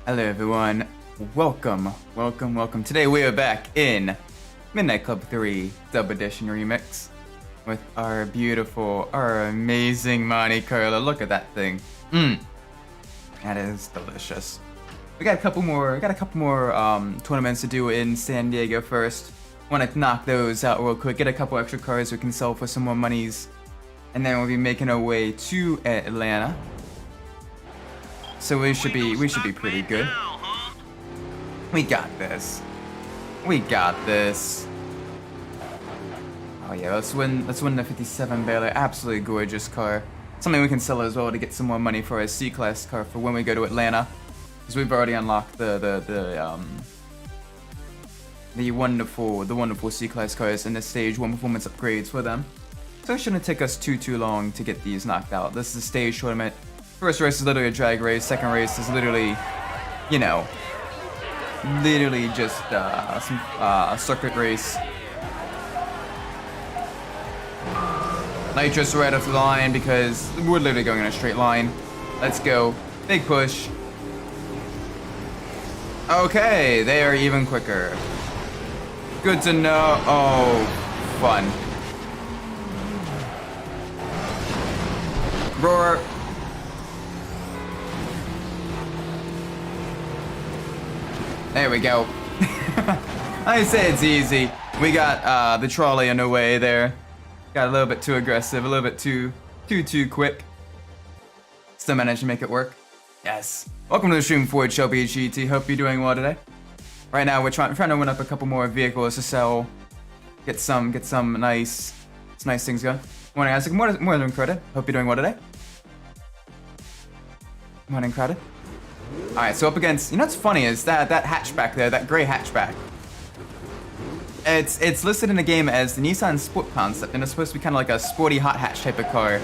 Hello everyone, welcome. Today we are back in Midnight Club 3 Dub Edition Remix with our beautiful, our amazing Monte Carlo. Look at that thing. That is delicious. We got a couple more tournaments to do in San Diego first. Want to knock those out real quick, get a couple extra cars we can sell for some more monies, and then we'll be making our way to Atlanta. So we should be pretty good. We got this. We got this. Oh yeah, let's win the 57 Baylor. Absolutely gorgeous car. Something we can sell as well to get some more money for a C-Class car for when we go to Atlanta. Because we've already unlocked the wonderful C-Class cars in the stage 1 performance upgrades for them. So it shouldn't take us too long to get these knocked out. This is a stage tournament. First race is literally a drag race. Second race is literally, you know, just a circuit race. Nitrous right off the line because we're literally going in a straight line. Let's go. Big push. Okay, they are even quicker. Good to know. Oh, fun. Roar. There we go. I say it's easy. We got the trolley in the way there. Got a little bit too aggressive, a little bit too quick. Still managed to make it work. Yes. Welcome to the stream for Shelby GT. Hope you're doing well today. Right now we're trying to win up a couple more vehicles to sell. Get some nice things going. Morning, Isaac. Morning, Credit. Hope you're doing well today. Morning, Credit. Alright, so up against, you know what's funny is that hatchback there, that gray hatchback. It's listed in the game as the Nissan Sport concept, and it's supposed to be kind of like a sporty hot hatch type of car,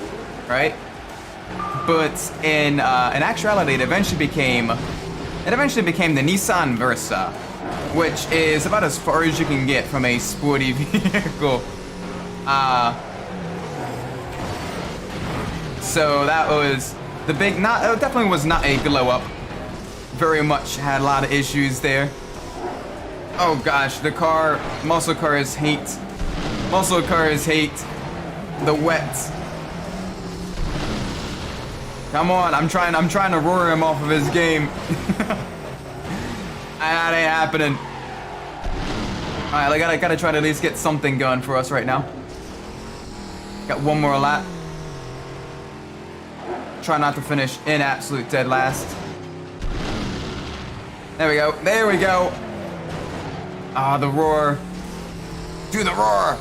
right? But in actuality, it eventually became the Nissan Versa, which is about as far as you can get from a sporty vehicle. So that was the big, it definitely was not a glow up. Very much had a lot of issues there. Oh gosh, the muscle cars hate the wet. Come on, I'm trying to roar him off of his game. That ain't happening. Alright, I gotta try to at least get something going for us right now. Got one more lap. Try not to finish in absolute dead last. There we go. Ah, the roar. Do the roar.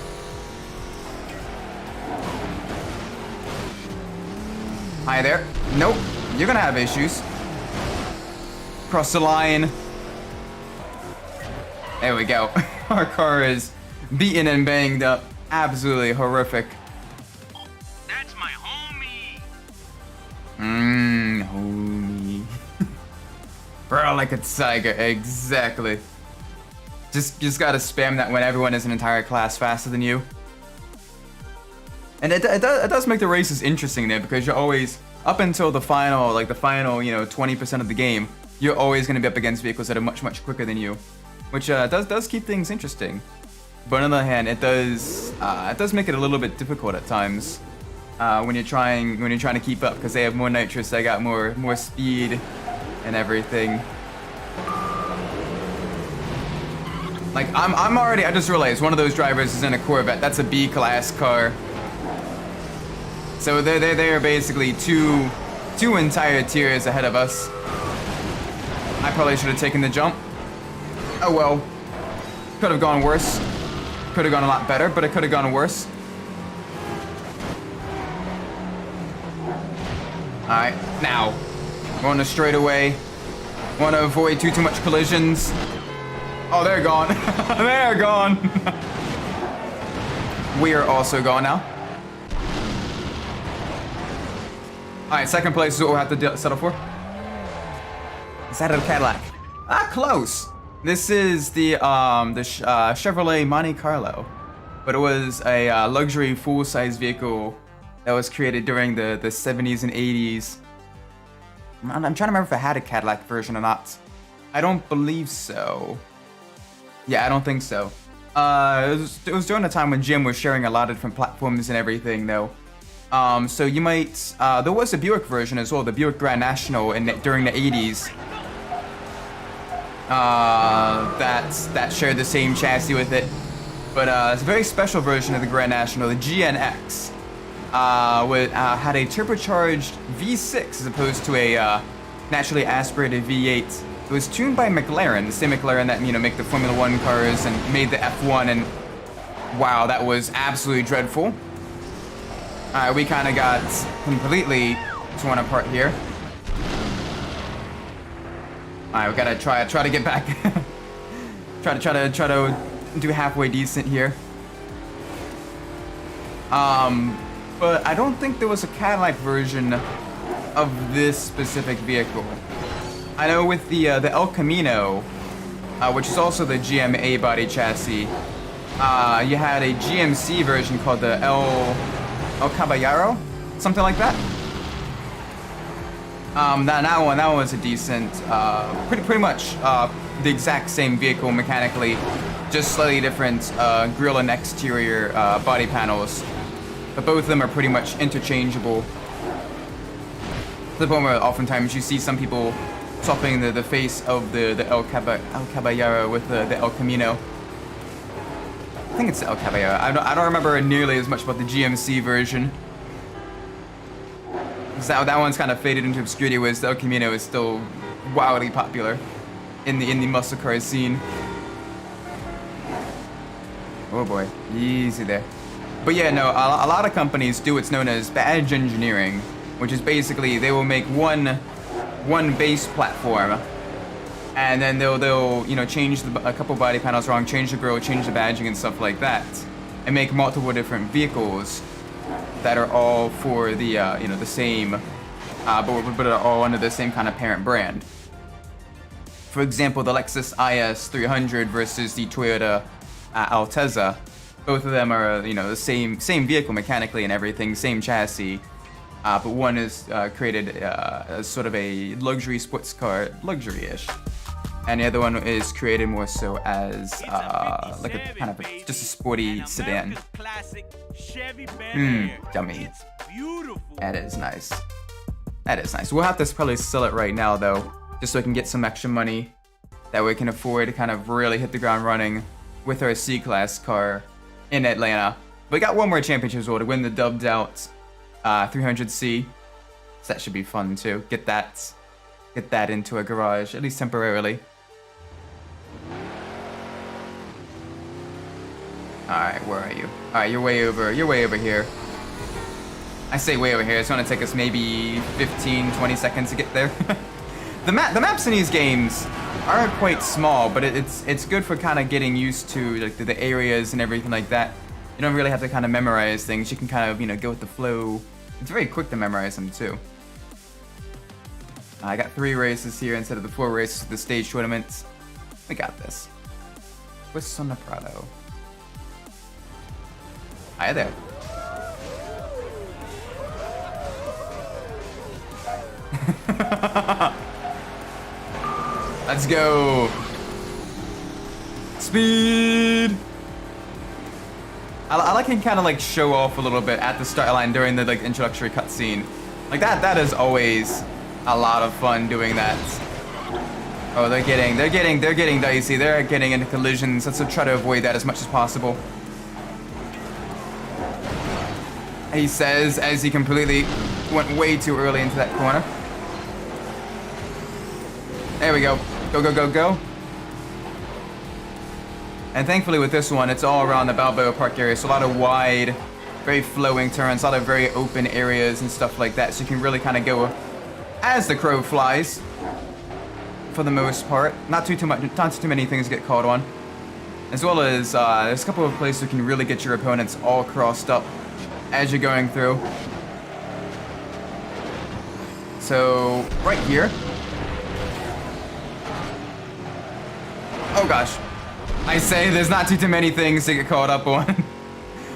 Hi there. Nope, you're gonna have issues. Cross the line. There we go. Our car is beaten and banged up. Absolutely horrific. That's my homie. Homie. Bro, like a tiger, exactly. Just gotta spam that when everyone is an entire class faster than you. And it does make the races interesting there because you're always, up until the final, you know, 20% of the game, you're always gonna be up against vehicles that are much quicker than you, which does keep things interesting. But on the other hand, it does make it a little bit difficult at times when you're trying to keep up because they have more nitrous, they got more speed and everything. Like I just realized one of those drivers is in a Corvette. That's a B-class car. So they're basically two entire tiers ahead of us. I probably should have taken the jump. Oh well. Could have gone worse. Could have gone a lot better, but it could have gone worse. Alright, now. We're on a straightaway. Want to avoid too much collisions. Oh, they're gone. They're gone. We are also gone now. Alright, second place is what we'll have to settle for. Is that a Cadillac? Ah, close. This is the Chevrolet Monte Carlo. But it was a luxury full-size vehicle that was created during the 70s and 80s. I'm trying to remember if it had a Cadillac version or not. I don't believe so. Yeah, I don't think so. It was during the time when GM was sharing a lot of different platforms and everything, though. So you might... there was a Buick version as well, the Buick Grand National during the 80s. That shared the same chassis with it. But it's a very special version of the Grand National, the GNX. Had a turbocharged V6 as opposed to a naturally aspirated V8. It was tuned by McLaren, the same McLaren that, make the Formula One cars and made the F1, and wow, that was absolutely dreadful. We kind of got completely torn apart here. Alright, we gotta try to get back. try to do halfway decent here. But I don't think there was a Cadillac version of this specific vehicle. I know with the El Camino, which is also the GMA body chassis, you had a GMC version called the El Caballero, something like that. That one was a decent, pretty much the exact same vehicle mechanically, just slightly different grille and exterior body panels. But both of them are pretty much interchangeable. To the point where oftentimes you see some people swapping the face of the El Caballero with the El Camino. I think it's the El Caballero. I don't remember nearly as much about the GMC version. That one's kind of faded into obscurity, whereas the El Camino is still wildly popular in the muscle car scene. Oh boy, easy there. But yeah, no, a lot of companies do what's known as badge engineering, which is basically they will make one base platform, and then they'll change a couple body panels wrong, change the grille, change the badging and stuff like that, and make multiple different vehicles that are all for the the same, but are all under the same kind of parent brand. For example, the Lexus IS 300 versus the Toyota Altezza. Both of them are, the same vehicle mechanically and everything, same chassis, but one is created as sort of a luxury sports car, luxury-ish, and the other one is created more so as like a kind of just a sporty sedan. Yummy. That is nice. That is nice. We'll have to probably sell it right now though, just so we can get some extra money that we can afford to kind of really hit the ground running with our C-Class car in Atlanta. We got one more championship as well to win the dubbed out 300C. So that should be fun too. Get that into a garage, at least temporarily. Alright, where are you? Alright, you're way over here. I say way over here, it's gonna take us maybe 15-20 seconds to get there. The maps in these games are quite small, but it's good for kind of getting used to like the areas and everything like that. You don't really have to kind of memorize things. You can kind of go with the flow. It's very quick to memorize them too. I got 3 races here instead of the 4 races of the stage tournaments. We got this. Twist on the Prado. Hi there. Let's go. Speed. I like him kind of like show off a little bit at the start line during the like introductory cutscene. Like that is always a lot of fun doing that. Oh, they're getting dicey. They're getting into collisions. Let's try to avoid that as much as possible. He says as he completely went way too early into that corner. There we go. Go, go, go, go. And thankfully with this one, it's all around the Balboa Park area. So a lot of wide, very flowing turns, a lot of very open areas and stuff like that. So you can really kind of go as the crow flies for the most part. Not too many things get caught on. As well as there's a couple of places you can really get your opponents all crossed up as you're going through. So right here. Oh gosh. I say there's not too many things to get caught up on.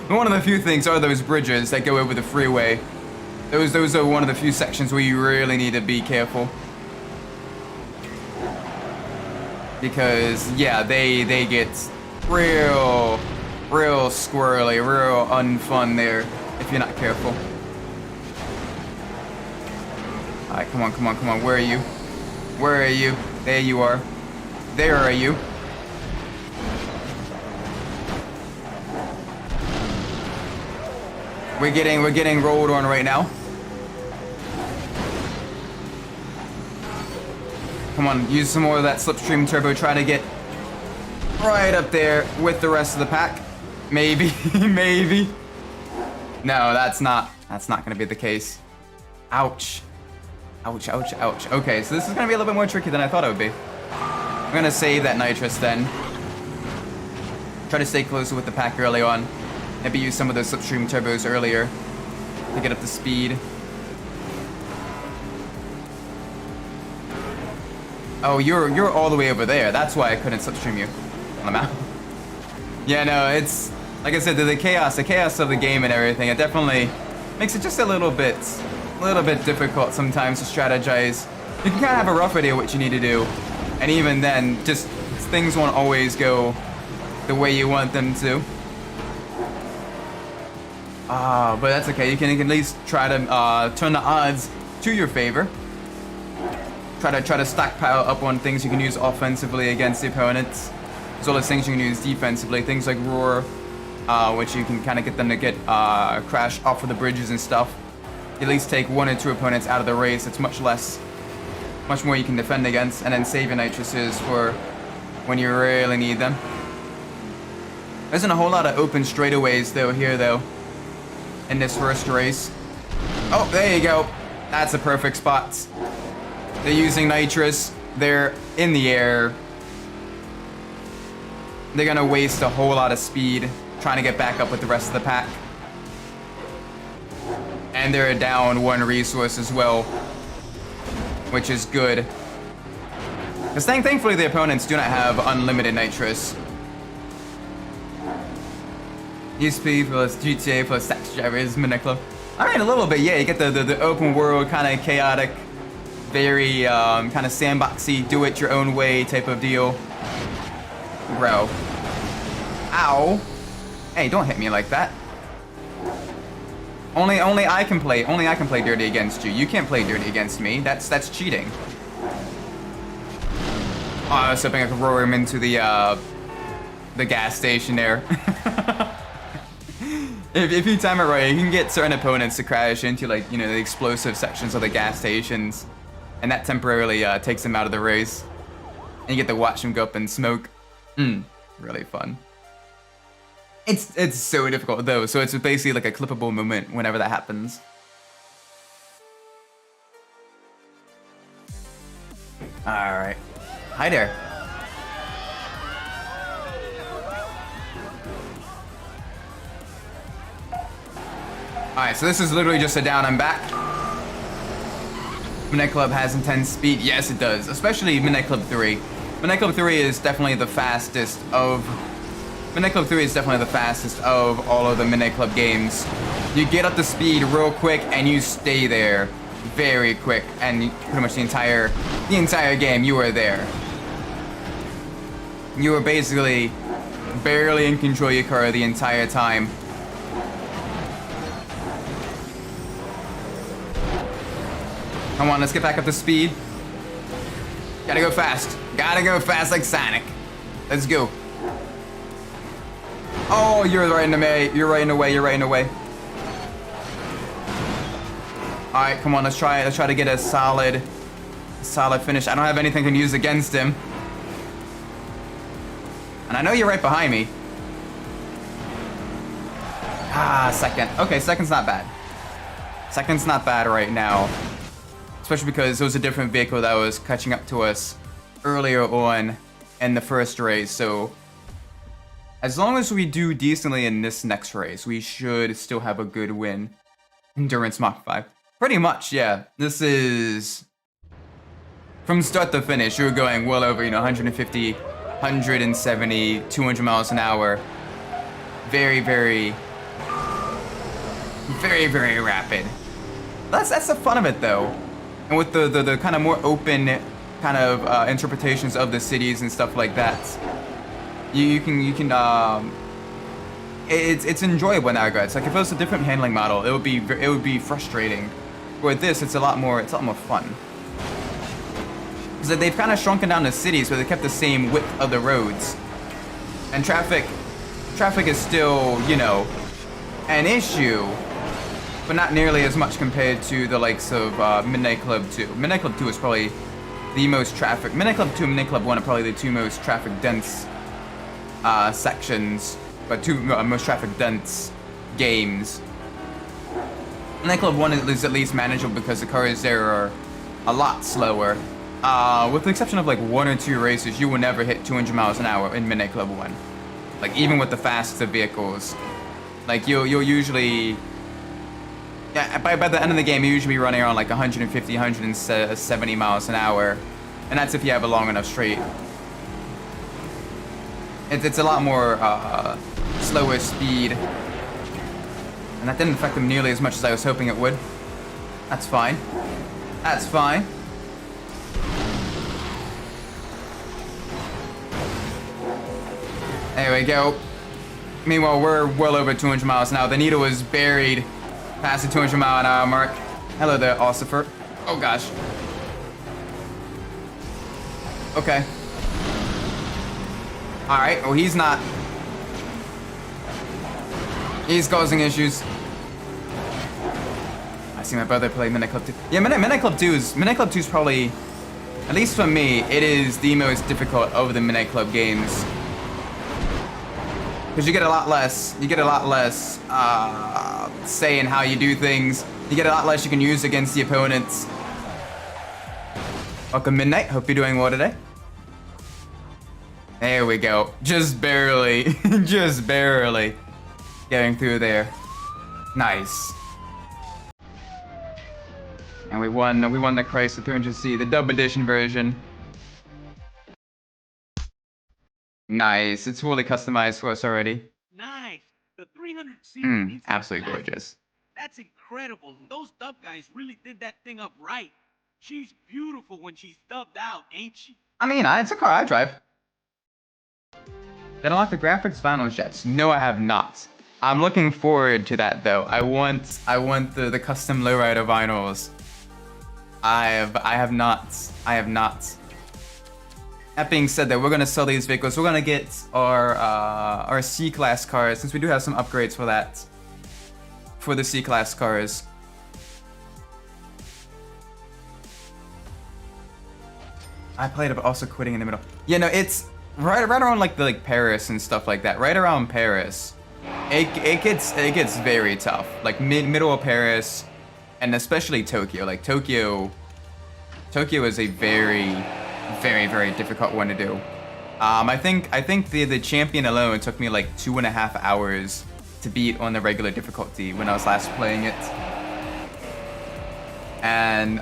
One of the few things are those bridges that go over the freeway. Those are one of the few sections where you really need to be careful. Because, yeah, they get real squirrely, real unfun there if you're not careful. Alright, come on. Where are you? Where are you? There you are. There are you. We're getting rolled on right now. Come on, use some more of that slipstream turbo. Try to get right up there with the rest of the pack. Maybe, maybe. No, that's not gonna be the case. Ouch. Ouch. Okay, so this is gonna be a little bit more tricky than I thought it would be. I'm gonna save that nitrous then. Try to stay closer with the pack early on. Maybe use some of those slipstream turbos earlier to get up to speed. Oh, you're all the way over there. That's why I couldn't slipstream you on the map. Yeah, no, it's like I said, the chaos of the game and everything. It definitely makes it just a little bit difficult sometimes to strategize. You can kind of have a rough idea what you need to do, and even then, just things won't always go the way you want them to. But that's okay. You can at least try to turn the odds to your favor. Try to stockpile up on things you can use offensively against the opponents, as well as things you can use defensively. Things like roar, which you can kind of get them to get crashed off of the bridges and stuff. At least take one or two opponents out of the race. It's much more you can defend against, and then save your nitruses for when you really need them. There isn't a whole lot of open straightaways though in this first race. Oh, there you go. That's a perfect spot. They're using nitrous. They're in the air. They're gonna waste a whole lot of speed trying to get back up with the rest of the pack. And they're down one resource as well, which is good. Because thankfully the opponents do not have unlimited nitrous. USP plus GTA plus taxi drivers, Midnight Club. Alright, a little bit, yeah. You get the open world, kind of chaotic, very kind of sandboxy, do it your own way type of deal. Bro. Ow. Hey, don't hit me like that. Only I can play dirty against you. You can't play dirty against me. That's cheating. Oh, I was hoping I could roar him into the gas station there. If you time it right, you can get certain opponents to crash into, like, you know, the explosive sections of the gas stations, and that temporarily takes them out of the race. And you get to watch them go up in smoke. Really fun. It's so difficult though, so it's basically like a clippable moment whenever that happens. Alright. Hi there. Alright, so this is literally just a down and back. Midnight Club has intense speed. Yes, it does. Especially Midnight Club 3. Midnight Club 3 is definitely the fastest of... Midnight Club 3 is definitely the fastest of all of the Midnight Club games. You get up to speed real quick and you stay there very quick, and pretty much the entire game you were there. You were basically barely in control of your car the entire time. Come on, let's get back up to speed. Gotta go fast. Gotta go fast like Sonic. Let's go. Oh, you're right in the way. You're right in the way. You're right in the way. All right, come on. Let's try to get a solid finish. I don't have anything I can use against him. And I know you're right behind me. Second. Okay, second's not bad. Second's not bad right now. Especially because it was a different vehicle that was catching up to us earlier on in the first race. So as long as we do decently in this next race, we should still have a good win. Endurance Mach 5. Pretty much, yeah. This is... From start to finish, you're going well over, 150, 170, 200 miles an hour. Very, very... Very, very rapid. That's the fun of it though, and with the kind of more open kind of interpretations of the cities and stuff like that, you can it's enjoyable in that regard. It's like if it was a different handling model, it would be frustrating. With this, it's a lot more fun. Because they've kind of shrunken down the cities, but they kept the same width of the roads. And traffic is still, you know, an issue, but not nearly as much compared to the likes of Midnight Club 2. Midnight Club 2 is probably the most traffic. Midnight Club 2 and Midnight Club 1 are probably the two most traffic dense sections, but two most traffic dense games. Midnight Club 1 is at least manageable because the cars there are a lot slower. With the exception of like 1 or 2 races, you will never hit 200 miles an hour in Midnight Club 1. Like even with the fastest of vehicles. Like you'll usually... Yeah, by the end of the game, you usually be running around like 150, 170 miles an hour. And that's if you have a long enough straight. It's a lot more slower speed. And that didn't affect them nearly as much as I was hoping it would. That's fine. That's fine. There we go. Meanwhile, we're well over 200 miles an hour. The needle is buried past the 200 mile an hour mark. Hello there, Ossifer. Oh gosh. Okay. Alright, well he's not. He's causing issues. I see my brother play Midnight Club 2. Yeah, Midnight Club 2 is probably, at least for me, it is the most difficult of the Midnight Club games. Because you get a lot less say in how you do things. You get a lot less you can use against the opponents. Welcome Midnight, hope you're doing well today. There we go, just barely, just barely getting through there. Nice. And we won the Chrysler 300C, the dub edition version. Nice, it's fully customized for us already. Nice. The 300C. Absolutely gorgeous. That's incredible. Those dub guys really did that thing up right. She's beautiful when she's dubbed out, ain't she? I mean, it's a car I drive. Did I unlock the graphics vinyl jets? No, I have not. I'm looking forward to that though. I want the custom lowrider vinyls. I have not. That being said, though, we're gonna sell these vehicles. We're gonna get our C-class cars, since we do have some upgrades for that. For the C-class cars. I played it, but also quitting in the middle. Yeah, no, it's right around like Paris and stuff like that. Right around Paris, it gets very tough. Like middle of Paris, and especially Tokyo. Like Tokyo is a very difficult one to do. I think the champion alone took me like 2.5 hours to beat on the regular difficulty when I was last playing it. And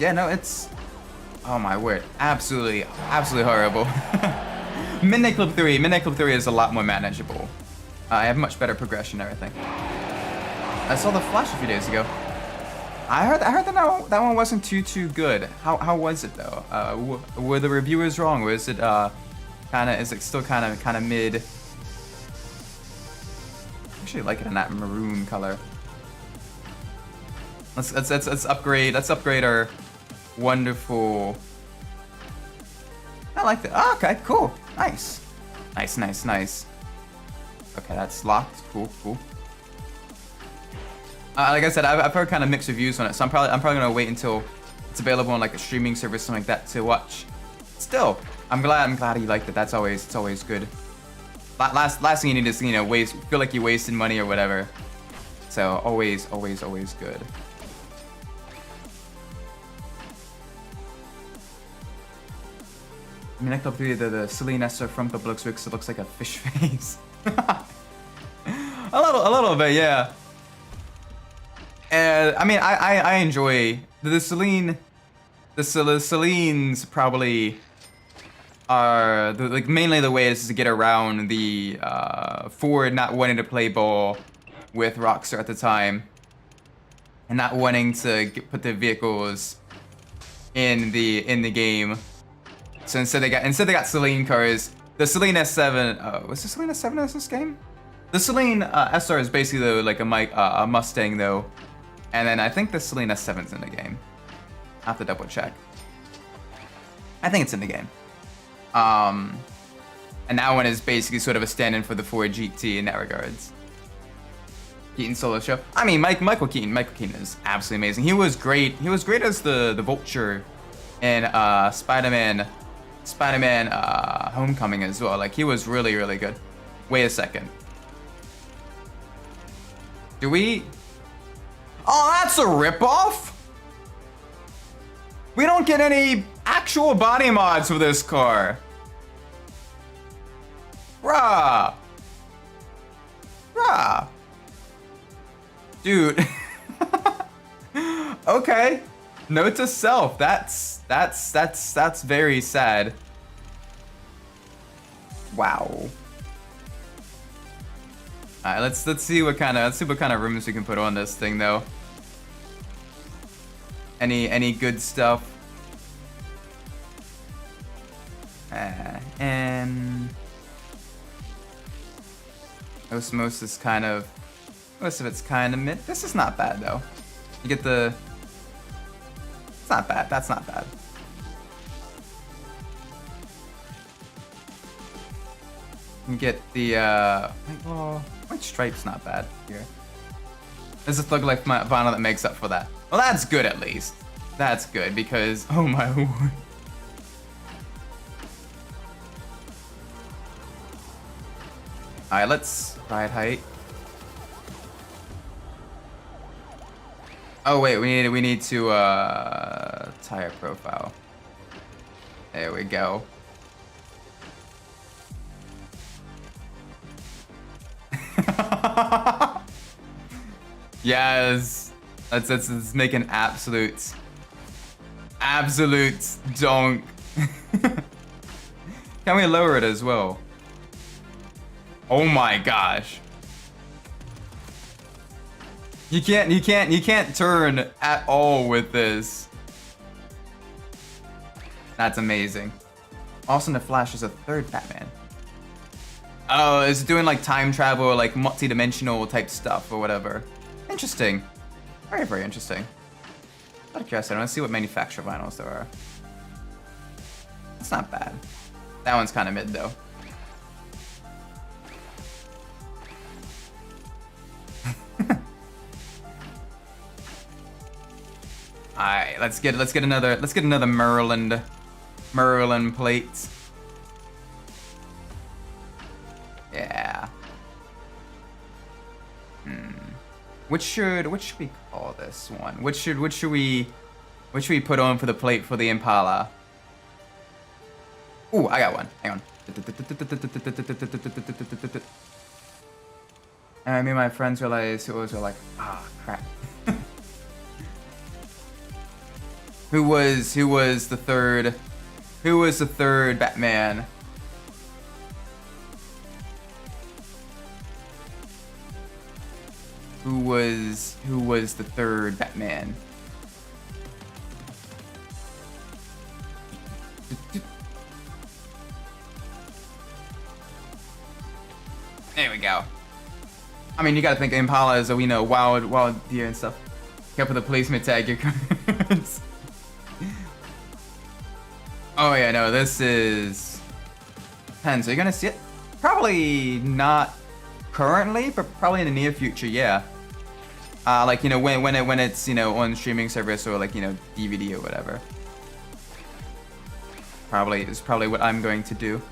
yeah, no, it's, oh my word, absolutely horrible. Midnight Club 3 is a lot more manageable. I have much better progression and everything. I saw the Flash a few days ago. I heard that one wasn't too good. How was it though? Were the reviewers wrong? Or is it is it still kind of mid? I actually like it in that maroon color. Let's upgrade our wonderful. I like that. Oh, okay, cool, nice. Okay, that's locked. Cool. Like I said, I've heard kind of mixed reviews on it, so I'm probably gonna wait until it's available on like a streaming service, something like that, to watch. Still, I'm glad you liked it. It's always good. Last thing you need is, you know, feel like you wasted money or whatever. So always good. I mean, I could be the Celine Esther front that looks like a fish face. a little bit, yeah. And I mean, I enjoy the Celine. The Celines probably are mainly the way is to get around the Ford not wanting to play ball with Rockstar at the time. and not wanting to put the vehicles in the game. So instead they got Celine cars. The Celine S7. Was the Celine S7 in this game? The Celine SR is basically though, like a Mustang though, and then I think the Celine S7's in the game. I have to double check. I think it's in the game. And that one is basically sort of a stand-in for the Ford GT in that regards. Keaton solo show. I mean, Michael Keaton is absolutely amazing. He was great. He was great as the Vulture in Spider-Man Homecoming as well. Like, he was really, really good. Wait a second. Do we... Oh, that's a ripoff? We don't get any actual body mods for this car. Bruh. Dude. Okay. Note to self. That's very sad. Wow. Alright, let's see what kind of rooms we can put on this thing though. Any good stuff? And most of it's kind of mid. This is not bad though. You get the. It's not bad. That's not bad. You get the white stripe's not bad here. There's a Thug Life vinyl that makes up for that. Well, that's good at least. That's good because oh my lord. All right, let's ride height. Oh wait, we need to tire profile. There we go. Yes, let's make an absolute donk. Can we lower it as well? Oh my gosh. You can't turn at all with this. That's amazing. Also, the Flash is a third Batman. Oh, it's doing like time travel, like multi-dimensional type stuff or whatever. Interesting. Very, very interesting. Out of curiosity, I want to see what manufacturer vinyls there are. It's not bad. That one's kind of mid though. Alright, let's get another Merlin plate. Yeah. What should we call this one? What should we put on for the plate for the Impala? Ooh, I got one. Hang on. And me and my friends realized who was like, ah, crap. Who was the third Batman? Who was the third Batman? There we go. I mean, you gotta think Impala is, wild deer and stuff. Careful the policeman tag your cards. Oh yeah, no, this is 10. So you're gonna see it? Probably not currently, but probably in the near future, yeah. Like when it's on streaming service or like DVD or whatever. It's probably what I'm going to do.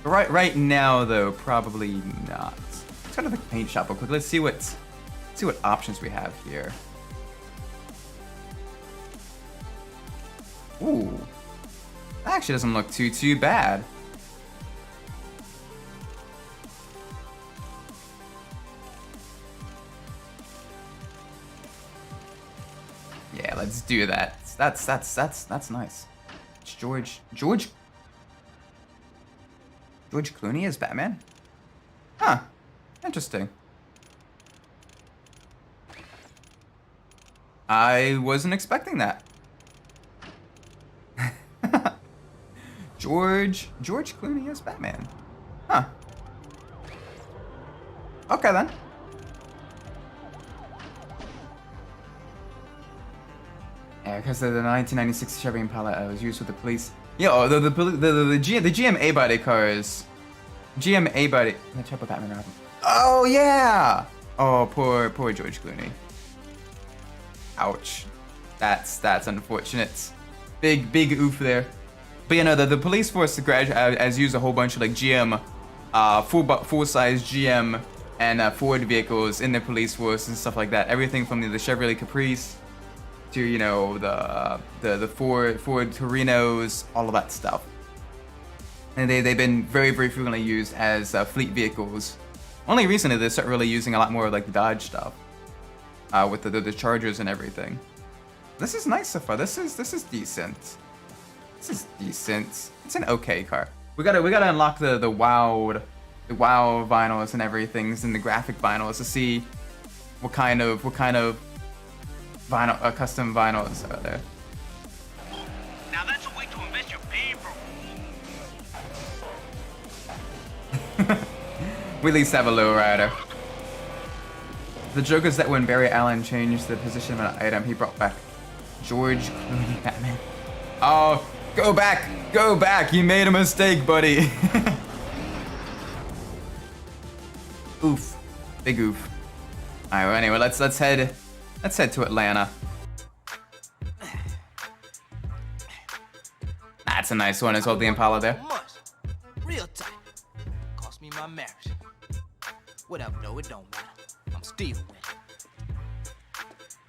But right now though, probably not. Let's go to the paint shop real quick. Let's see what options we have here. Ooh, that actually doesn't look too bad. Yeah, let's do that. That's nice. It's George Clooney as Batman? Huh. Interesting. I wasn't expecting that. George Clooney as Batman. Huh. Okay then. Yeah, because the 1996 Chevy Impala was used with the police. Yeah, oh, the GM A-body cars. GM A-body. The type of Batman rapper. Oh yeah. Oh, poor George Clooney. Ouch. That's unfortunate. Big oof there. But you know, the police force has used a whole bunch of like GM, full-size GM and Ford vehicles in their police force and stuff like that. Everything from the Chevrolet Caprice to, you know, the Ford Torinos, all of that stuff. And they've been very frequently used as fleet vehicles. Only recently they start really using a lot more of like the Dodge stuff, with the Chargers and everything. This is nice so far. This is decent. This is decent. It's an okay car. We gotta unlock the wow vinyls and everything, and the graphic vinyls to see what kind of vinyl custom vinyls are there. Now that's a way to invest your paper. We at least have a lowrider. The joke is that when Barry Allen changed the position of an item, he brought back George Clooney Batman. Oh, go back! You made a mistake, buddy. Oof, big oof. All right. Well, anyway, let's head to Atlanta. That's a nice one as well. The Impala there. Real tight. Cost me my marriage. Whatever though, it don't matter. I'm still winning.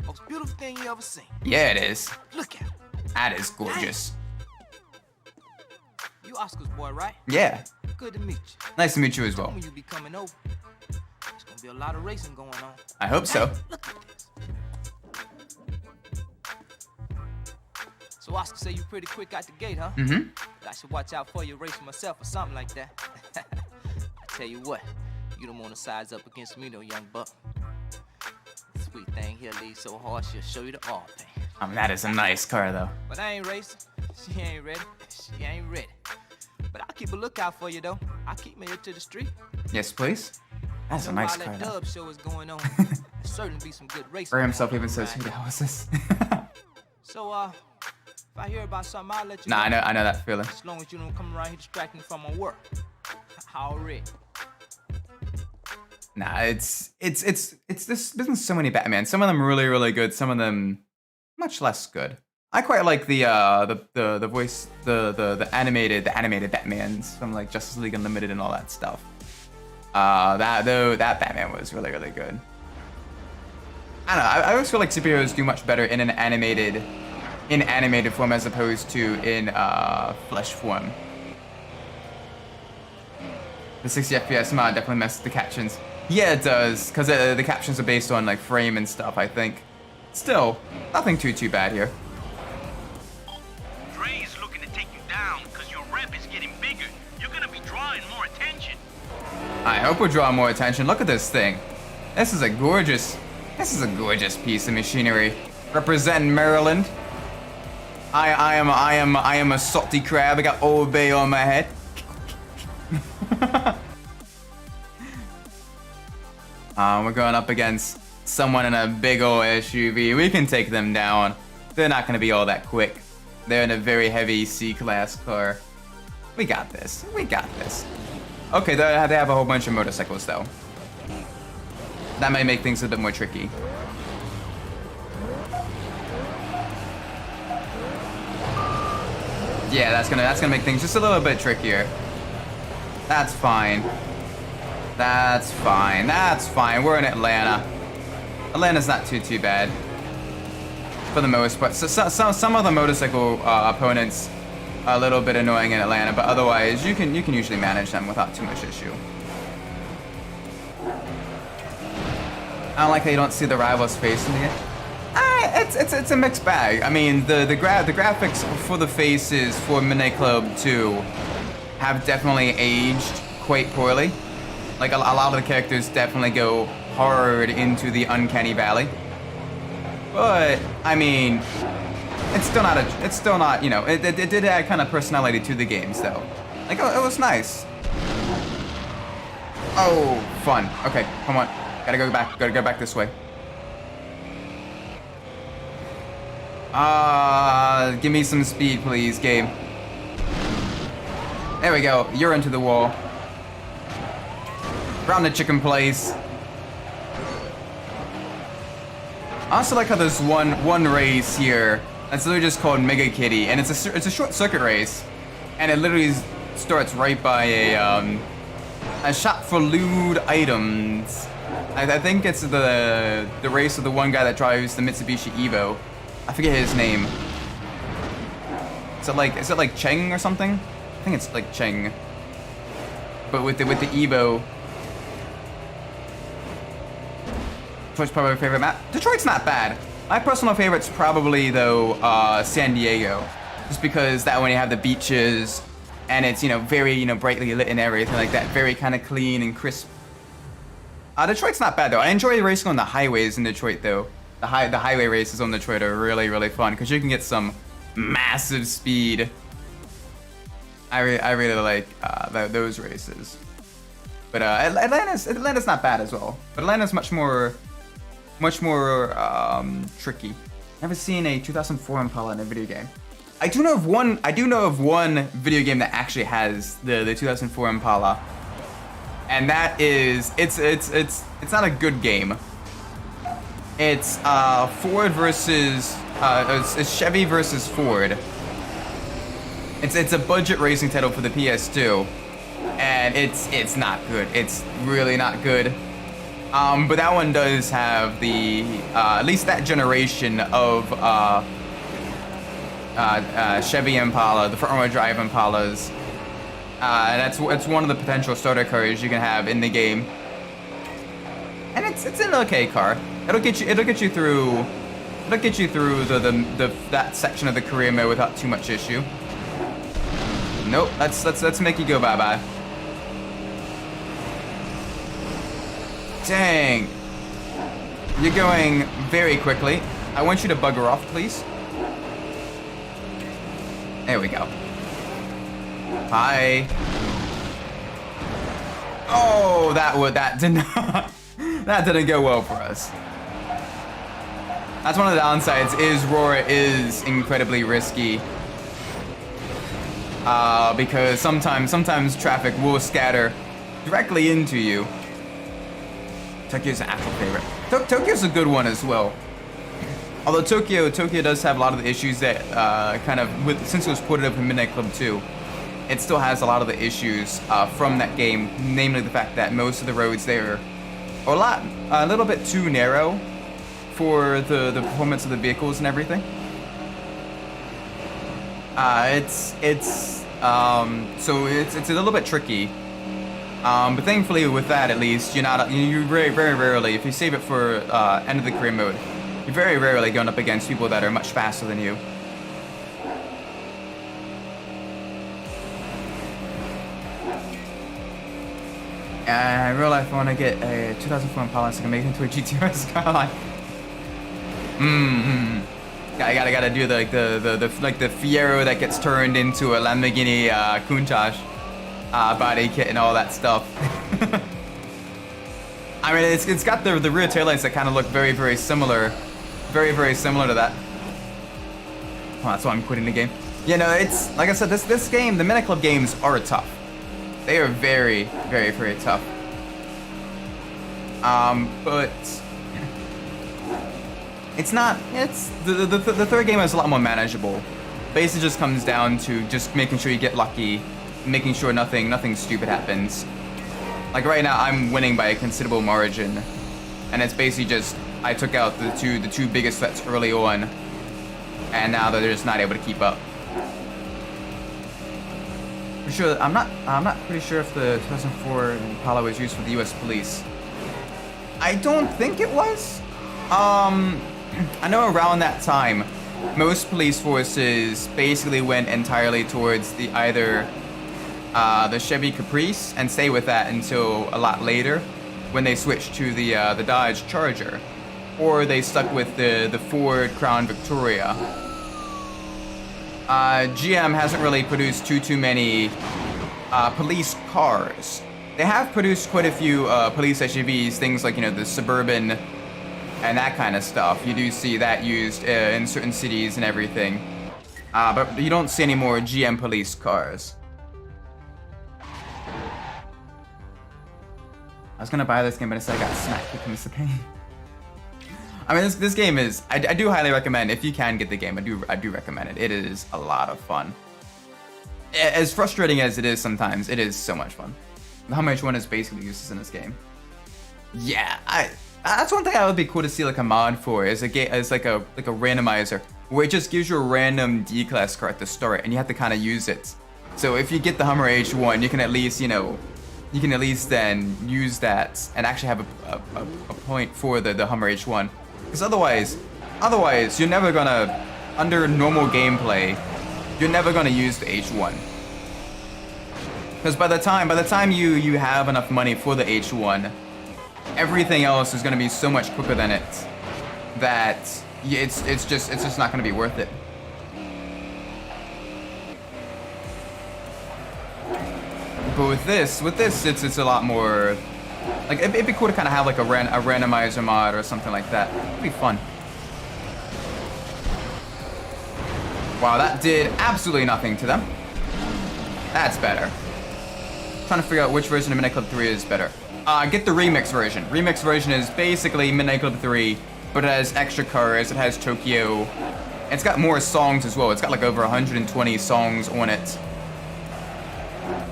Most beautiful thing you ever seen. Yeah, it is. Look at it. That is gorgeous. You Oscar's boy, right? Yeah. Good to meet you. Nice to meet you as well. Told me you be coming over. There's gonna be a lot of racing going on. I hope so. Hey, look at this. So Oscar say you pretty quick out the gate, huh? Mm-hmm. But I should watch out for you racing myself or something like that. I tell you what, you don't want to size up against me, though, young buck. Sweet thing here leads so hard, she'll show you the all pain. I mean, that is a nice car, though. But I ain't racing. She ain't ready. She ain't ready. But I'll keep a lookout for you, though. I'll keep my ear to the street. Yes, please. That's a nice car, While that though. dub show is going on, there'll certainly be some good racing. Ray himself going even on says, around "Who the here. hell is this?" So, if I hear about something, I'll let you Nah, know. I know that feeling. As long as you don't come around here distracting me from my work. Already. Nah, it's this. There's been so many Batman. Some of them really good. Some of them much less good. I quite like the voice, the animated Batmans from like Justice League Unlimited and all that stuff. That Batman was really good. I don't know. I always feel like superheroes do much better in an animated form as opposed to in flesh form. The 60 FPS mod definitely messed with the captions. Yeah, it does, because the captions are based on like frame and stuff, I think. Still, nothing too bad here. Dre is looking to take you down because your rep is getting bigger. You're gonna be drawing more attention. I hope we're drawing more attention. Look at this thing. This is a gorgeous piece of machinery. Representing Maryland. I am a salty crab. I got Old Bay on my head. We're going up against someone in a big old SUV. We can take them down. They're not going to be all that quick. They're in a very heavy C-class car. We got this. Okay, they have a whole bunch of motorcycles, though. That might make things a bit more tricky. Yeah, that's gonna make things just a little bit trickier. That's fine. We're in Atlanta. Atlanta's not too bad for the most part. So some of the motorcycle opponents are a little bit annoying in Atlanta, but otherwise you can usually manage them without too much issue. I don't like how you don't see the rival's face in here. It's a mixed bag. I mean, the graphics for the faces for Midnight Club 2 have definitely aged quite poorly. Like a lot of the characters definitely go hard into the uncanny valley. But I mean, it's still not, you know, it did add kind of personality to the games though. Like, it was nice. Oh, fun. Okay, come on. Gotta go back this way. Give me some speed, please, game. There we go. You're into the wall. Around the chicken place. I also like how there's one race here that's literally just called Mega Kitty, and it's a short circuit race, and it literally starts right by a shop for lewd items. I think it's the race of the one guy that drives the Mitsubishi Evo. I forget his name. Is it like Cheng or something? I think it's like Cheng. But with the Evo. Detroit's probably my favorite map. Detroit's not bad. My personal favorite's probably though San Diego, just because that one you have the beaches, and it's, you know, very, you know, brightly lit and everything like that, very kind of clean and crisp. Detroit's not bad though. I enjoy racing on the highways in Detroit though. The highway races on Detroit are really fun because you can get some massive speed. I really like those races. But Atlanta's not bad as well. But Atlanta's much more tricky. Never seen a 2004 Impala in a video game. I do know of one video game that actually has the 2004 Impala, and that is it's not a good game. It's Ford versus it's Chevy versus Ford. It's a budget racing title for the PS2, and it's not good. It's really not good. But that one does have the at least that generation of Chevy Impala, the front-wheel drive Impalas. And it's one of the potential starter cars you can have in the game. And it's an okay car. It'll get you through that section of the career mode without too much issue. Nope, let's make you go bye-bye. Dang. You're going very quickly. I want you to bugger off, please. There we go. Hi. Oh, that didn't go well for us. That's one of the downsides, is Roar is incredibly risky. Because sometimes traffic will scatter directly into you. Tokyo's an actual favorite. Tokyo's a good one as well. Although Tokyo does have a lot of the issues that since it was ported over to Midnight Club 2, it still has a lot of the issues from that game, namely the fact that most of the roads there are a little bit too narrow for the performance of the vehicles and everything. So it's a little bit tricky. But thankfully with that, at least, you very rarely, if you save it for end of the career mode, you're very rarely going up against people that are much faster than you. And in real life, I want to get a 2004 Impala so I can make it into a GTR Skyline. Gotta do the Fiero that gets turned into a Lamborghini Countach body kit and all that stuff. I mean, it's got the rear taillights that kind of look very similar, very similar to that. Oh, that's why I'm quitting the game. You know, it's like I said, this game, the Midnight Club games are tough. They are very tough. But it's not. It's the third game is a lot more manageable. Basically, just comes down to just making sure you get lucky, making sure nothing stupid happens. Like right now, I'm winning by a considerable margin, and it's basically just I took out the two biggest threats early on, and now they're just not able to keep up. I'm not pretty sure if the 2004 Impala was used for the U.S. police. I don't think it was. I know around that time, most police forces basically went entirely towards either the Chevy Caprice and stay with that until a lot later, when they switched to the Dodge Charger. or they stuck with the Ford Crown Victoria. GM hasn't really produced too many police cars. They have produced quite a few police SUVs, things like, you know, the Suburban and that kind of stuff. You do see that used in certain cities and everything. But you don't see any more GM police cars. I was gonna buy this game, but instead I got smacked with Mr. Pain. I mean, this game is, I do highly recommend, if you can get the game, I do recommend it. It is a lot of fun. As frustrating as it is sometimes, it is so much fun. The Hummer H1 is basically useless in this game. Yeah, that's one thing that would be cool to see like a mod for, is like a randomizer, where it just gives you a random D-class car at the start, and you have to kind of use it. So if you get the Hummer H1, you can at least, you know, you can at least then use that and actually have a point for the Hummer H1. Because otherwise, you're never gonna, under normal gameplay, you're never gonna use the H1. Because by the time you have enough money for the H1, everything else is gonna be so much quicker than it that it's just not gonna be worth it. But with this, it's a lot more. Like, it'd be cool to kind of have like a randomizer mod or something like that. It'd be fun. Wow, that did absolutely nothing to them. That's better. Trying to figure out which version of Midnight Club 3 is better. Get the remix version. Remix version is basically Midnight Club 3, but it has extra cars, it has Tokyo. And it's got more songs as well. It's got like over 120 songs on it.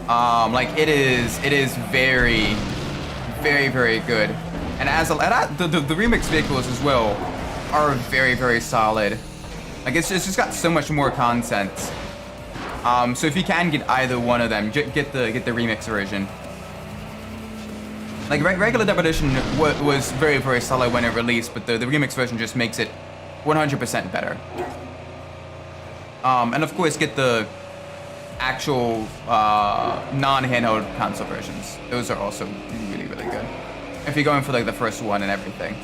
Like it is very, very, very good. And the remix vehicles as well are very, very solid. Like it's just got so much more content. So if you can get either one of them, get the remix version. Like regular Dub Edition was very, very solid when it released, but the remix version just makes it 100% better. And of course get the actual non-handheld console versions. Those are also really, really good. If you're going for like the first one and everything.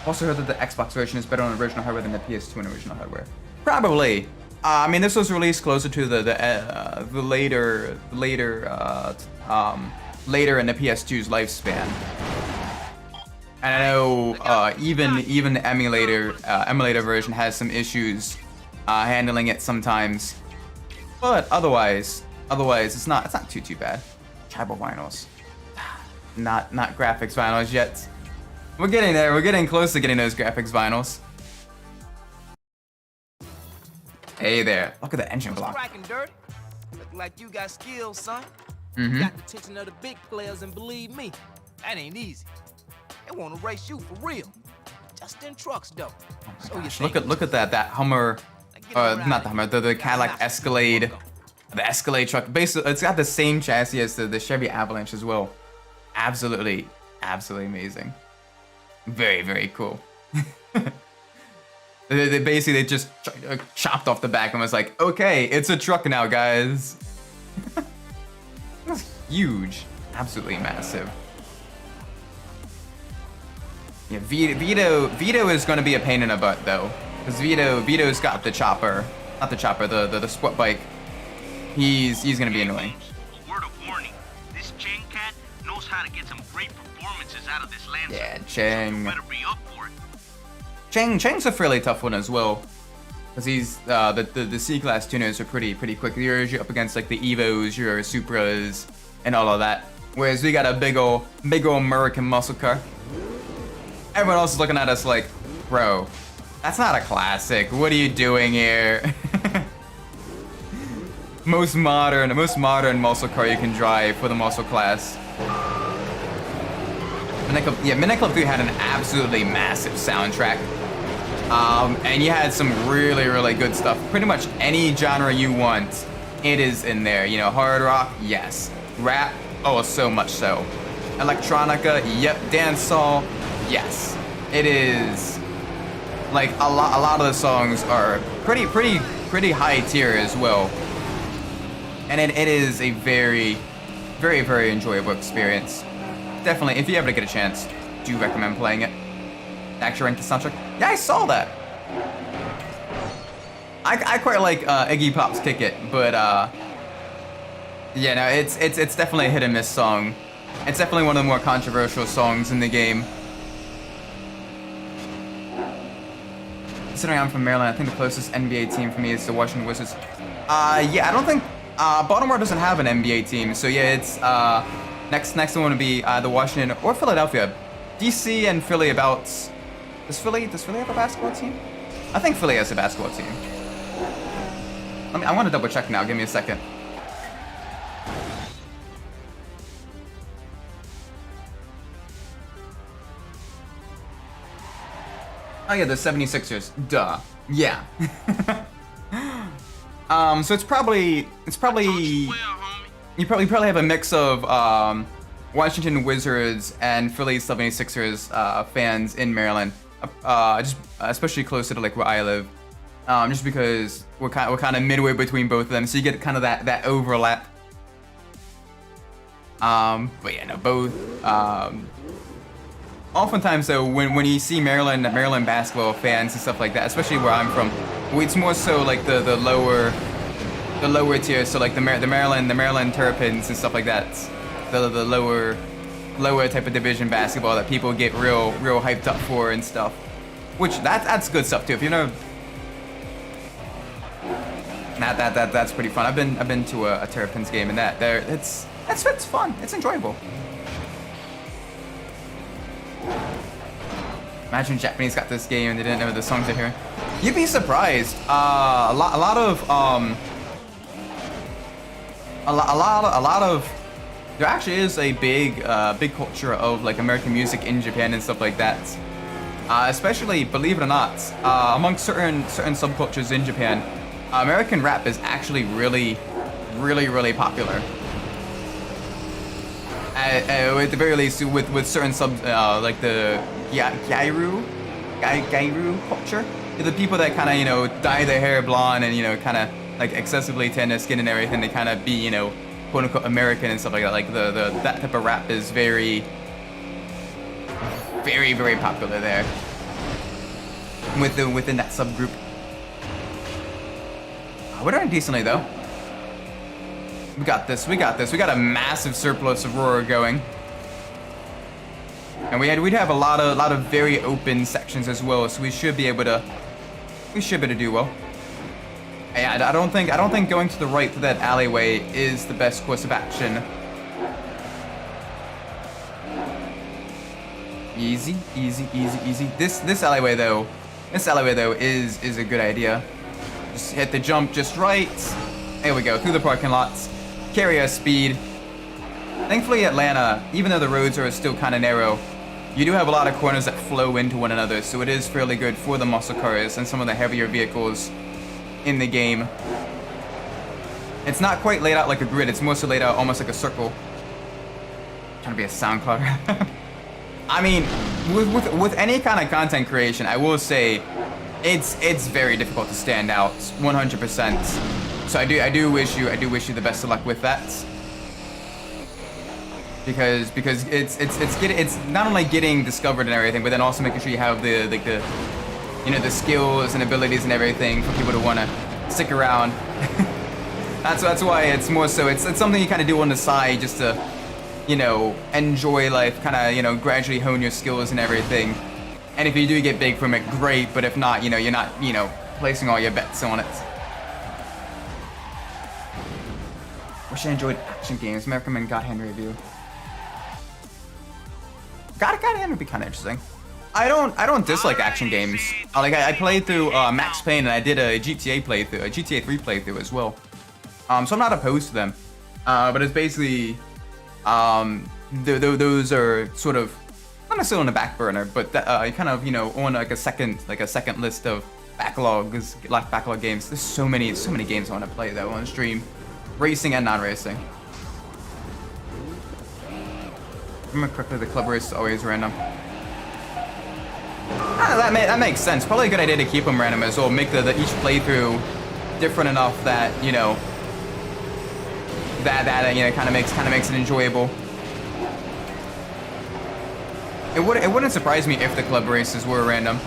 Also heard that the Xbox version is better on original hardware than the PS2 and original hardware. Probably. I mean, this was released closer to the later in the PS2's lifespan. And I know even the emulator version has some issues handling it sometimes. But otherwise it's not too bad. Tribal vinyls. Not graphics vinyls yet. We're getting there. We're getting close to getting those graphics vinyls. Hey there. Look at the engine block. Dirt? Look like you got skills, son. Mm-hmm. You got the attention of the big players, and believe me, that ain't easy. They want to race you for real. Just in trucks, though. Oh so look at that Hummer, not the Hummer, the Cadillac Escalade, the Escalade truck. Basically, it's got the same chassis as the Chevy Avalanche as well. Absolutely amazing. Very, very cool. They basically just chopped off the back and was like, okay, it's a truck now, guys. That's huge. Absolutely massive. Yeah, Vito is going to be a pain in the butt, though. Because Vito's got the chopper. Not the chopper, the squat bike. He's going to be annoying. A word of warning. This Chang cat knows how to get some great performances out of this Lancer. Yeah, Chang. So you better be up for it. Chang's a fairly tough one as well. Because he's, the C-Class tuners are pretty quick. You're up against like the Evos, your Supras, and all of that. Whereas we got a big ol' American muscle car. Everyone else is looking at us like, bro, that's not a classic. What are you doing here? most modern muscle car you can drive for the muscle class. Midnight Club 3 had an absolutely massive soundtrack. And you had some really, really good stuff. Pretty much any genre you want, it is in there. You know, hard rock, yes. Rap, oh, so much so. Electronica, yep. Dancehall, yes. It is like a lot of the songs are pretty high tier as well. And it is a very, Very, very enjoyable experience. Definitely, if you ever get a chance, do recommend playing it. Actually ranked the soundtrack. Yeah, I saw that. I quite like Iggy Pop's Kick It, but yeah, no, it's definitely a hit and miss song. It's definitely one of the more controversial songs in the game. Considering I'm from Maryland, I think the closest NBA team for me is the Washington Wizards. Yeah, I don't think Baltimore doesn't have an NBA team, so yeah, it's next one would be either Washington or Philadelphia. DC and Philly about. Does Philly have a basketball team? I think Philly has a basketball team. I want to double check now. Give me a second. Oh yeah, the 76ers. Duh. Yeah. So it's probably you probably have a mix of Washington Wizards and Philly 76ers fans in Maryland. Just especially closer to like where I live. Just because we're kind of midway between both of them, so you get kind of that overlap. But yeah, no, both. Oftentimes though, when you see Maryland basketball fans and stuff like that, especially where I'm from, it's more so like the lower tier, so like the Maryland Terrapins and stuff like that. The lower type of division basketball that people get real hyped up for and stuff. Which that's good stuff too. If you know. That's pretty fun. I've been to a Terrapins game, and it's fun. It's enjoyable. Imagine Japanese got this game and they didn't know the songs are here. You'd be surprised. A lot of. There actually is a big culture of like American music in Japan and stuff like that. Especially, believe it or not, among certain subcultures in Japan. American rap is actually really popular. At the very least, with certain like the Gairu culture, the people that kind of dye their hair blonde and kind of like excessively tan their skin and everything to kind of be quote unquote American and stuff like that. Like that type of rap is very popular there within that subgroup. We're doing decently though. We got this. We got a massive surplus of roar going, and we'd have a lot of very open sections as well. So we should be able to do well. Yeah, I don't think going to the right through that alleyway is the best course of action. Easy. This alleyway though is a good idea. Just hit the jump just right. There we go, through the parking lots. Carry our speed. Thankfully Atlanta, even though the roads are still kind of narrow, you do have a lot of corners that flow into one another, so it is fairly good for the muscle cars and some of the heavier vehicles in the game. It's not quite laid out like a grid, it's mostly laid out almost like a circle. Trying to be a SoundCloud. I mean, with any kind of content creation, I will say it's very difficult to stand out 100%. So I do wish you the best of luck with that. Because it's not only getting discovered and everything, but then also making sure you have the skills and abilities and everything for people to want to stick around. that's why it's more so it's something you kind of do on the side just to enjoy life, kind of gradually hone your skills and everything. And if you do get big from it, great. But if not, you're not placing all your bets on it. Wish I enjoyed action games. May recommend God Hand review. God Hand would be kind of interesting. I don't dislike action games. I played through Max Payne, and I did a GTA playthrough, a GTA 3 playthrough as well. So I'm not opposed to them. But it's basically those are sort of not necessarily on the back burner, but kind of on like a second list of backlog games. There's so many games I want to play though on stream, racing and non-racing. Remember quickly, the club race is always random. That makes sense. Probably a good idea to keep them random as well. Make each playthrough different enough that that you know kind of makes it enjoyable. It wouldn't surprise me if the club races were random.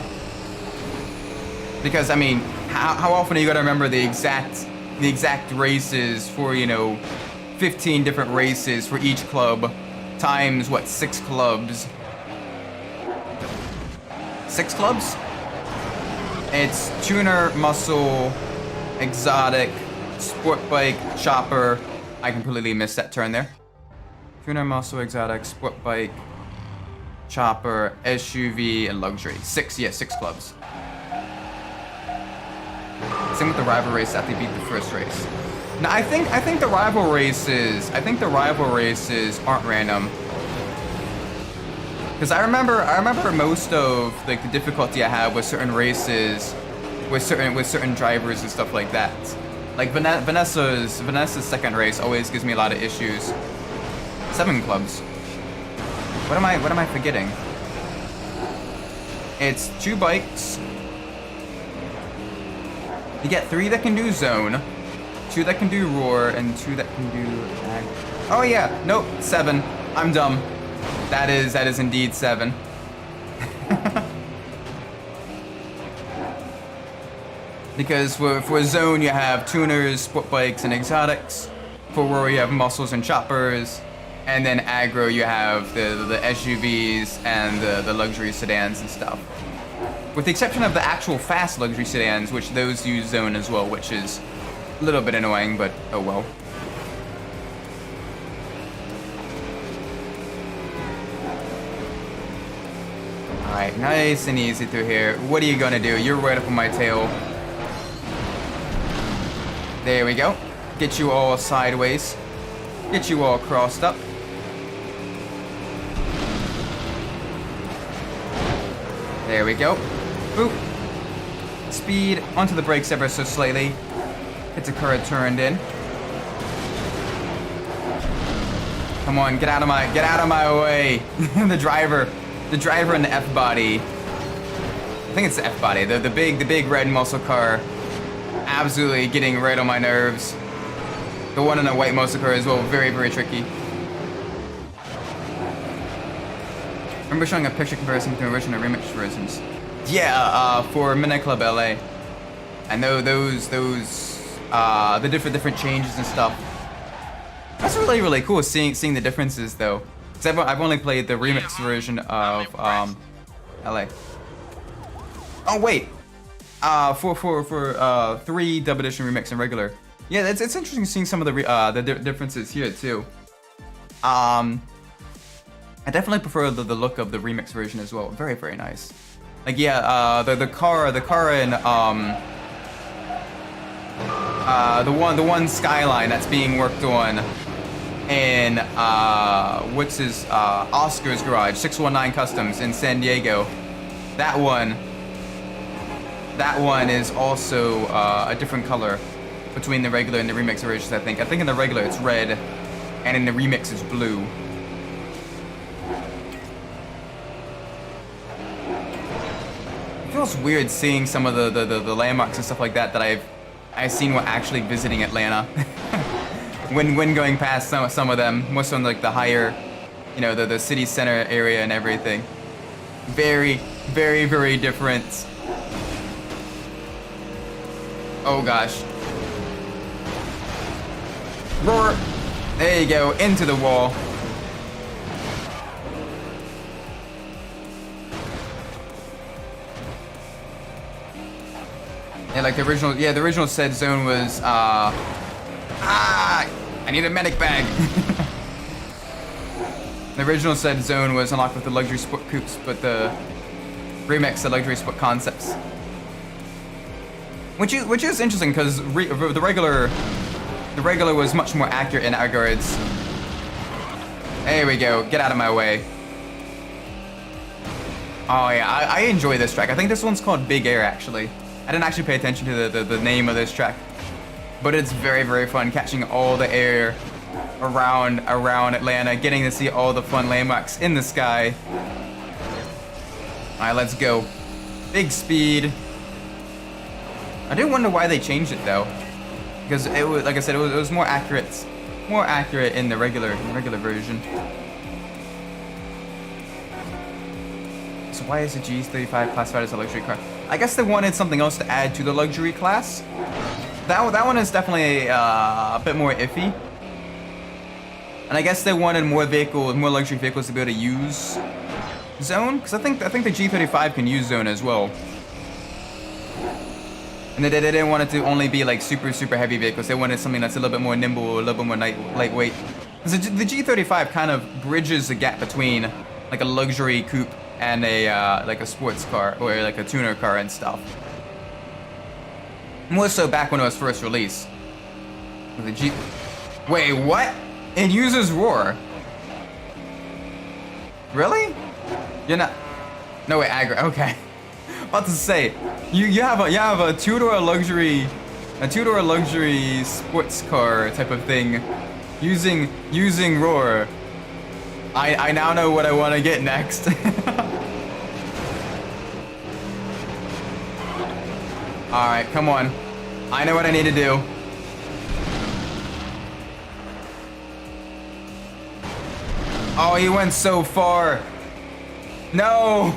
Because I mean, how often are you gonna remember the exact races for, you know, 15 different races for each club times what, 6 clubs? 6 clubs? It's tuner, muscle, exotic, sport bike, chopper. I completely missed that turn there. Tuner, muscle, exotic, sport bike, chopper, SUV, and luxury. 6 clubs. Same with the rival race after they beat the first race. Now I think the rival races aren't random. Because I remember most of like the difficulty I had with certain races, with certain drivers and stuff like that. Like Vanessa's second race always gives me a lot of issues. 7 clubs. What am I forgetting? It's 2 bikes. You get 3 that can do zone, 2 that can do roar, and 2 that can do ag. Oh yeah, nope, 7. I'm dumb. That is indeed 7. Because for zone you have tuners, sport bikes, and exotics. For roar you have muscles and choppers. And then aggro you have the SUVs and the luxury sedans and stuff. With the exception of the actual fast luxury sedans, which those use zone as well, which is a little bit annoying, but oh well. Alright, nice and easy through here. What are you gonna do? You're right up on my tail. There we go. Get you all sideways. Get you all crossed up. There we go. Boop. Speed onto the brakes ever so slightly. Hit the car turned in. Come on, get out of my way. the driver in the F body. I think it's the F body. The big red muscle car. Absolutely getting right on my nerves. The one in the white muscle car as well. Very, very tricky. Remember showing a picture comparison between original and remix versions. Yeah, for Midnight Club LA. I know those the different changes and stuff. That's really, really cool seeing the differences though. Cause I've only played the remix version of LA. Oh wait, for 3 Dub Edition remix and regular. Yeah, it's interesting seeing some of the differences here too. I definitely prefer the look of the remix version as well. Very, very nice. Like yeah, the car in the one Skyline that's being worked on in what's his Oscar's garage, 619 Customs in San Diego. That one is also a different color between the regular and the remix versions. I think in the regular it's red, and in the remix it's blue. It feels weird seeing some of the landmarks and stuff like that I've seen while actually visiting Atlanta. when going past some of them, most on like the higher, you know, the city center area and everything. Very, very, very different. Oh gosh. Roar. There you go, into the wall. Yeah, like the original said zone was, I need a medic bag. The original said zone was unlocked with the luxury sport coupes, but the remix, the luxury sport concepts. Which is interesting, because the regular was much more accurate in that regards. There we go, get out of my way. Oh yeah, I enjoy this track. I think this one's called Big Air, actually. I didn't actually pay attention to the name of this track, but it's very, very fun catching all the air around Atlanta, getting to see all the fun landmarks in the sky. All right, let's go. Big speed. I do wonder why they changed it though, because it was, like I said, it was more accurate more accurate in the regular version. So why is the G35 classified as a luxury car? I guess they wanted something else to add to the luxury class. That one is definitely a bit more iffy. And I guess they wanted more luxury vehicles to be able to use zone, because I think the G35 can use zone as well. And they didn't want it to only be like super heavy vehicles. They wanted something that's a little bit more nimble, a little bit more lightweight. Because the G35 kind of bridges the gap between like a luxury coupe and a like a sports car or like a tuner car and stuff. More so back when it was first released. The G. Wait, what? It uses roar. Really? You're not. No wait, aggro. Okay. About to say, you have a two-door luxury sports car type of thing, using roar. I now know what I want to get next. All right, come on. I know what I need to do. Oh, he went so far. No.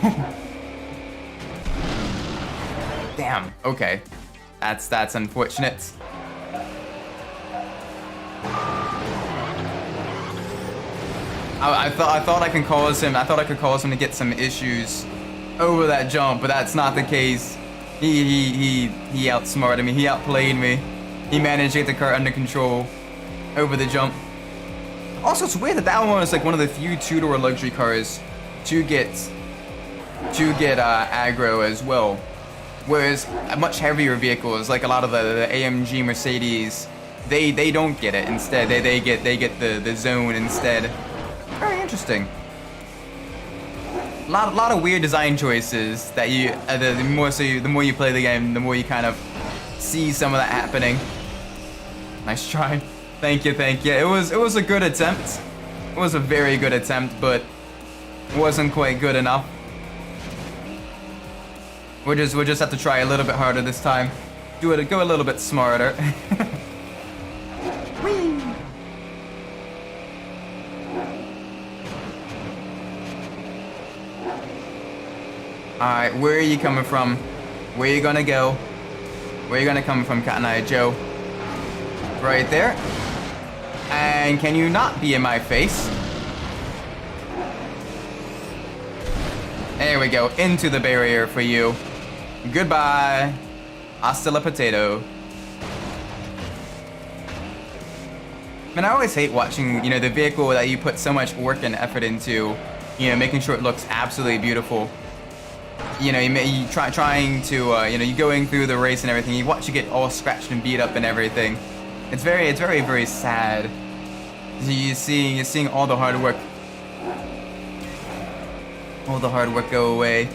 Damn. Okay. That's unfortunate. I thought I could cause him to get some issues over that jump, but that's not the case. He outsmarted me. He outplayed me. He managed to get the car under control over the jump. Also, it's weird that one was like one of the few two-door luxury cars to get aggro as well. Whereas much heavier vehicles, like a lot of the AMG Mercedes, they don't get it. Instead, they get the zone instead. Very interesting. A lot of weird design choices that the more you play the game, the more you kind of see some of that happening. Nice try. Thank you. It was a good attempt. It was a very good attempt, but wasn't quite good enough. We'll just have to try a little bit harder this time. Go a little bit smarter. Whee! Alright, where are you coming from? Where are you gonna go? Where are you gonna come from, Cotton Eye Joe? Right there. And can you not be in my face? There we go, into the barrier for you. Goodbye. Hasta la potato. Man, I always hate watching, the vehicle that you put so much work and effort into, making sure it looks absolutely beautiful. You trying to, you going through the race and everything, you watch it get all scratched and beat up and everything. It's very sad. You're seeing all the hard work. All the hard work go away.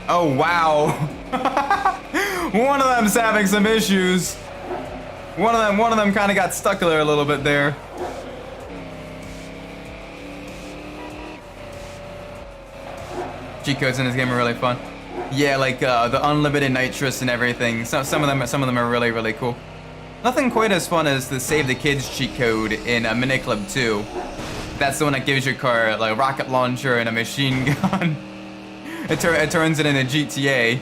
Oh, wow. One of them's having some issues. One of them kind of got stuck there a little bit there. Cheat codes in this game are really fun. Yeah, like the unlimited nitrous and everything. Some of them are really cool. Nothing quite as fun as the Save the Kids cheat code in Mini Club 2. That's the one that gives your car like a rocket launcher and a machine gun. It turns it into GTA.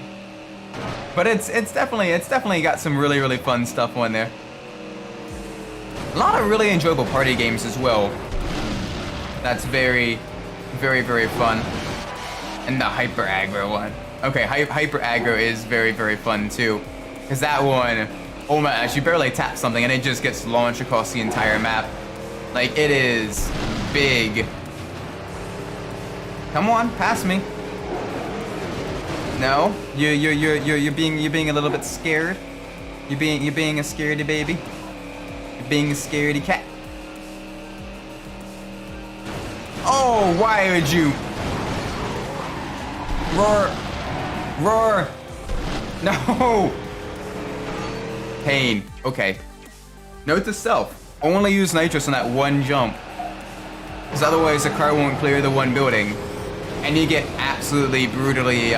But it's definitely got some really fun stuff on there. A lot of really enjoyable party games as well. That's very fun. And the Hyper Aggro one. Okay, Hyper Aggro is very fun too. Cause that one, oh my gosh, you barely tap something and it just gets launched across the entire map. Like, it is big. Come on, pass me. No, you're being a little bit scared. You're being a scaredy baby. You're being a scaredy cat. Oh, why would you? Roar. No. Pain. Okay. Note to self. Only use nitrous on that one jump. Because otherwise the car won't clear the one building. And you get absolutely brutally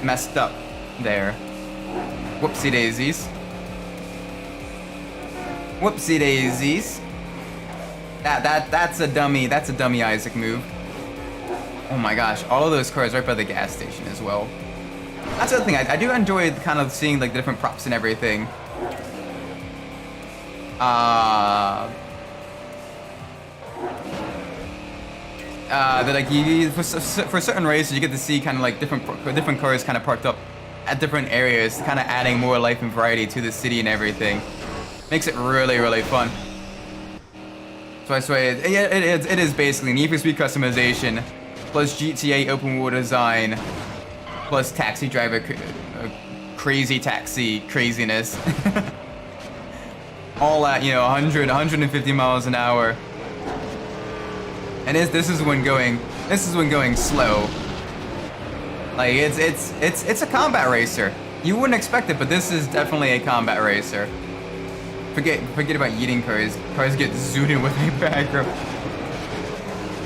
messed up there. Whoopsie daisies. Whoopsie daisies. That's a dummy Isaac move. Oh my gosh, all of those cars right by the gas station as well. That's the other thing, I do enjoy kind of seeing like the different props and everything. That like for certain races you get to see kind of like different cars kind of parked up at different areas, kind of adding more life and variety to the city and everything. Makes it really, really fun. So I swear, it is basically Need for Speed customization plus GTA open world design plus taxi driver crazy taxi craziness. All at 150 miles an hour. And this is when going slow. Like it's a combat racer. You wouldn't expect it, but this is definitely a combat racer. Forget about yeeting cars. Cars get zooted with a background.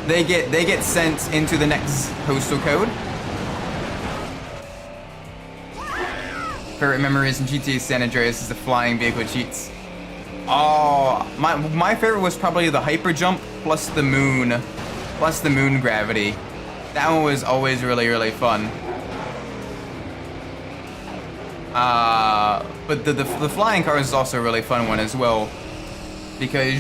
They get sent into the next postal code. Favorite memories in GTA San Andreas is the flying vehicle cheats. Oh, my favorite was probably the hyper jump plus the moon gravity. That one was always really, really fun. But the flying car is also a really fun one as well, because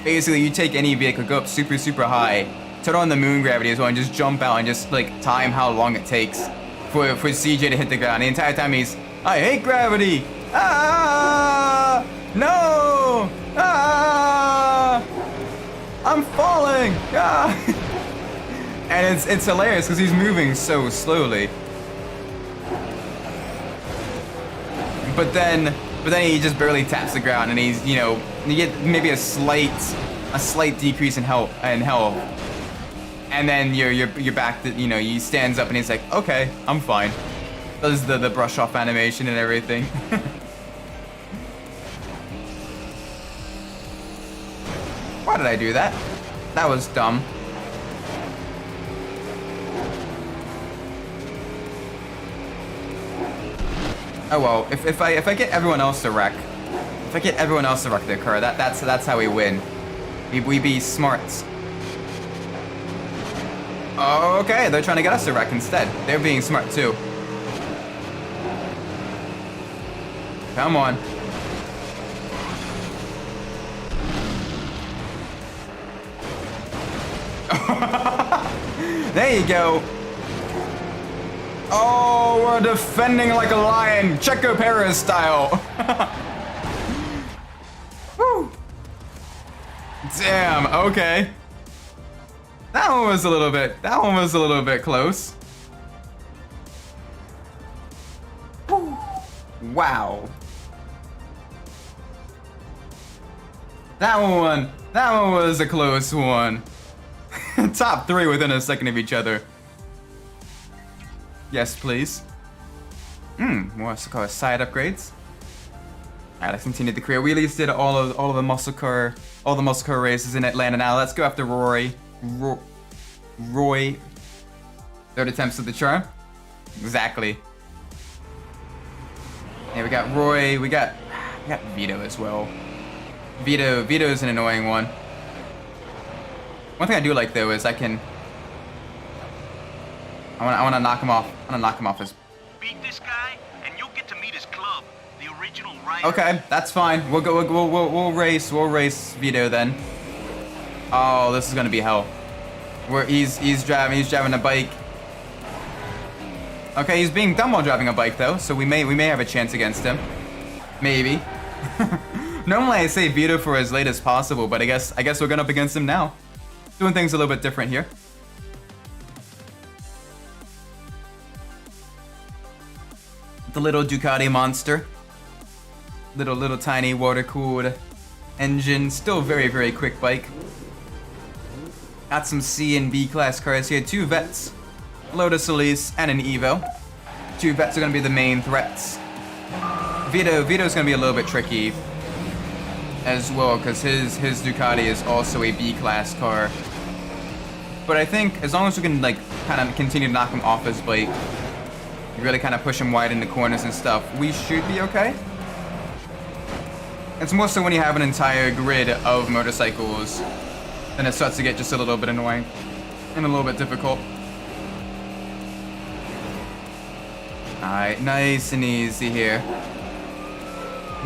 basically you take any vehicle, go up super high, turn on the moon gravity as well, and just jump out and just like time how long it takes for CJ to hit the ground. The entire time he's, I hate gravity. Ah, no. Ah, I'm falling. Ah. And it's hilarious because he's moving so slowly. But then he just barely taps the ground, and he's, you get maybe a slight decrease in health, and then you're back to, he stands up and he's like, okay, I'm fine. Does the brush off animation and everything. Why did I do that? That was dumb. Oh well, if I get everyone else to wreck, their car, that's how we win. We be smart. Oh, okay, they're trying to get us to wreck instead. They're being smart too. Come on. There you go. Oh, we're defending like a lion, Checo Perez style. Woo. Damn, okay. That one was a little bit close. Woo. Wow. That one was a close one. Top 3 within a second of each other. Yes, please. What's it called? Side upgrades. Alright, let's continue the career. We at least did all of the muscle car races in Atlanta. Now let's go after Roy. Third attempts at the charm. Exactly. Yeah, we got Roy. We got Vito as well. Vito's an annoying one. One thing I do like though is I want to knock him off. I want to knock him off his. Beat this guy, and you'll get to meet his club, the original rider. Okay, that's fine. We'll race Vito then. Oh, this is gonna be hell. He's driving a bike. Okay, he's being dumb while driving a bike though, so we may have a chance against him. Maybe. Normally I say Vito for as late as possible, but I guess we're going up against him now. Doing things a little bit different here. The little Ducati monster. Little tiny water-cooled engine. Still very, very quick bike. Got some C and B class cars here. 2 Vets, Lotus Elise, and an Evo. 2 Vets are going to be the main threats. Vito's going to be a little bit tricky as well, because his Ducati is also a B class car. But I think as long as we can like kind of continue to knock him off his bike, really kind of push him wide into corners and stuff, we should be okay. It's more so when you have an entire grid of motorcycles, then it starts to get just a little bit annoying and a little bit difficult. Alright, nice and easy here.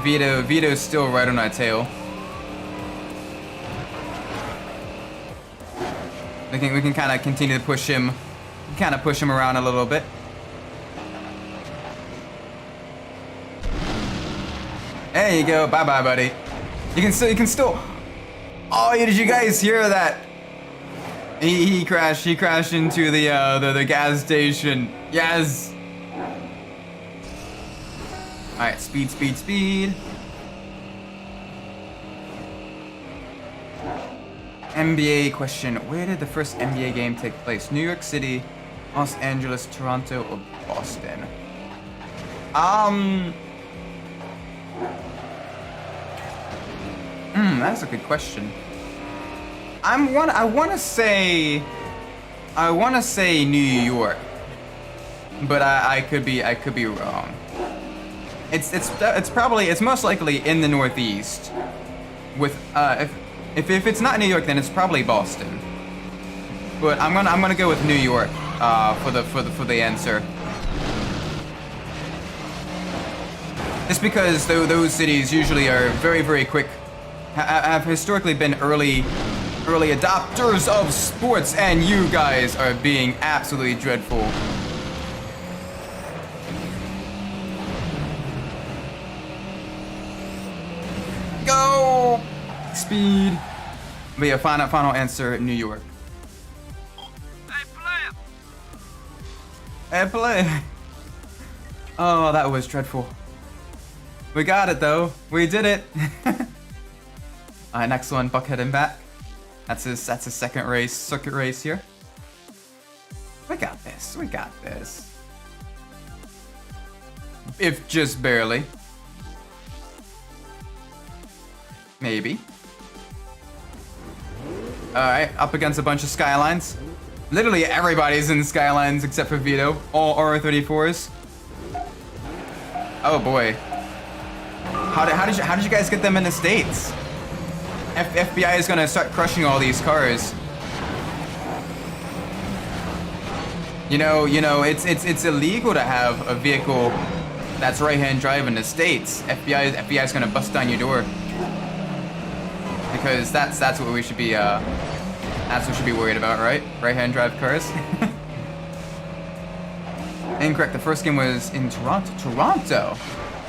Vito's still right on our tail. We can kind of continue to push him, around a little bit. There you go. Bye bye, buddy. You can still. Oh, did you guys hear that? He crashed into the gas station. Yes. All right, speed. NBA question: where did the first NBA game take place? New York City, Los Angeles, Toronto, or Boston? That's a good question. I wanna say New York, but I could be wrong. It's most likely in the Northeast. With if it's not New York, then it's probably Boston. But I'm gonna go with New York for the answer. Just because those cities usually are very, very quick, have historically been early adopters of sports, and you guys are being absolutely dreadful. Go! Speed. But yeah, final answer, New York. Hey, play. Oh, that was dreadful. We got it though. We did it. Alright, next one, Buckhead and back. That's his second race, circuit race here. We got this. If just barely. Maybe. Alright, up against a bunch of Skylines. Literally everybody's in Skylines except for Vito. All R34s. Oh boy. How did you guys get them in the States? FBI is gonna start crushing all these cars. You know, it's illegal to have a vehicle that's right-hand drive in the States. FBI is gonna bust down your door. Because that's what we should be worried about, right? Right-hand drive cars. Incorrect. The first game was in Toronto,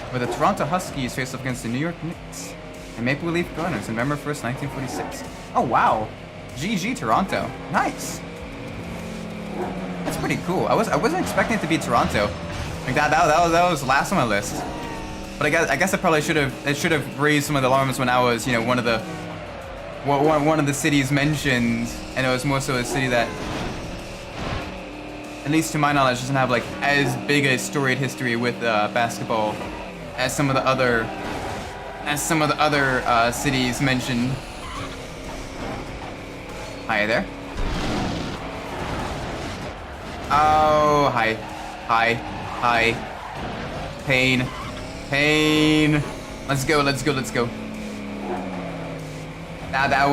where the Toronto Huskies faced off against the New York Knicks and Maple Leaf Gunners on November 1st, 1946. Oh wow, GG Toronto. Nice. That's pretty cool. I wasn't expecting it to be Toronto. Like that was last on my list. But I guess it probably should have raised some of the alarms when I was, one of the cities mentioned, and it was more so a city that, at least to my knowledge, doesn't have like as big a storied history with basketball as some of the other cities mentioned. Hi there. Oh, hi. Pain. Let's go. That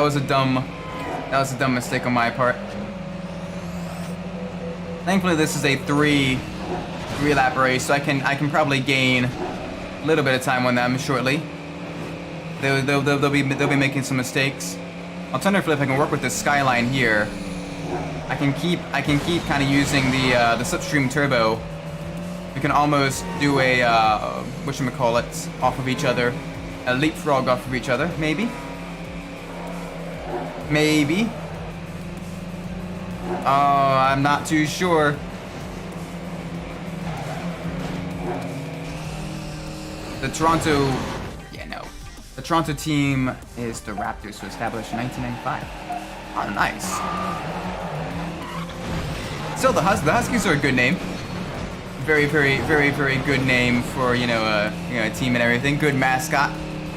was a dumb mistake on my part. Thankfully, this is a three lap race, so I can probably gain a little bit of time on them shortly. They'll be making some mistakes. Alternatively, if I can work with this Skyline here, I can keep kind of using the slipstream turbo. We can almost do a whatchamacallit off of each other, a leapfrog off of each other, maybe. I'm not too sure. The Toronto team is the Raptors, who established in 1995. Oh, nice. Still, the Huskies are a good name. Very good name for a team and everything. Good mascot,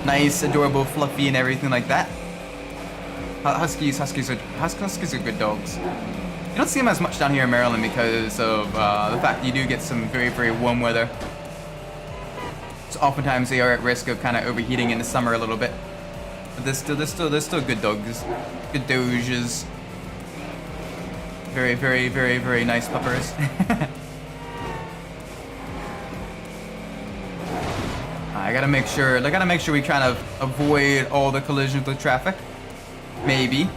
nice, adorable, fluffy, and everything like that. Huskies are good dogs. You don't see them as much down here in Maryland because of the fact that you do get some very warm weather. So oftentimes they are at risk of kind of overheating in the summer a little bit. But they're still good dogs. Good doges. Very, very, very, very nice puppers. I gotta make sure we kind of avoid all the collisions with traffic. Maybe.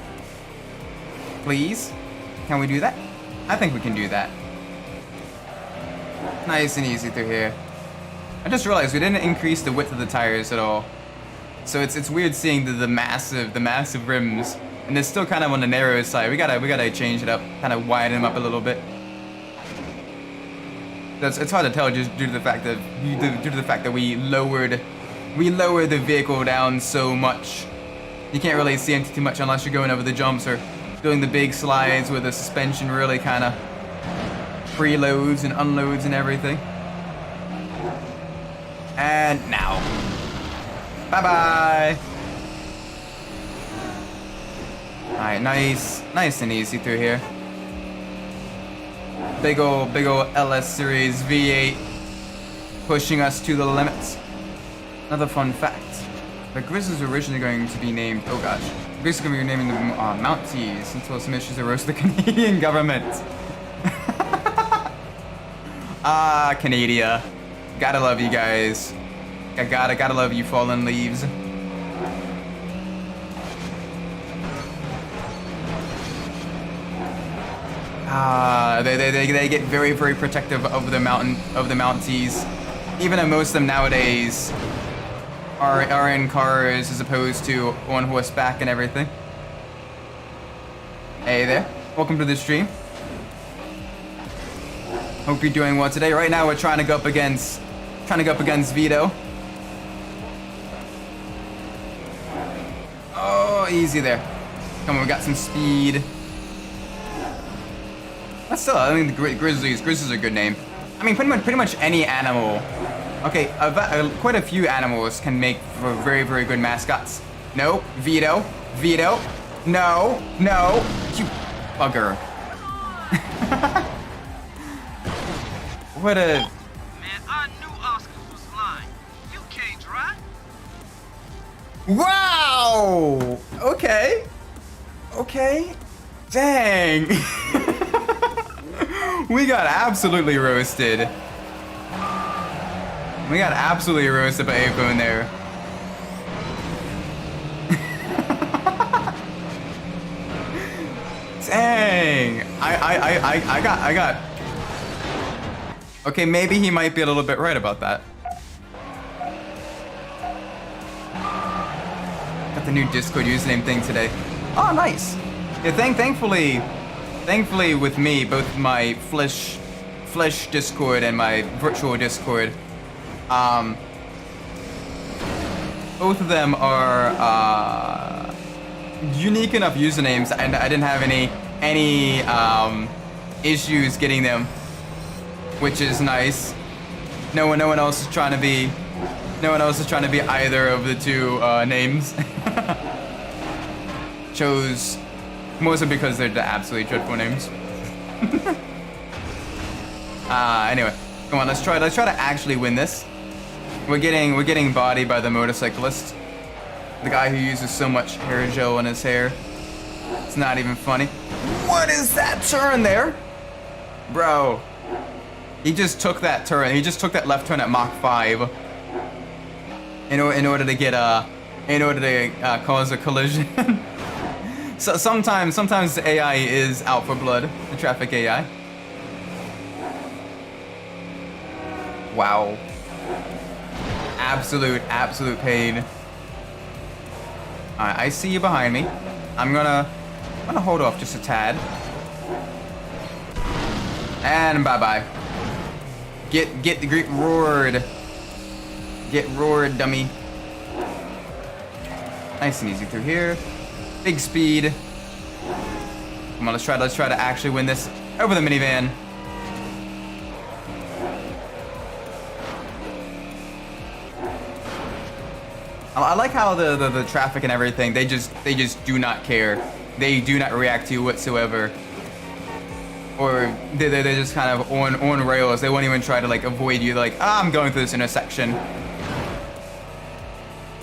Please? Can we do that? I think we can do that. Nice and easy through here. I just realized we didn't increase the width of the tires at all. So it's weird seeing the massive rims, and they're still kind of on the narrow side. We gotta change it up, kind of widen them up a little bit. It's hard to tell just due to the fact that we lowered the vehicle down so much. You can't really see into too much unless you're going over the jumps or doing the big slides where the suspension really kind of preloads and unloads and everything. And now, bye bye. All right, nice and easy through here. Big ol' LS Series V8 pushing us to the limits. Another fun fact. The Grizz is originally going to be named, oh gosh. The Grizz is going to be naming the Mounties until some issues arose with the Canadian government. Ah, Canada. Gotta love you guys. I gotta love you fallen leaves. They get very, very protective of the Mounties. Even though most of them nowadays are in cars as opposed to on horseback and everything. Hey there, welcome to the stream. Hope you're doing well today. Right now we're trying to go up against Vito. Oh, easy there. Come on, we got some speed. But still, I mean, the Grizzlies are a good name. I mean, pretty much any animal. Okay, quite a few animals can make for very, very good mascots. No, Vito, no, you bugger. What a... Man, I knew Oscar was lying. You can't drive. Wow! Okay. Dang. We got absolutely roasted. We got absolutely roasted by A-Phone there. Dang. I got... Okay, maybe he might be a little bit right about that. Got the new Discord username thing today. Oh, nice. Yeah, thankfully with me, both my flesh Discord and my virtual Discord, both of them are unique enough usernames, and I didn't have any issues getting them, which is nice. No one else is trying to be either of the two names. Chose mostly because they're the absolutely dreadful names. Anyway, come on, let's try to actually win this. We're getting bodied by the motorcyclist, the guy who uses so much hair gel in his hair. It's not even funny. What is that turn there, bro? He just took that turn. He just took that left turn at Mach 5 in order to cause a collision. So sometimes the AI is out for blood, the traffic AI. Wow. Absolute pain. Alright, I see you behind me. I'm gonna hold off just a tad. And bye-bye. Get roared. Get roared, dummy. Nice and easy through here. Big speed. Come on, let's try to actually win this over the minivan. I like how the traffic and everything, they just do not care. They do not react to you whatsoever. Or they're just kind of on rails. They won't even try to like avoid you. Like, I'm going through this intersection.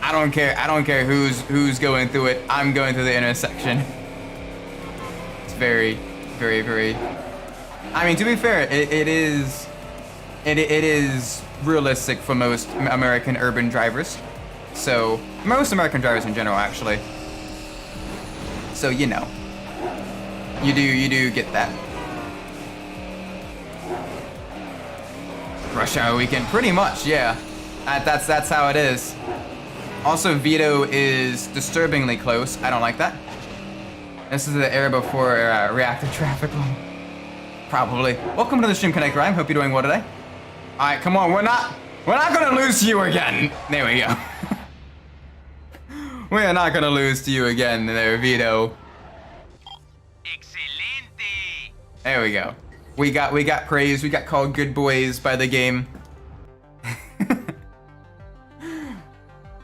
I don't care. I don't care who's going through it. I'm going through the intersection. It's very, very, very. I mean, to be fair, it is realistic for most American urban drivers. So most American drivers in general, actually. So you know, you do get that. Rush hour weekend, pretty much, yeah. That's how it is. Also, Vito is disturbingly close. I don't like that. This is the era before reactive traffic. Probably. Welcome to the Stream Connect Rhyme. Hope you're doing well today. All right, come on. We're not gonna lose to you again. There we go. We are not gonna lose to you again, there, Vito. Excelente. There we go. We got praise. We got called good boys by the game.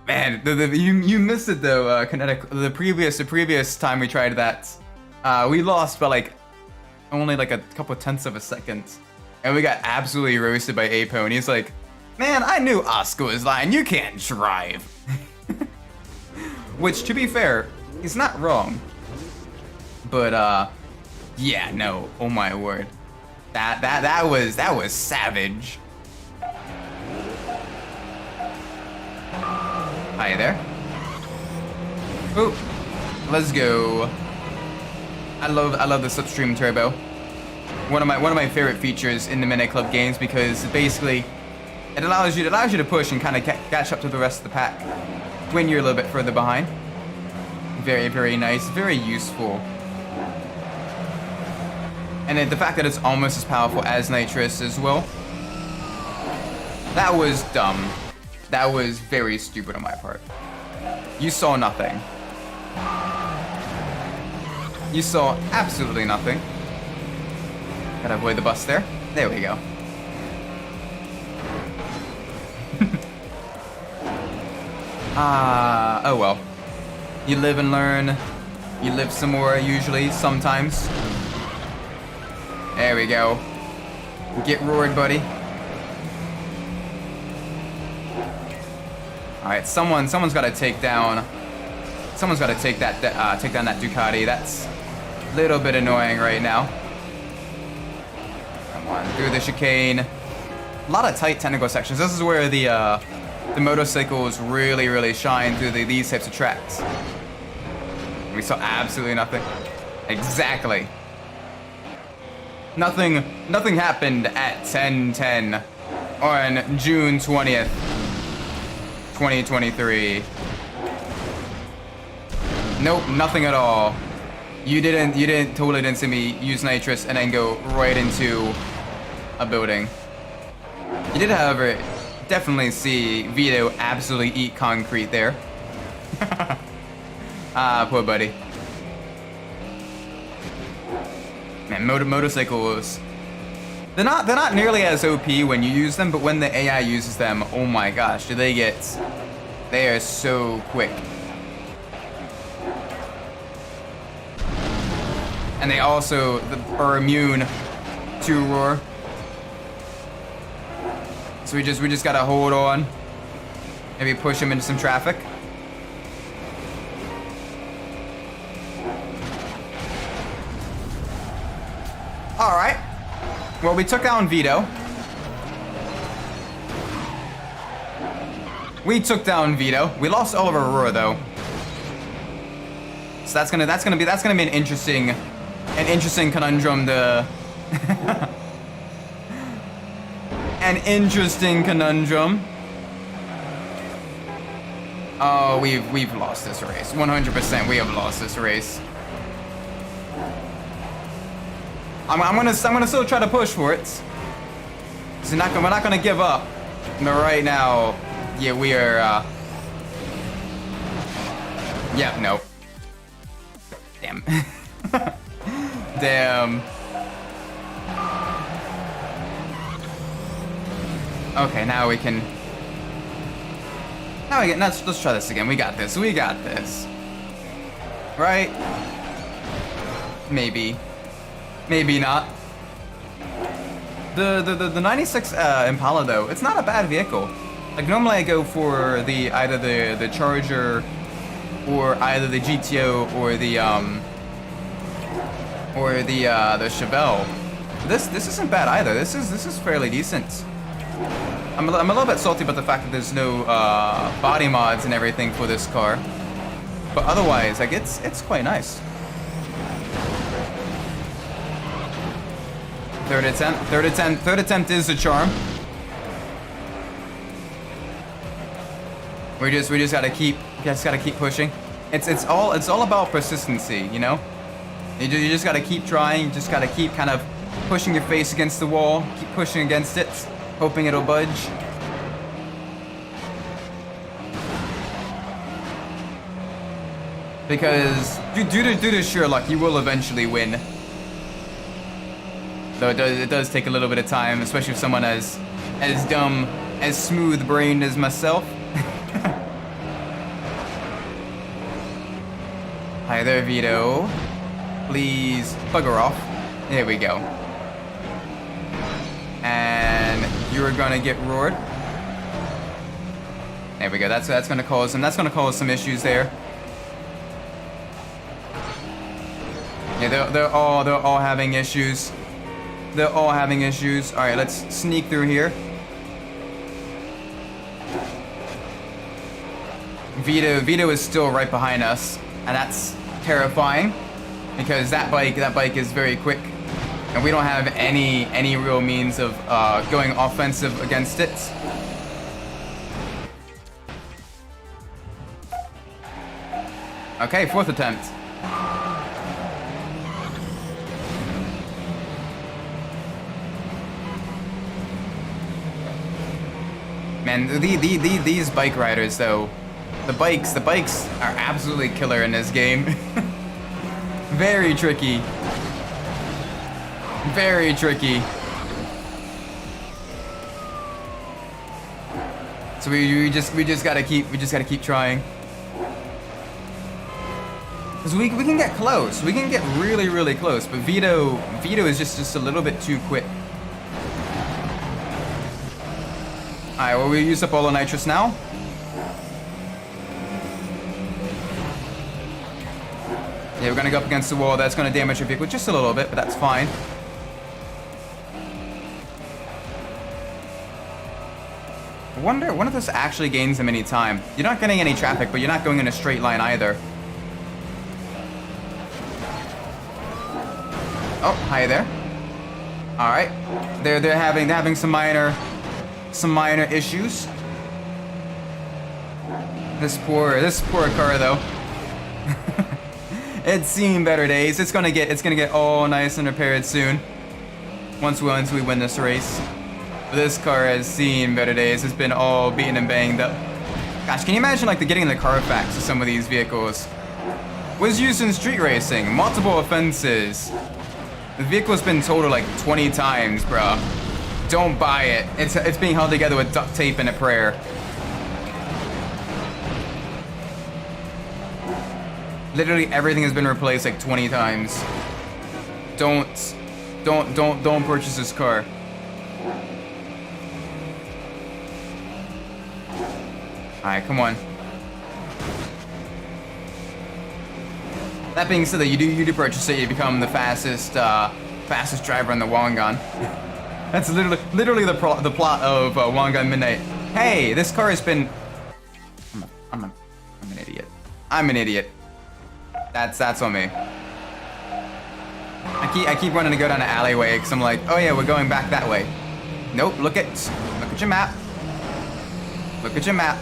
Man, you missed it though, Kinetic. The previous time we tried that, we lost by like only like a couple tenths of a second, and we got absolutely roasted by Apo. And he's like, "Man, I knew Oscar was lying. You can't drive." Which, to be fair, he's not wrong. But yeah, no. Oh my word, that was savage. Hi there. Ooh, let's go. I love the slipstream turbo. One of my favorite features in the Midnight Club games, because basically it allows you to push and kind of catch up to the rest of the pack when you're a little bit further behind. Very, very nice, very useful. And then the fact that it's almost as powerful as nitrous as well. That was dumb. That was very stupid on my part. You saw nothing. You saw absolutely nothing. Gotta avoid the bus there. There we go. Oh well. You live and learn. You live some more usually, sometimes. There we go. Get roared, buddy. All right, someone's got to take down. Someone's got to take down that Ducati. That's a little bit annoying right now. Come on, through the chicane. A lot of tight technical sections. This is where the motorcycles really shine through these types of tracks. We saw absolutely nothing. Exactly. Nothing happened at 10:10 on June 20th. 2023. Nope, nothing at all. You totally didn't see me use nitrous and then go right into a building. You did, however, definitely see Vito absolutely eat concrete there. Ah, poor buddy. Man, motorcycles. They're not nearly as OP when you use them, but when the AI uses them, oh my gosh, they are so quick. And they also are immune to roar. So we just gotta hold on. Maybe push him into some traffic. All right. Well, we took down Vito. We took down Vito. We lost Oliver Aurora though. So that's gonna be an interesting conundrum to an interesting conundrum. Oh, we've lost this race. 100% we have lost this race. I'm gonna still try to push for it. So we're not gonna give up. But right now, yeah, we are. Yeah, no. Damn. Damn. Okay, now we can. Let's try this again. We got this. We got this. Right? Maybe. Maybe not. The 96 Impala though, it's not a bad vehicle. Like normally I go for the either the Charger or either the GTO or the Chevelle. This isn't bad either. This is fairly decent. I'm a little bit salty about the fact that there's no body mods and everything for this car, but otherwise, like it's quite nice. Third attempt is the charm. We just gotta keep pushing. It's all about persistency, you know. You just gotta keep trying. You just gotta keep kind of pushing your face against the wall. Keep pushing against it, hoping it'll budge. Because due to sheer luck, you will eventually win. Though it does take a little bit of time, especially if someone as dumb, as smooth-brained as myself. Hi there, Vito. Please bugger off. There we go. And you're gonna get roared. There we go. That's gonna cause some issues there. Yeah, they're all having issues. They're all having issues. All right, let's sneak through here. Vito is still right behind us, and that's terrifying because that bike is very quick, and we don't have any real means of going offensive against it. Okay, fourth attempt. Man, these bike riders though, the bikes are absolutely killer in this game. Very tricky. Very tricky. So we just gotta keep trying. Cause we can get close. We can get really close, but Vito is just a little bit too quick. Alright, well, we use up all the nitrous now. Yeah, we're gonna go up against the wall. That's gonna damage your vehicle just a little bit, but that's fine. I wonder if this actually gains them any time. You're not getting any traffic, but you're not going in a straight line either. Oh, hi there. Alright. They're having some minor issues. This poor car though. It's seen better days. It's gonna get all nice and repaired soon. Once we win this race. But this car has seen better days. It's been all beaten and banged up. Gosh, can you imagine like getting the Carfax of some of these vehicles? Was used in street racing, multiple offenses. The vehicle's been totaled like 20 times, bro. Don't buy it. It's being held together with duct tape and a prayer. Literally everything has been replaced like 20 times. Don't purchase this car. Alright, come on. That being said, that you do purchase it, you become the fastest driver in the Wangan. That's literally the plot of Wangan Midnight. Hey, this car has been. I'm an idiot. I'm an idiot. That's on me. I keep wanting to go down an alleyway because I'm like, oh yeah, we're going back that way. Nope. Look at your map. Look at your map.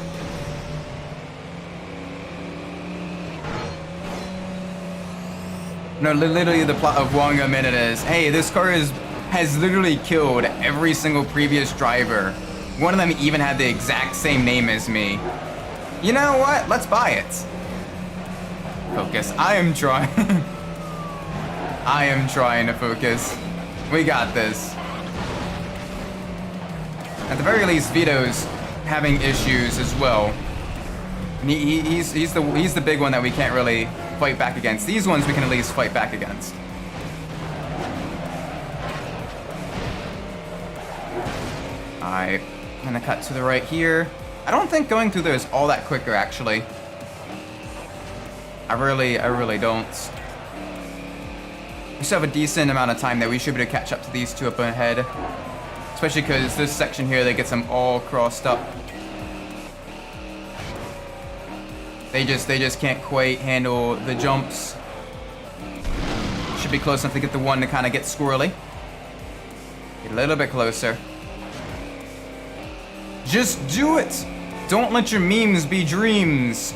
No, literally the plot of Wangan Minute is, hey, this car has literally killed every single previous driver. One of them even had the exact same name as me. You know what? Let's buy it. Focus. I am trying. I am trying to focus. We got this. At the very least, Vito's having issues as well. And he's the big one that we can't really fight back against. These ones we can at least fight back against. Alright, I'm gonna cut to the right here. I don't think going through there is all that quicker, actually. I really don't. We still have a decent amount of time there. We should be able to catch up to these two up ahead. Especially because this section here, that gets them all crossed up. They just can't quite handle the jumps. Should be close enough to get the one to kind of get squirrely. Get a little bit closer. Just do it! Don't let your memes be dreams.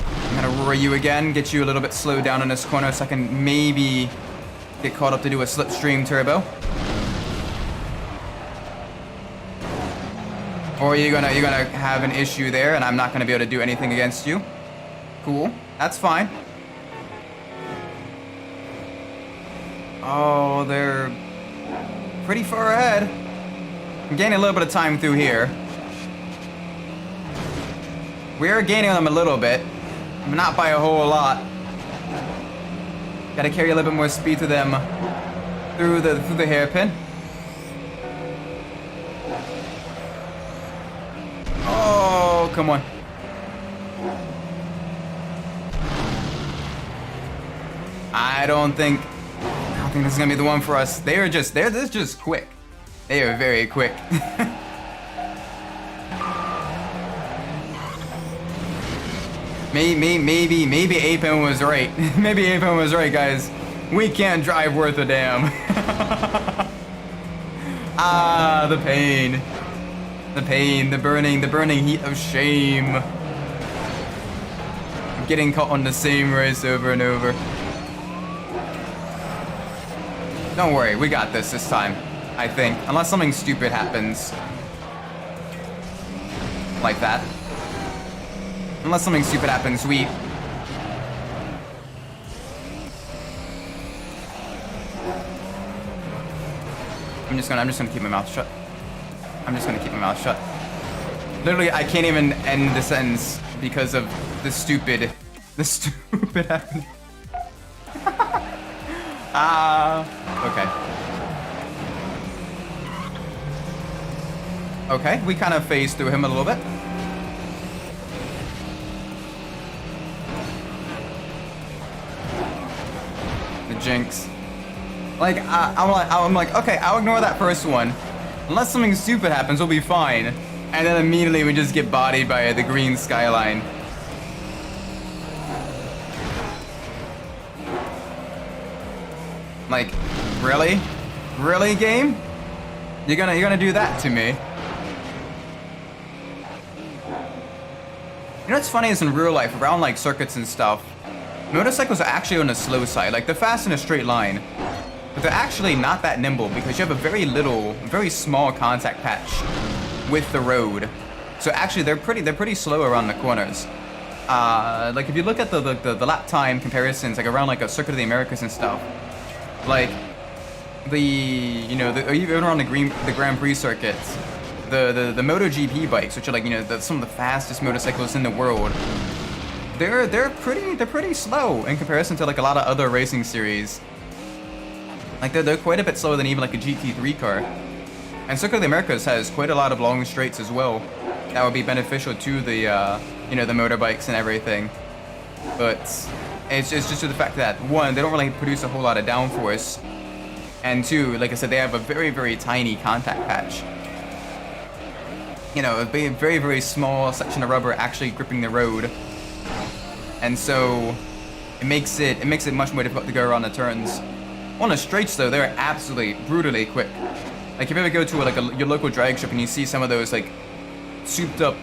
I'm gonna roar you again, get you a little bit slowed down in this corner so I can maybe get caught up to do a slipstream turbo. Or you're gonna have an issue there and I'm not gonna be able to do anything against you. Cool, that's fine. Oh, they're pretty far ahead. I'm gaining a little bit of time through here. We are gaining them a little bit, not by a whole lot. Gotta carry a little bit more speed to them through the hairpin. Oh, come on. I don't think this is gonna be the one for us. They're just quick. They are very quick. Maybe Apen was right. Maybe Apen was right, guys. We can't drive worth a damn. Ah, the pain. The pain, the burning heat of shame. Getting caught on the same race over and over. Don't worry, we got this time, I think. Unless something stupid happens. Like that. Unless something stupid happens, I'm just gonna keep my mouth shut. I'm just gonna keep my mouth shut. Literally, I can't even end the sentence because of the stupid happening. Okay. Okay, we kind of phased through him a little bit. The jinx. Like, I'm like, okay, I'll ignore that first one. Unless something stupid happens, we'll be fine. And then immediately we just get bodied by the green skyline. Like, really? Really, game? You're gonna do that to me? You know what's funny is in real life, around like circuits and stuff, motorcycles are actually on the slow side. Like, they're fast in a straight line. But they're actually not that nimble because you have a very small contact patch with the road. So actually, they're pretty slow around the corners. Like if you look at the lap time comparisons, like around like a Circuit of the Americas and stuff, like or even around the Grand Prix circuits, the MotoGP bikes, which are like some of the fastest motorcycles in the world, they're pretty slow in comparison to like a lot of other racing series. Like they're quite a bit slower than even like a GT3 car. And Circuit of the Americas has quite a lot of long straights as well. That would be beneficial to the the motorbikes and everything. But it's just to the fact that one, they don't really produce a whole lot of downforce, and two, like I said, they have a very tiny contact patch. A very small section of rubber actually gripping the road, and so it makes it much more difficult to go around the turns. On the straights though, they're absolutely brutally quick. Like if you ever go to your local drag strip and you see some of those like souped up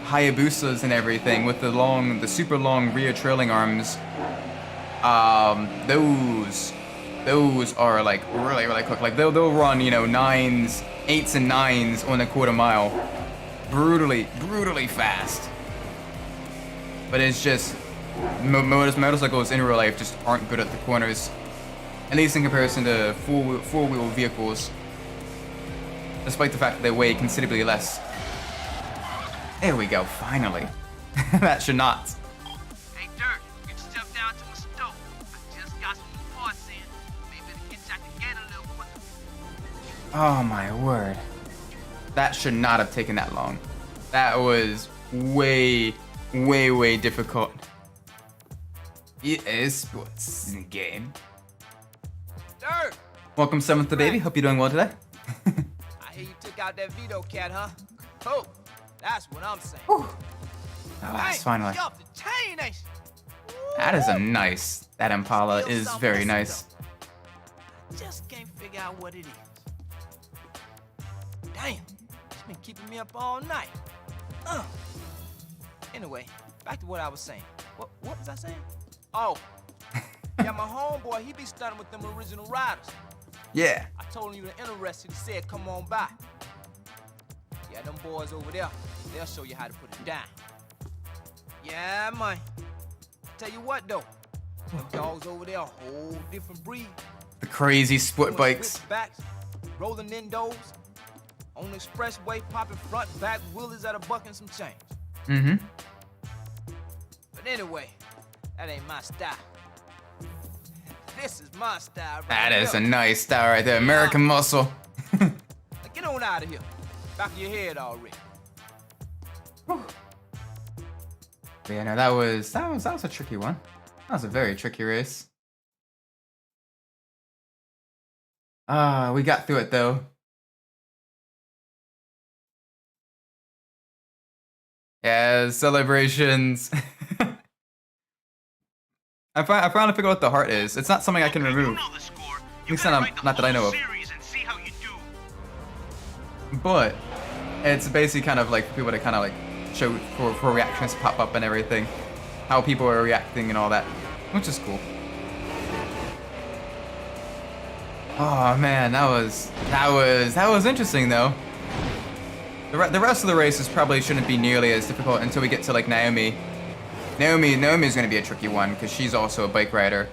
Hayabusas and everything with the super long rear trailing arms, those are like really quick. Like they'll run 9s, 8s and 9s on a quarter mile, brutally fast. But it's just motorcycles in real life just aren't good at the corners, at least in comparison to four-wheel vehicles, despite the fact that they weigh considerably less. There we go, finally. That should not. Hey, Dirk, you step down to my stove. I just got some new parts in. Maybe the kitchen I can get a little quicker. Oh my word. That should not have taken that long. That was way, way, way difficult. It is sports game. Dirt! Welcome, Seventh the Baby. Hope you're doing well today. I hear you took out that veto cat, huh? Oh, that's what I'm saying. Whew. Oh, that's finally. You off the chain, ain't you? That is a nice. That Impala is very nice. Just can't figure out what it is. Damn, it's been keeping me up all night. Anyway, back to what I was saying. What was I saying? Oh, yeah, my homeboy, he be stunning with them original riders. Yeah. I told him you were interested. He said, come on by. Yeah, them boys over there, they'll show you how to put it down. Yeah, man. Tell you what, though. Them dogs over there, a whole different breed. The crazy sport bikes. Backs, rolling indos, on the expressway, popping front, back wheelies at $1 and some change. Mm-hmm. But anyway, that ain't my style. This is my style right That is a here. nice style right there. American muscle. Now get on out of here. Back of your head already. But yeah, no, that was a tricky one. That was a very tricky race. We got through it though. Yeah, celebrations. I finally figured out what the heart is. It's not something I can remove. At least not that I know of. But it's basically kind of like for people to kind of like show for reactions to pop up and everything, how people are reacting and all that, which is cool. Oh man, that was interesting though. The rest of the races probably shouldn't be nearly as difficult until we get to like Naomi. Naomi's gonna be a tricky one because she's also a bike rider,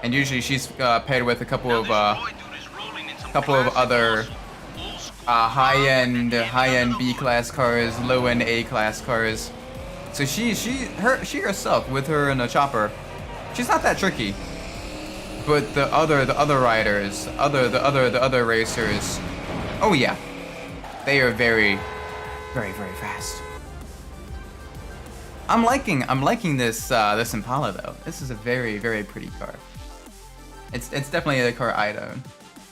and usually she's paired with a couple of other high-end B-class cars, low-end A-class cars. So she herself with her in a chopper, she's not that tricky. But the other riders, the other racers, oh yeah, they are very, very, very fast. I'm liking this this Impala though. This is a very, very pretty car. It's definitely the car I'd own.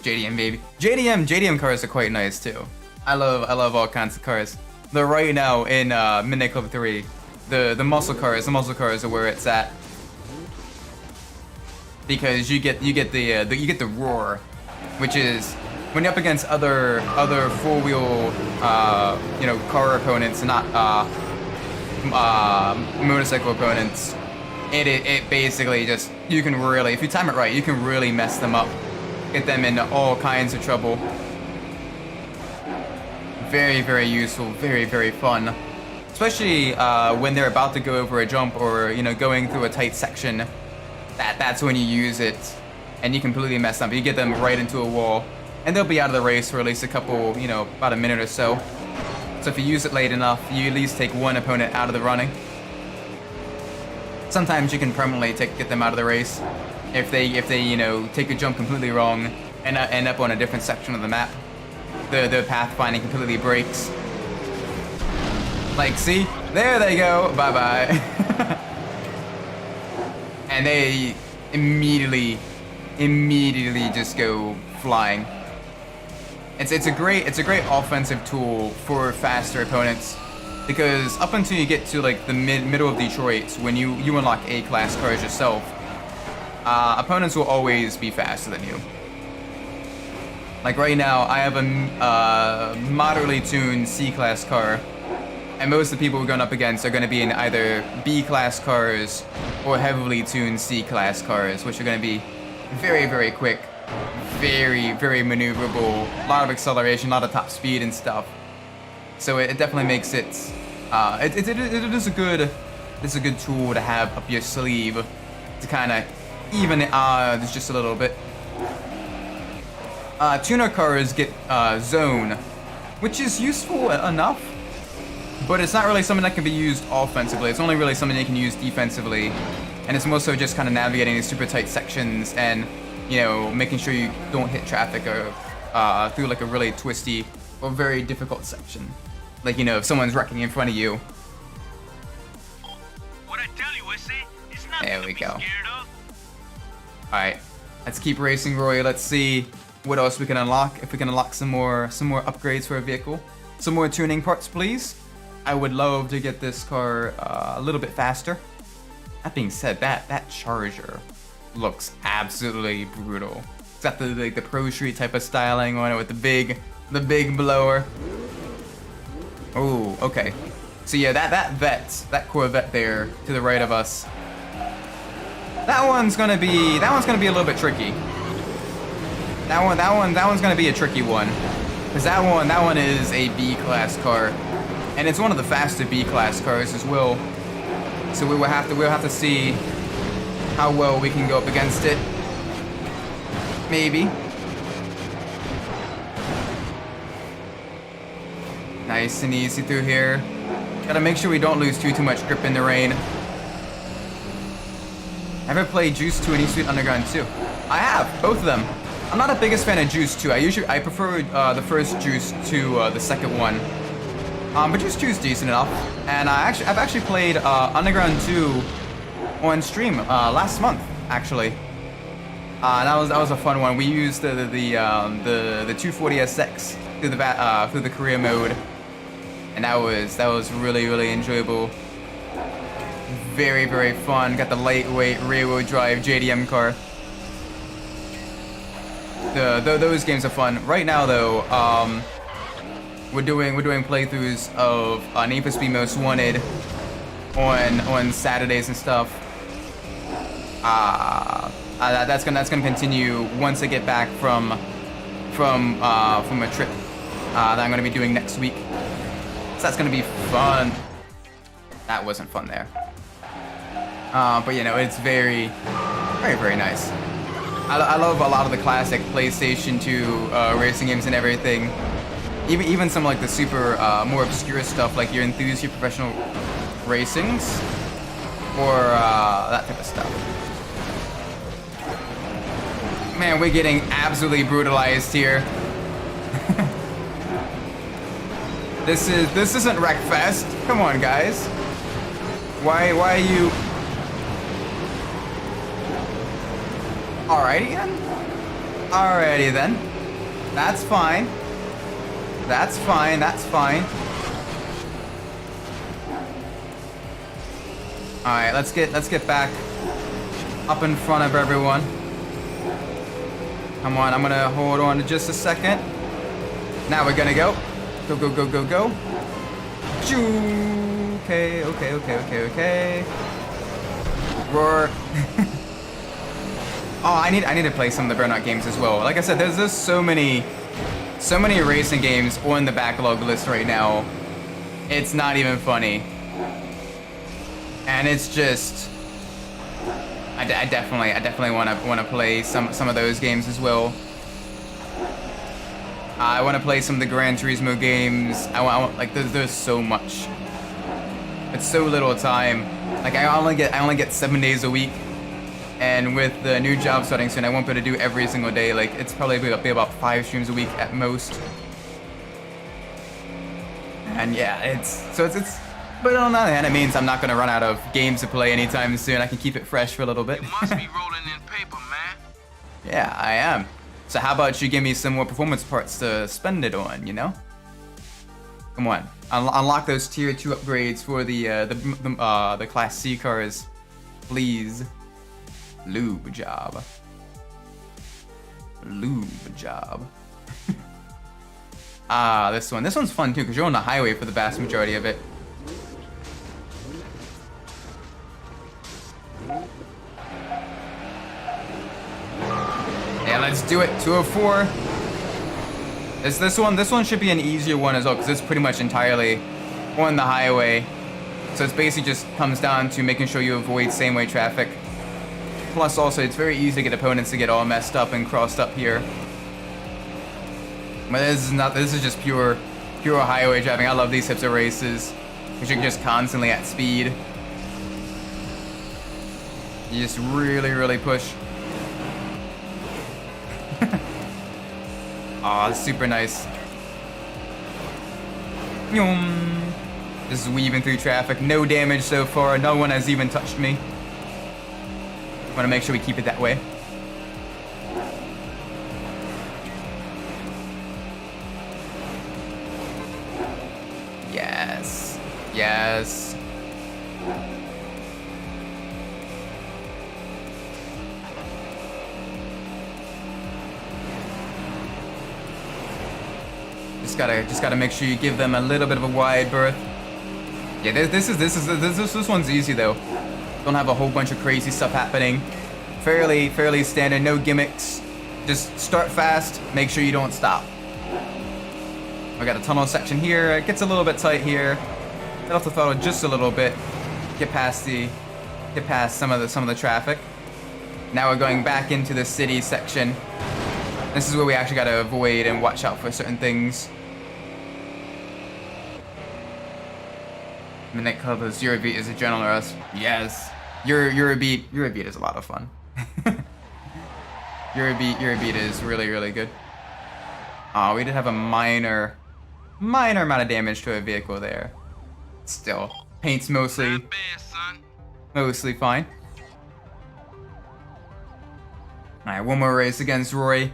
JDM baby. JDM cars are quite nice too. I love all kinds of cars. Though right now in Midnight Club 3, the muscle cars are where it's at. Because you get the roar, which is when you're up against other four-wheel car opponents, not motorcycle opponents. It basically just, you can really, if you time it right, you can really mess them up, get them into all kinds of trouble. Very, very useful, very, very fun, especially when they're about to go over a jump or going through a tight section. That's when you use it, and you completely mess them up. You get them right into a wall, and they'll be out of the race for at least a couple, about a minute or so. So if you use it late enough, you at least take one opponent out of the running. Sometimes you can permanently get them out of the race if they take a jump completely wrong and end up on a different section of the map. The pathfinding completely breaks. Like, see, there they go. Bye bye. And they immediately just go flying. It's a great offensive tool for faster opponents, because up until you get to like the middle of Detroit, when you unlock A-class cars yourself, opponents will always be faster than you. Like right now, I have a moderately tuned C-class car, and most of the people we're going up against are going to be in either B-class cars or heavily tuned C-class cars, which are going to be very, very quick, very, very maneuverable, a lot of acceleration, a lot of top speed and stuff. So it definitely makes it, it is a good tool to have up your sleeve to kind of even the odds just a little bit. Tuner cars get zone, which is useful enough, but it's not really something that can be used offensively. It's only really something you can use defensively, and it's more so just kind of navigating these super tight sections and making sure you don't hit traffic or through like a really twisty or very difficult section. Like, you know, if someone's wrecking in front of you. What I tell you, Issy, it's nothing There to we be go. scared of. Alright, let's keep racing, Roy. Let's see what else we can unlock. If we can unlock some more upgrades for a vehicle. Some more tuning parts, please. I would love to get this car a little bit faster. That being said, that Charger looks absolutely brutal. It's got the Pro Street type of styling on it with the big blower. Oh, okay. So yeah, that Corvette there to the right of us. That one's gonna be a little bit tricky. That one's gonna be a tricky one, because that one is a B-class car, and it's one of the faster B-class cars as well. So we'll have to see how well we can go up against it. Maybe. Nice and easy through here. Gotta make sure we don't lose too much grip in the rain. Ever played Juice 2 and East Street Underground 2? I have, both of them. I'm not the biggest fan of Juice 2. I prefer the first Juice to the second one. But Juice 2 is decent enough. And I've actually played Underground 2 on stream last month, actually. That was a fun one. We used the 240SX through the career mode, and that was really enjoyable. Very, very fun. Got the lightweight rear-wheel drive JDM car. Those games are fun. Right now, though, we're doing playthroughs of Need for Speed Most Wanted on Saturdays and stuff. That's gonna continue once I get back from a trip that I'm gonna be doing next week. So that's gonna be fun. That wasn't fun there. But you know, it's very nice. I love a lot of the classic PlayStation 2 racing games and everything. Even some like the super more obscure stuff, like your enthusiast professional racings, or that type of stuff. Man, we're getting absolutely brutalized here. This isn't Wreckfest. Come on, guys. Why are you? Alrighty then. That's fine. That's fine. Alright, let's get back up in front of everyone. Come on, I'm gonna hold on to just a second. Now we're gonna go. Go. Okay. Roar. Oh, I need to play some of the Burnout games as well. Like I said, there's just so many racing games on the backlog list right now. It's not even funny. And it's just, I definitely want to play some of those games as well. I want to play some of the Gran Turismo games. I want like there's so much. It's so little time. Like I only get 7 days a week, and with the new job starting soon, I won't be able to do every single day. Like it's probably be about 5 streams a week at most. And yeah, it's. But on the other hand, it means I'm not gonna run out of games to play anytime soon. I can keep it fresh for a little bit. You must be rolling in paper, man. Yeah, I am. So how about you give me some more performance parts to spend it on, you know? Come on, unlock those tier 2 upgrades for the Class C cars, please. Lube job. This one's fun too, because you're on the highway for the vast majority of it. Yeah, let's do it. 204. This one should be an easier one as well, because it's pretty much entirely on the highway. So it's basically just comes down to making sure you avoid same-way traffic. Plus, also, it's very easy to get opponents to get all messed up and crossed up here. But this is just pure highway driving. I love these types of races, because you're just constantly at speed. You just really push. Oh, that's super nice. Just weaving through traffic. No damage so far. No one has even touched me. Want to make sure we keep it that way. Yes. Yes. Just gotta make sure you give them a little bit of a wide berth. Yeah, this one's easy though. Don't have a whole bunch of crazy stuff happening. Fairly standard, no gimmicks. Just start fast, make sure you don't stop. We got a tunnel section here. It gets a little bit tight here. Let off the throttle just a little bit. Get past some of the traffic. Now we're going back into the city section. This is where we actually gotta avoid and watch out for certain things. Midnight Club is Eurobeat is adrenaline rush. Yes. Eurobeat is a lot of fun. Eurobeat is really good. Oh, we did have a minor amount of damage to a vehicle there. Still, paint's mostly fine. Alright, one more race against Roy.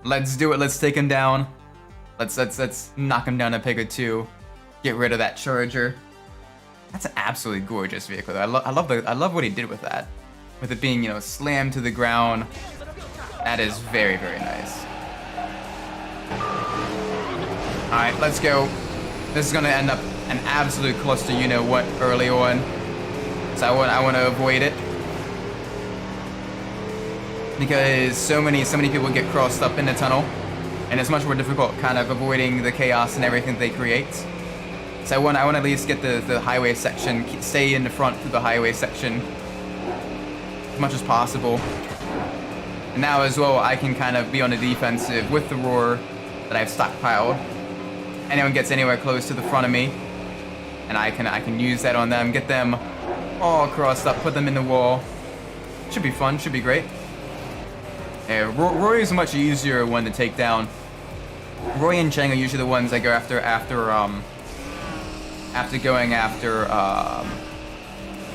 Let's do it, let's take him down. Let's knock him down a peg or two. Get rid of that Charger. That's an absolutely gorgeous vehicle. I love what he did with that. With it being, you know, slammed to the ground. That is very nice. Alright, let's go. This is gonna end up an absolute cluster, you know what, early on. So I want to avoid it. Because so many people get crossed up in the tunnel. And it's much more difficult kind of avoiding the chaos and everything they create. So I want to at least get the highway section, stay in the front through the highway section as much as possible. And now as well, I can kind of be on the defensive with the roar that I've stockpiled. Anyone gets anywhere close to the front of me, and I can use that on them, get them all crossed up, put them in the wall. Should be fun, should be great. Yeah, Roy is a much easier one to take down. Roy and Cheng are usually the ones I go after going after, oh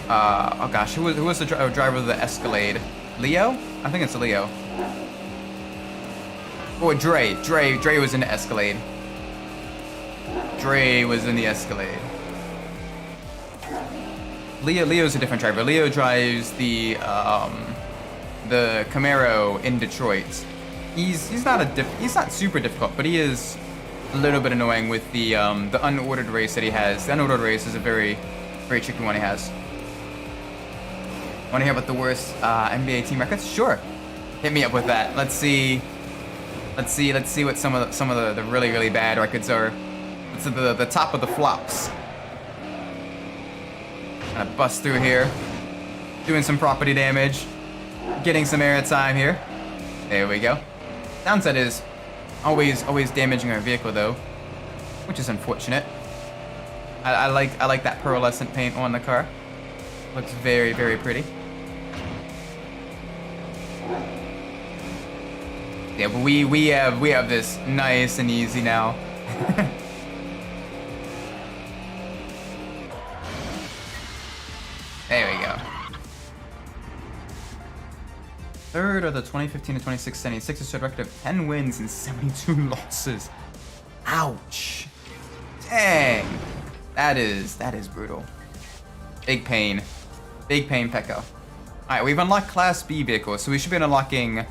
gosh, who was the driver of the Escalade? Leo? I think it's Leo. Or Dre was in the Escalade. Dre was in the Escalade. Leo's a different driver. Leo drives the Camaro in Detroit. He's not super difficult, but he is a little bit annoying with the unordered race that he has. The unordered race is a very tricky one he has. Want to hear about the worst NBA team records? Sure, hit me up with that. Let's see what some of the really bad records are. Let's see the top of the flops. Gonna bust through here, doing some property damage, getting some air time here. There we go. Downside is always damaging our vehicle though, which is unfortunate. I like that pearlescent paint on the car. Looks very pretty. Yeah, but we have this nice and easy now. There we go. Third of the 2015 to 2016 76 is a record of 10 wins and 72 losses. Ouch. Dang. That is brutal. Big pain, Pekka. Alright, we've unlocked Class B vehicles, so we should be unlocking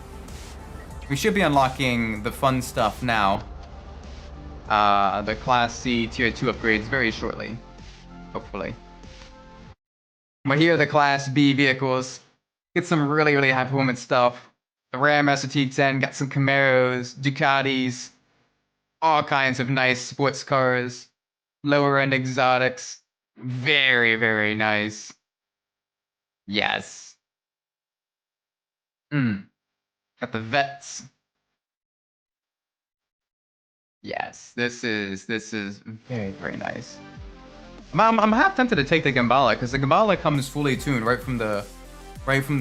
the fun stuff now. The Class C Tier 2 upgrades very shortly. Hopefully. But here are the Class B vehicles. Get some really high performance stuff. The Ram SRT10, got some Camaros, Ducatis, all kinds of nice sports cars, lower end exotics. Very nice. Yes. Got the Vets. Yes, this is very nice. I'm half tempted to take the Gambala because the Gambala comes fully tuned right from the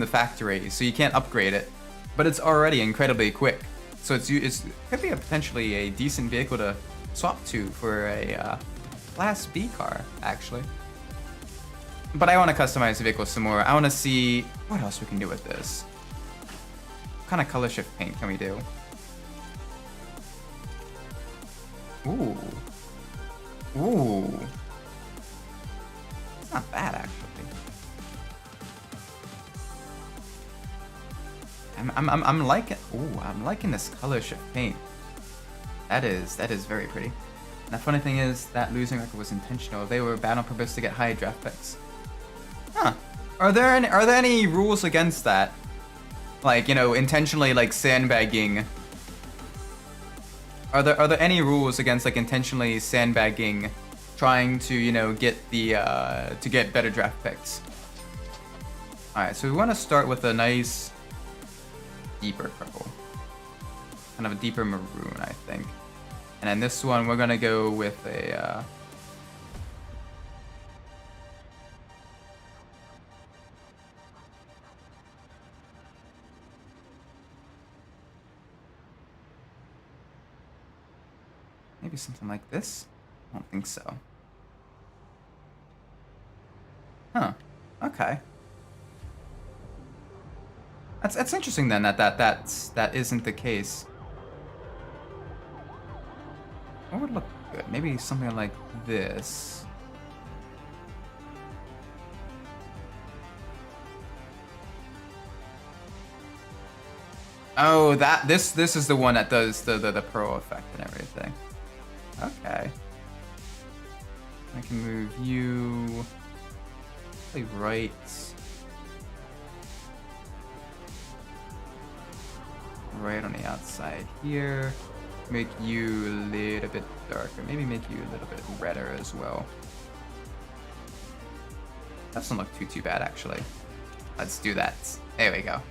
factory, so you can't upgrade it. But it's already incredibly quick, so it could be potentially a decent vehicle to swap to for Class B car, actually. But I want to customize the vehicle some more. I want to see what else we can do with this. What kind of color shift paint can we do? Ooh. Ooh. It's not bad, actually. I'm liking. Ooh, I'm liking this color shift paint. That is very pretty. And the funny thing is that losing record was intentional. They were bad on purpose to get high draft picks. Huh? Are there any rules against that? Like, you know, intentionally like sandbagging. Are there any rules against like intentionally sandbagging, trying to, you know, get the to get better draft picks? All right, so we want to start with a nice deeper purple, kind of a deeper maroon, I think. And then this one we're gonna go with a maybe something like this. I don't think so. Huh. Okay. That's interesting then that isn't the case. What would look good? Maybe something like this. Oh, this is the one that does the pro effect and everything. Okay. I can move you probably right. Right on the outside here. Make you a little bit darker. Maybe make you a little bit redder as well. That doesn't look too bad, actually. Let's do that. There we go.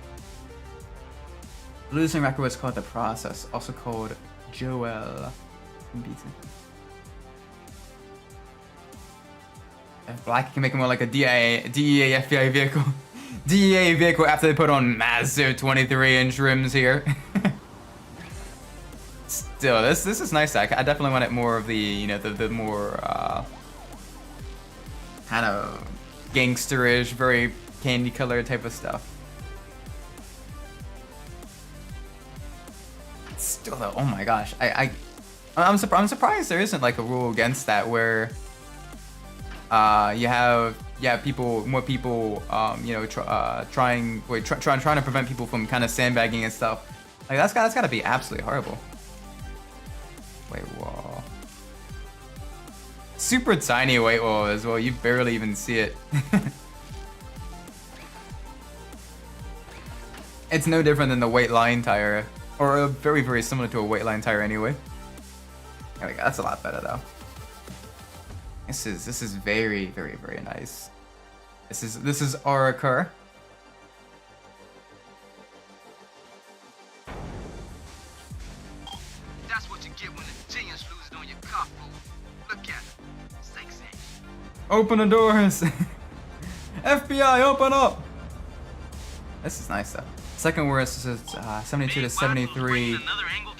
Losing record was called the process, also called Joel. If black can make him more like a DEA FBI vehicle. DEA vehicle after they put on massive 23-inch rims here. Still, this is nice. I definitely wanted more of the, you know, the more kind of gangsterish, very candy color type of stuff. Still though, oh my gosh, I'm surprised there isn't like a rule against that where you have more people you know trying to prevent people from kind of sandbagging and stuff. Like that's gotta be absolutely horrible. White wall. Super tiny white wall as well. You barely even see it. It's no different than the white line tire, or very similar to a white line tire anyway. There we go. That's a lot better though. This is very nice. This is our car. That's what you get when a genius loses on your car fool. Look at it. Sexy. Open the doors. FBI, open up. This is nice though. Second worst is 72 to 73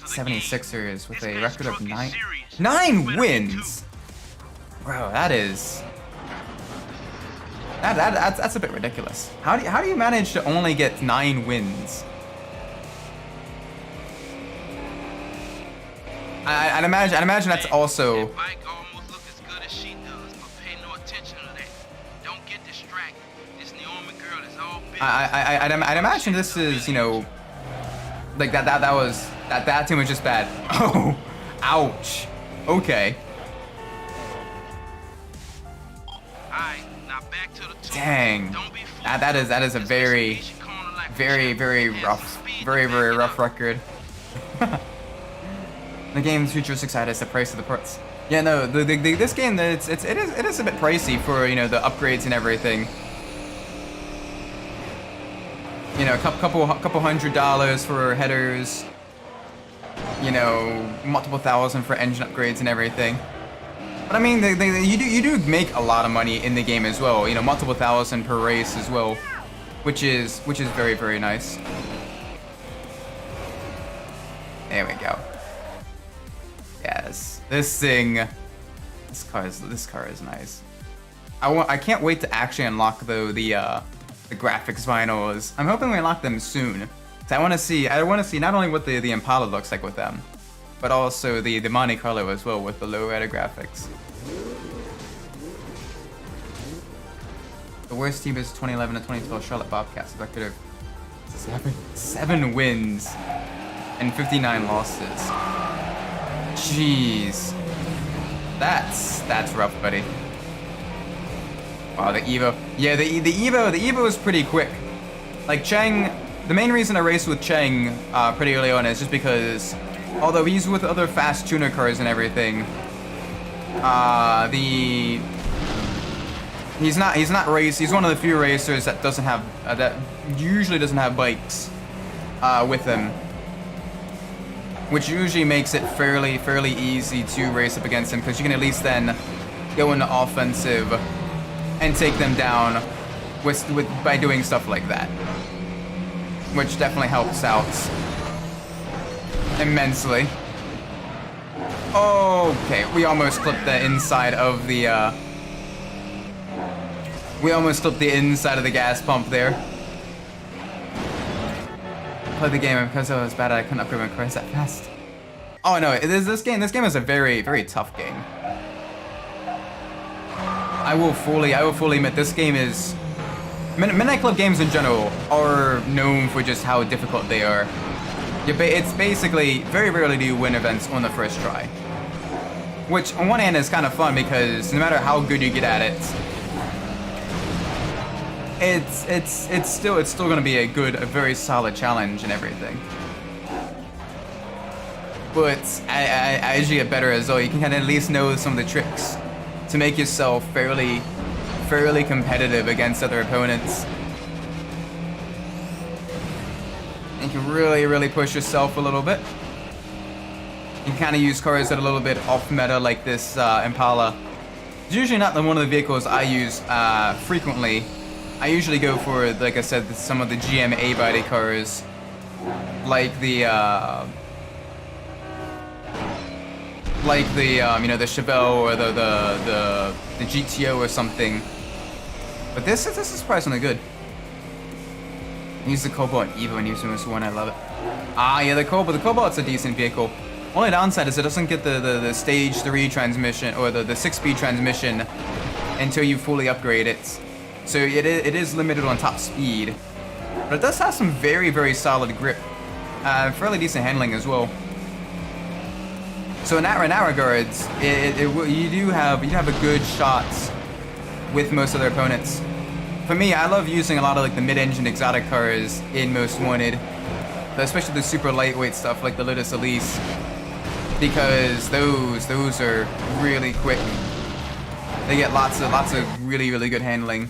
76ers with a record of 9 wins. Bro, that's a bit ridiculous. How do you manage to only get 9 wins? I'd imagine that's also. That bike almost look as good as she does, but pay no attention to that. Don't get distracted. This Naomi girl is all business. I'd imagine this is, you know, like that team was just bad. Oh, ouch. Okay. Dang. That is a very rough record. The game's futuristic side is the price of the parts. Yeah, no, this game it is a bit pricey for, you know, the upgrades and everything. You know, a couple $100 for headers. You know, multiple thousand for engine upgrades and everything. But I mean, you do make a lot of money in the game as well. You know, multiple thousand per race as well, which is very nice. There we go. Yes, this thing This car is nice. I can't wait to actually unlock though the graphics vinyls. I'm hoping we unlock them soon. So I want to see not only what the Impala looks like with them, but also the Monte Carlo as well with the low rider graphics. The worst team is 2011 to 2012 Charlotte Bobcats. If I could have 7 wins and 59 losses. Jeez, that's rough, buddy. Wow, the Evo. Yeah, the Evo was pretty quick. Like Cheng, the main reason I raced with Cheng pretty early on is just because, although he's with other fast tuner cars and everything, he's one of the few racers that doesn't have that usually doesn't have bikes with him, which usually makes it fairly easy to race up against him because you can at least then go into offensive and take them down by doing stuff like that, which definitely helps out immensely. Okay, we almost clipped the inside of the inside of the gas pump there. Play the game because it was bad I couldn't upgrade my cars that fast. Oh no, this game is a very tough game. I will fully admit this game is... Midnight Club games in general are known for just how difficult they are. It's basically, very rarely do you win events on the first try. Which, on one hand, is kind of fun because no matter how good you get at it, it's still going to be a very solid challenge and everything. But as you get better as well, you can kind of at least know some of the tricks to make yourself fairly competitive against other opponents. You can really push yourself a little bit. You can kind of use cars that are a little bit off meta, like this Impala. It's usually not one of the vehicles I use frequently. I usually go for, like I said, some of the GM A-body cars, like the the Chevelle or the GTO or something. But this is surprisingly good. I use the Cobalt Evo and use this one. I love it. Ah, yeah, the Cobalt's a decent vehicle. Only downside is it doesn't get the stage 3 transmission or the 6-speed transmission until you fully upgrade it. So it is limited on top speed, but it does have some very solid grip, fairly decent handling as well. So in that regards, you do have a good shot with most other opponents. For me, I love using a lot of like the mid-engine exotic cars in Most Wanted, but especially the super lightweight stuff like the Lotus Elise, because those are really quick. They get lots of really good handling.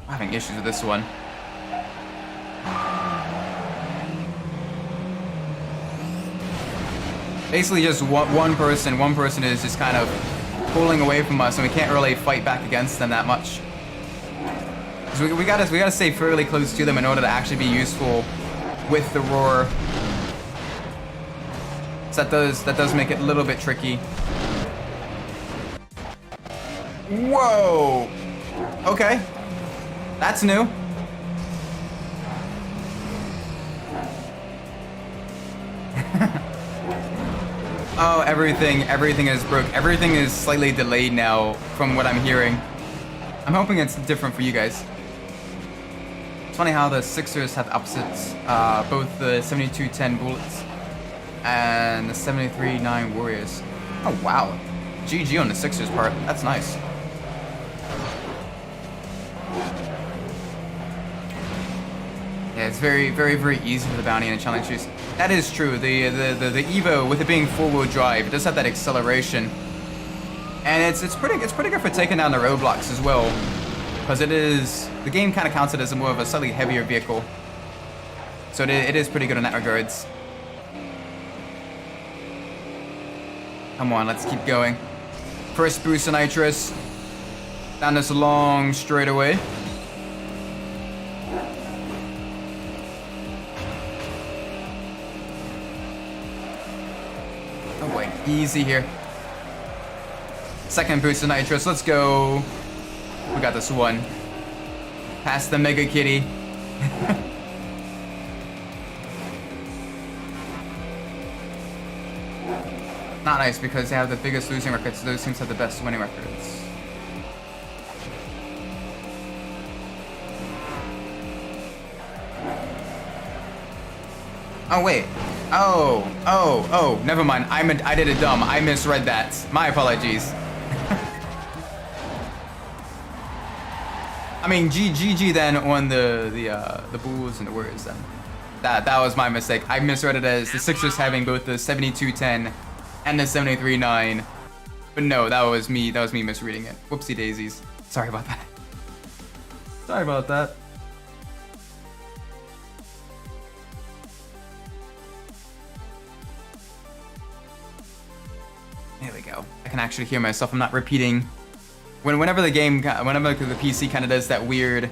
I'm having issues with this one. Basically just one person is just kind of pulling away from us, and we can't really fight back against them that much. So we gotta stay fairly close to them in order to actually be useful with the roar. So that does make it a little bit tricky. Whoa! Okay. That's new. Oh, everything is broke. Everything is slightly delayed now from what I'm hearing. I'm hoping it's different for you guys. It's funny how the Sixers have opposites, both the 7210 Bullets and the 73-9 Warriors. Oh, wow. GG on the Sixers part. That's nice. Yeah, it's very easy for the bounty and the challenge trees. That is true. The Evo, with it being four-wheel drive, it does have that acceleration, and it's pretty good for taking down the roadblocks as well, because the game kind of counts it as more of a slightly heavier vehicle, so it is pretty good in that regards. Come on, let's keep going. First boost of nitrous down this long straightaway. Easy here. Second boost of nitrous. Let's go. We got this one. Past the Mega Kitty. Not nice because they have the biggest losing records, so those teams have the best winning records. Oh wait. Oh, never mind. I did it dumb. I misread that. My apologies. I mean, GG then on the Bulls and the Warriors then. That was my mistake. I misread it as the Sixers having both the 72-10 and the 73-9. But no, that was me misreading it. Whoopsie daisies. Sorry about that. Sorry about that. There we go. I can actually hear myself. I'm not repeating. Whenever the PC kind of does that weird.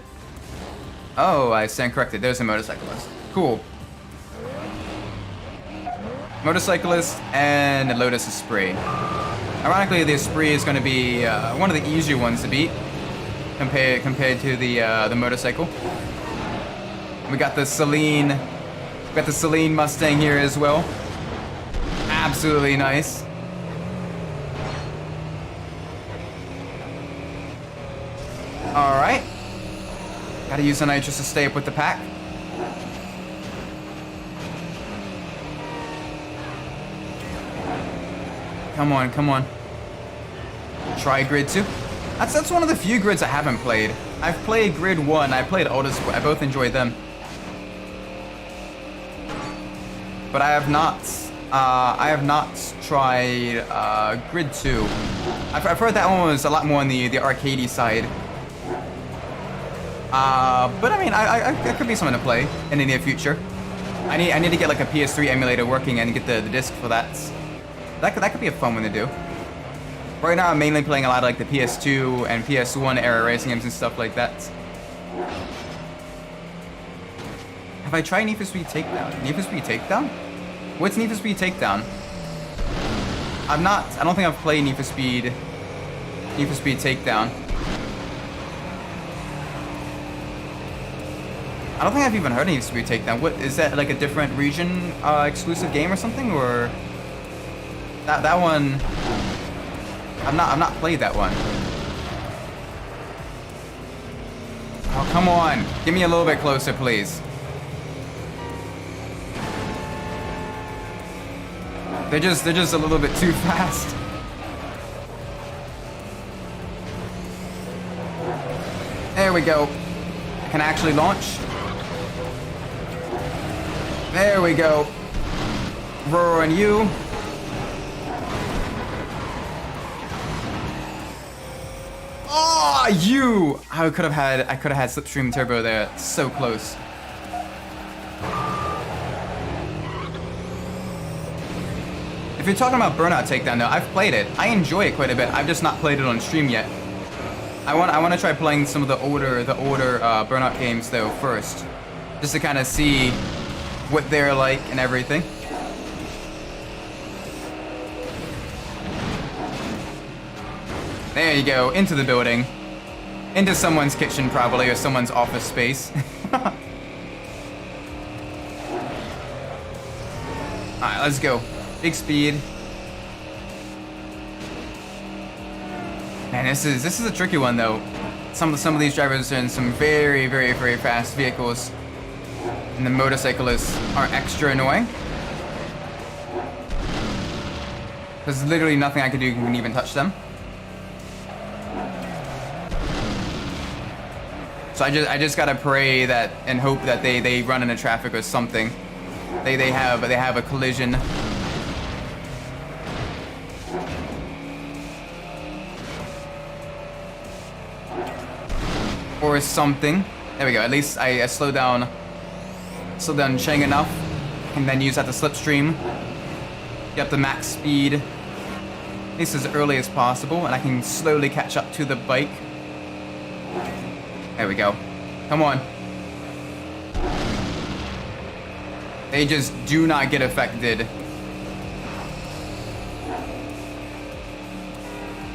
Oh, I stand corrected. There's a motorcyclist. Cool. Motorcyclist and a Lotus Esprit. Ironically, the Esprit is going to be one of the easier ones to beat compared to the motorcycle. We got the Celine. We got the Celine Mustang here as well. Absolutely nice. Alright. Gotta use the nitrous to stay up with the pack. Come on, come on. Try Grid 2. That's one of the few grids I haven't played. I've played Grid 1, I played Autosport, I both enjoyed them. But I have not tried Grid 2. I've heard that one was a lot more on the arcadey side. But I mean, it could be something to play in the near future. I need to get like a PS3 emulator working and get the disc for that. That could be a fun one to do. Right now, I'm mainly playing a lot of like the PS2 and PS1 era racing games and stuff like that. Have I tried Need for Speed Takedown? Need for Speed Takedown? What's Need for Speed Takedown? I don't think I've played Need for Speed Takedown. I don't think I've even heard of Need for Speed Takedown. What is that, like a different region exclusive game or something, or that one? I've not played that one. Oh, come on. Give me a little bit closer, please. They're just a little bit too fast. There we go. I can actually launch. There we go. Roar on you. Oh, you! I could have had Slipstream Turbo there. So close. If you're talking about Burnout Takedown, though, I've played it. I enjoy it quite a bit. I've just not played it on stream yet. I want to try playing some of the older Burnout games though first, just to kind of see what they're like and everything. There you go, into the building. Into someone's kitchen, probably, or someone's office space. Alright, let's go. Big speed. Man, this is a tricky one, though. Some of these drivers are in some very, very, very fast vehicles. And the motorcyclists are extra annoying. There's literally nothing I can do can even touch them. So I just gotta pray that and hope that they run into traffic or something. They have a collision. Or something. There we go. At least I slow down Chang enough, and then use that to slipstream. Get the max speed, at least as early as possible, and I can slowly catch up to the bike. There we go. Come on. They just do not get affected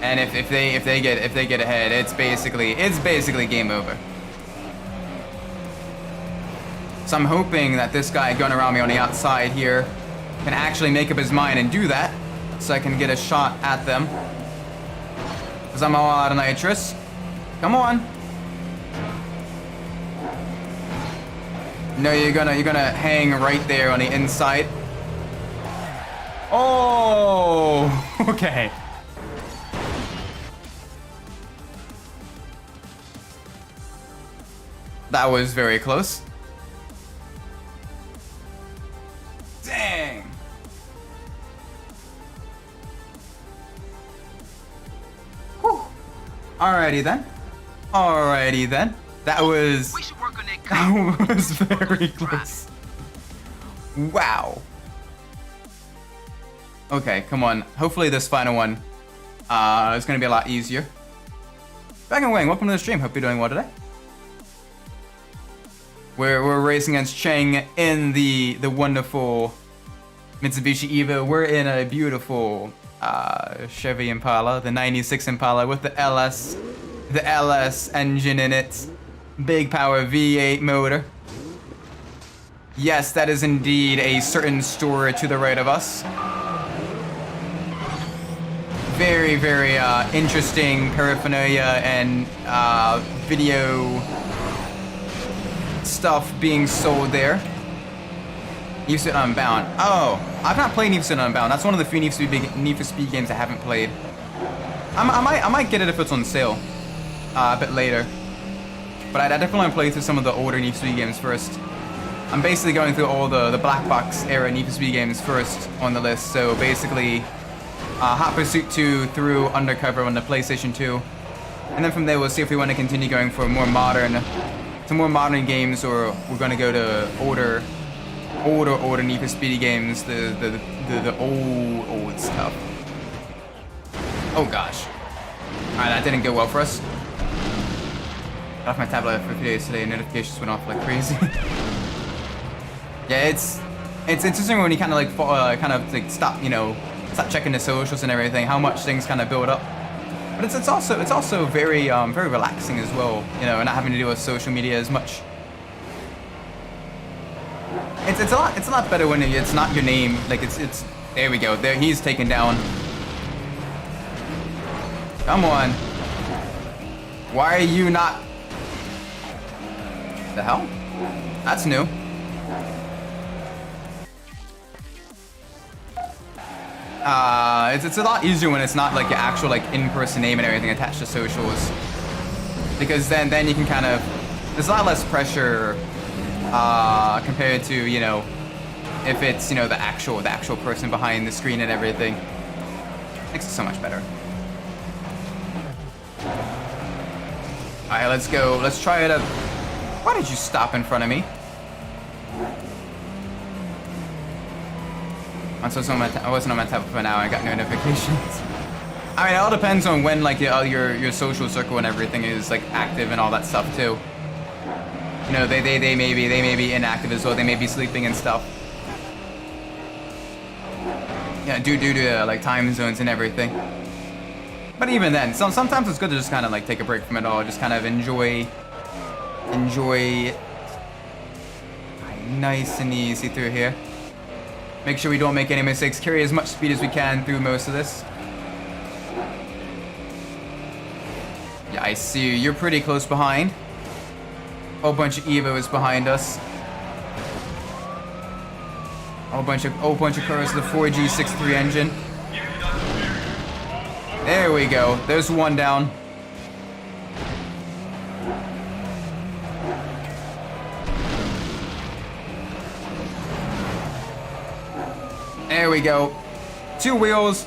And if they get ahead, it's basically game over. So I'm hoping that this guy going around me on the outside here can actually make up his mind and do that, so I can get a shot at them. Cause I'm all out of nitrous. Come on. No, you're gonna hang right there on the inside. Oh, okay. That was very close. Dang. Whew. Alrighty then. Alrighty then. That was... We should work on that That was very close. Wow. Okay, come on. Hopefully this final one is going to be a lot easier. Back and Wang, welcome to the stream. Hope you're doing well today. We're racing against Cheng in the wonderful Mitsubishi Evo. We're in a beautiful Chevy Impala, the 96 Impala with the LS engine in it. Big power V8 motor. Yes, that is indeed a certain store to the right of us. Very, very interesting paraphernalia and video stuff being sold there. Need for Speed Unbound. Oh, I've not played Need for Speed Unbound. That's one of the few Need for Speed games I haven't played. I might get it if it's on sale a bit later. But I definitely want to play through some of the older Need for Speed games first. I'm basically going through all the black box era Need for Speed games first on the list. So basically, Hot Pursuit 2 through Undercover on the PlayStation 2. And then from there we'll see if we want to continue going for more modern games, or we're going to go to older Need for Speed games, the old stuff. Oh gosh. Alright, that didn't go well for us. Got off my tablet for a few days today and notifications went off like crazy. Yeah, it's interesting when you kind of stop checking the socials and everything, how much things kind of build up. But it's also very very relaxing as well, you know, not having to deal with social media as much. It's a lot better when it's not your name. Like it's there we go. There he's taken down. Come on. Why are you not? The hell? That's new. It's a lot easier when it's not like your actual like in-person name and everything attached to socials, because then you can kind of, there's a lot less pressure compared to, you know, if it's, you know, the actual person behind the screen and everything. Makes it so much better. All right, let's go. Let's try it up. Why did you stop in front of me? I wasn't on my tablet for an hour. I got no notifications. I mean, it all depends on when like your social circle and everything is like active and all that stuff too. You know, they may be inactive as well. They may be sleeping and stuff. Yeah, due to like time zones and everything. But even then, sometimes it's good to just kind of like take a break from it all. Just kind of enjoy nice and easy through here. Make sure we don't make any mistakes. Carry as much speed as we can through most of this. Yeah, I see you. You're pretty close behind. Whole bunch of Evos behind us. Whole bunch of cars with the 4G63 engine. There we go. There's one down. There we go. 2 wheels.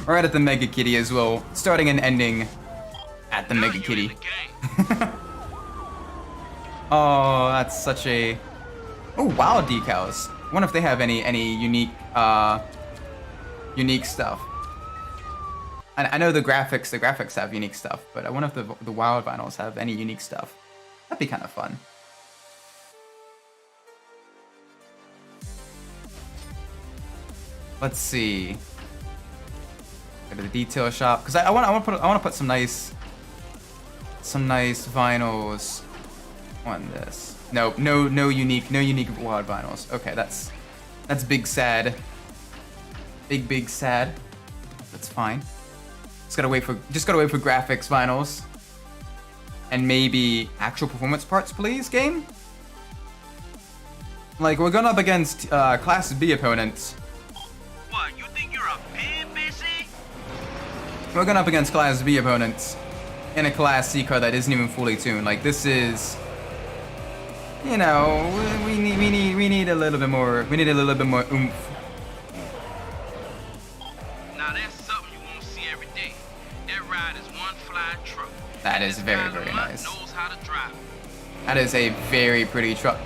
Right at the Mega Kitty as well. Starting and ending at the Mega Kitty. Oh, that's such a... Oh, wow, decals. I wonder if they have any unique stuff. I know the graphics have unique stuff, but I wonder if the wild vinyls have any unique stuff. That'd be kind of fun. Let's see. Go to the detail shop because I want to put some nice vinyls on this. No unique wild vinyls. Okay, that's big sad. Big sad. That's fine. Just gotta wait for graphics vinyls. And maybe actual performance parts, please, game? Like, we're going up against Class B opponents. What, you think you're a pin, busy? We're going up against Class B opponents in a Class C car that isn't even fully tuned. Like, this is... You know, we need a little bit more... We need a little bit more oomph. Now that's something you won't see every day. That ride is one fly truck. That is This very, guy very Lamont nice. knows how to drive. That is a very pretty truck.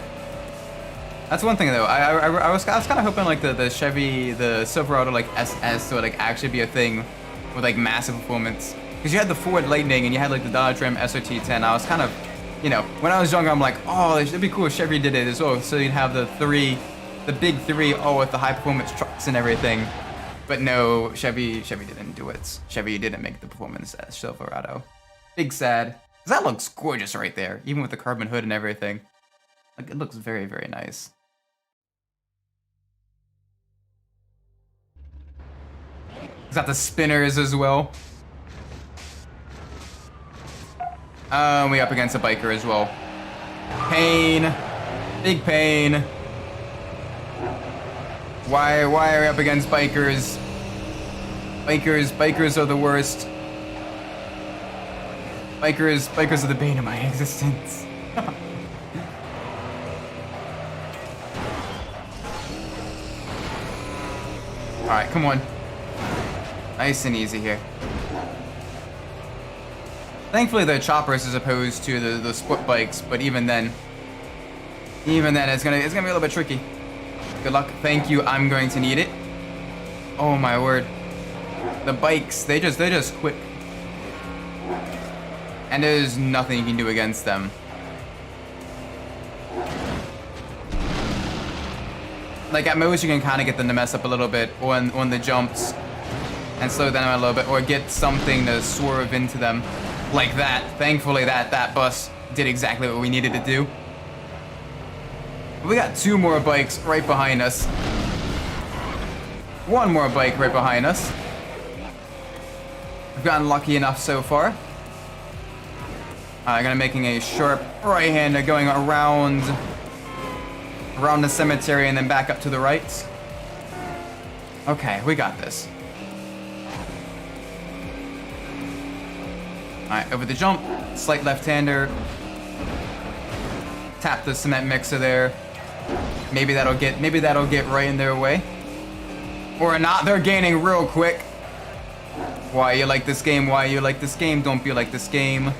That's one thing though. I was kind of hoping like the Chevy, the Silverado like SS would like actually be a thing with like massive performance. Because you had the Ford Lightning and you had like the Dodge Ram SRT10. I was kind of, you know, when I was younger, I'm like, oh, it'd be cool if Chevy did it as well. So you'd have the big three, all with the high performance trucks and everything. But no, Chevy didn't do it. Chevy didn't make the performance as Silverado. Big sad. 'Cause that looks gorgeous right there, even with the carbon hood and everything. Like, it looks very, very nice. It's got the spinners as well. We up against a biker as well. Pain. Big pain. Why are we up against bikers? Bikers are the worst. Bikers are the bane of my existence. Alright, come on. Nice and easy here. Thankfully they're choppers as opposed to the sport bikes, but even then it's gonna be a little bit tricky. Good luck. Thank you. I'm going to need it. Oh my word. The bikes, they're just quick. And there's nothing you can do against them. Like at most you can kind of get them to mess up a little bit on the jumps and slow them down a little bit, or get something to swerve into them like that. Thankfully that bus did exactly what we needed to do. We got two more bikes right behind us. One more bike right behind us. We've gotten lucky enough so far. I'm gonna making a sharp right-hander going around the cemetery and then back up to the right. Okay, we got this. Alright, over the jump, slight left-hander. Tap the cement mixer there. Maybe that'll get right in their way. Or not, they're gaining real quick. Why you like this game? Why you like this game? Don't be like this game.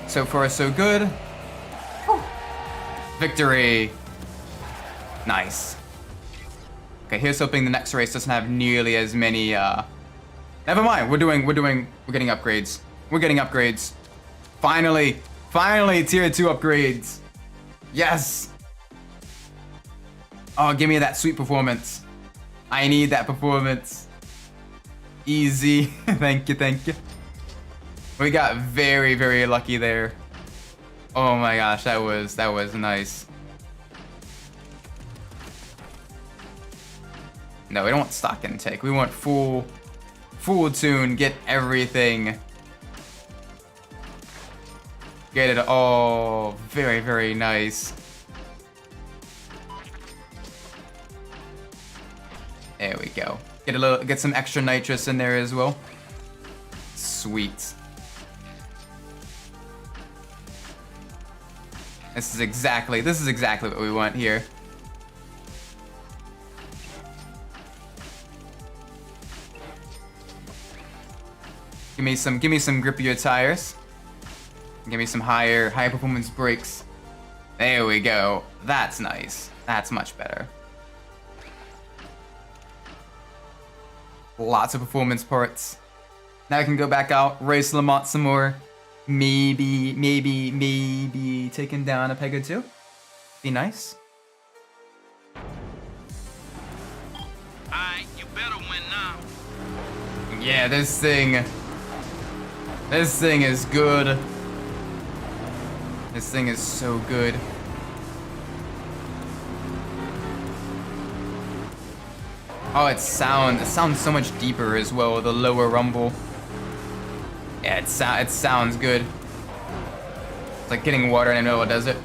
So far, so good. Victory. Nice. Okay, here's hoping the next race doesn't have nearly as many, Never mind, we're getting upgrades. We're getting upgrades. Finally, tier 2 upgrades. Yes. Oh, give me that sweet performance. I need that performance. Easy. Thank you. We got very, very lucky there. Oh my gosh, that was nice. No, we don't want stock intake. We want full tune, get everything. Get it all. Very, very nice. There we go. Get some extra nitrous in there as well. Sweet. This is exactly what we want here. Give me some grippier tires. Give me some higher performance brakes. There we go. That's nice. That's much better. Lots of performance parts. Now I can go back out, race Lamont some more. Maybe taking down a peg or two. Be nice. Alright, you better win now. Yeah, this thing is good. This thing is so good. Oh, it sounds so much deeper as well, the lower rumble. Yeah, it sounds good. It's like getting water in the middle of a desert.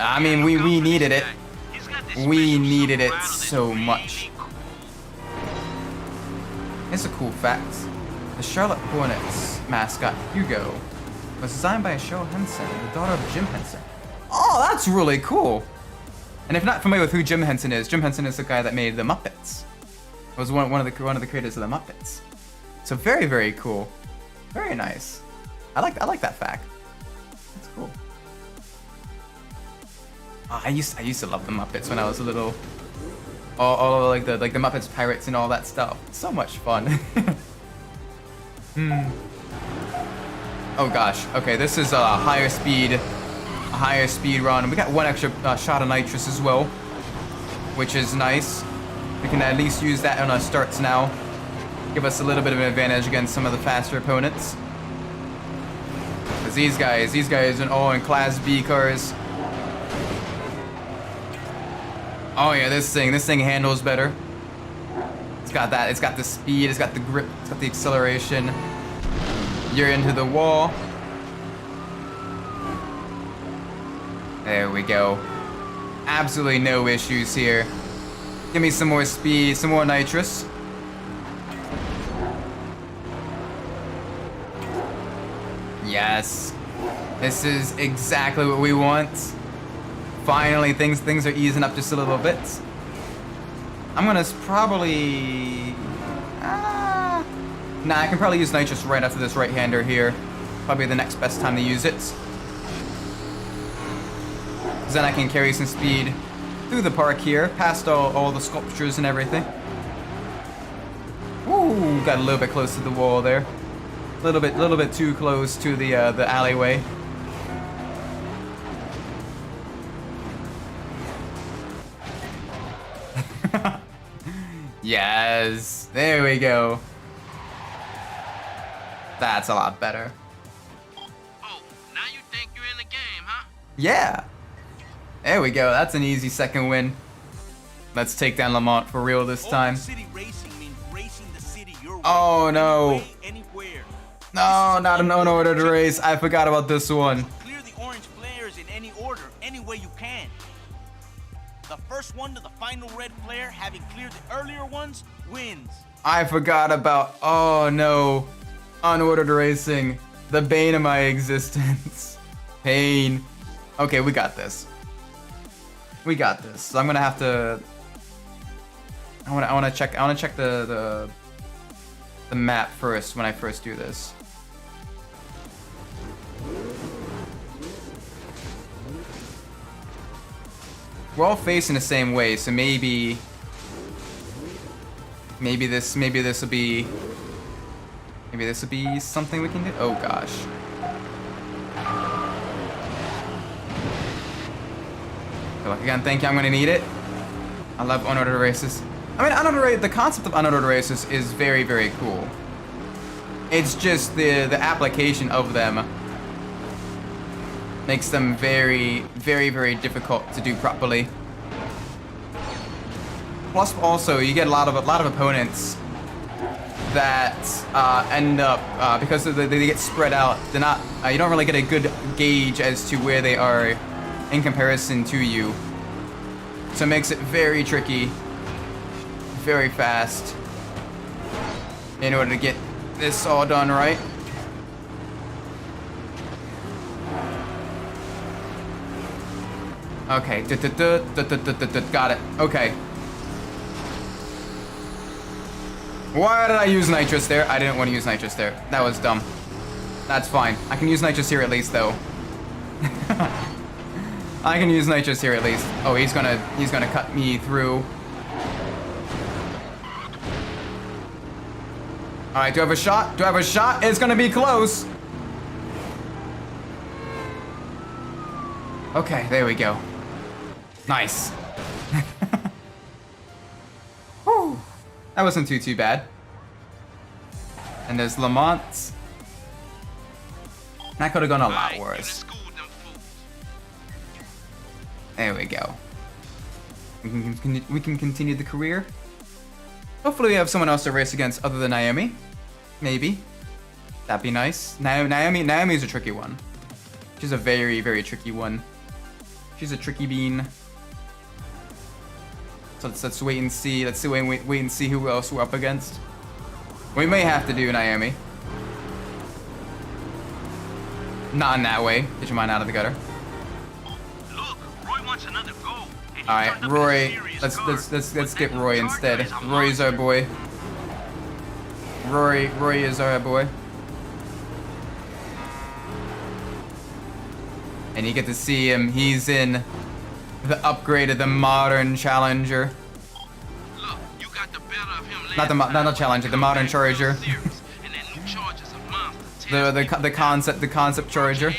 I mean, we needed it. We needed it so much. It's a cool fact. The Charlotte Hornets mascot, Hugo, was designed by Cheryl Henson, the daughter of Jim Henson. Oh, that's really cool. And if not familiar with who Jim Henson is the guy that made the Muppets. Was one of the creators of the Muppets. So very, very cool. Very nice. I like that fact. That's cool. Oh, I used to love the Muppets when I was a little. All like the Muppets Pirates and all that stuff. So much fun. Oh gosh. Okay, this is a higher speed run. We got one extra shot of nitrous as well, which is nice. We can at least use that on our starts now. Give us a little bit of an advantage against some of the faster opponents. Because these guys are all in Class B cars. Oh yeah, this thing handles better. It's got the speed, it's got the grip, it's got the acceleration. You're into the wall. There we go. Absolutely no issues here. Give me some more speed, some more nitrous. Yes. This is exactly what we want. Finally, things are easing up just a little bit. I'm gonna probably... Nah, I can probably use nitrous right after this right-hander here. Probably the next best time to use it. Because then I can carry some speed through the park here, past all the sculptures and everything. Ooh, got a little bit close to the wall there. Little bit too close to the alleyway. Yes, there we go. That's a lot better. Oh, now you think you're in the game, huh? Yeah. There we go. That's an easy second win. Let's take down Lamont for real this time. City racing means racing the city your way. Oh no. Anyway, anywhere. No, not an unordered race. I forgot about this one. Clear the orange flares in any order, any way you can. The first one to the final red flare, having cleared the earlier ones, wins. I forgot about, oh no, unordered racing. The bane of my existence. Pain. Okay, we got this. We got this. So I'm gonna have to. I wanna check the map first when I first do this. We're all facing the same way, so maybe this will be something we can do. Oh gosh. Good luck again. Thank you. I'm gonna need it. I love unordered races. I mean, the concept of unordered races is very, very cool. It's just the application of them makes them very, very, very difficult to do properly. Plus, also, you get a lot of opponents that end up because they get spread out. They're not. You don't really get a good gauge as to where they are in comparison to you. So it makes it very tricky, very fast, in order to get this all done right. Okay, got it. Okay. Why did I use nitrous there? I didn't want to use nitrous there. That was dumb. That's fine. I can use nitrous here at least, though. I can use nitrous here at least. Oh, he's gonna cut me through. All right, do I have a shot? Do I have a shot? It's gonna be close. Okay, there we go. Nice. Whew. That wasn't too bad. And there's Lamont. That could have gone a lot worse. There we go. We can continue the career. Hopefully we have someone else to race against other than Naomi. Maybe. That'd be nice. Naomi's a tricky one. She's a very, very tricky one. She's a tricky bean. So let's wait and see. Let's wait and see who else we're up against. We may have to do Naomi. Not in that way. Get your mind out of the gutter. Look, Roy wants another goal. All right, Roy. Let's get Roy instead. Roy's our boy. Roy is our boy. And you get to see him. He's in the upgraded, the modern Challenger. Look, you got the better of him Not the Challenger, the modern Charger. the concept Charger.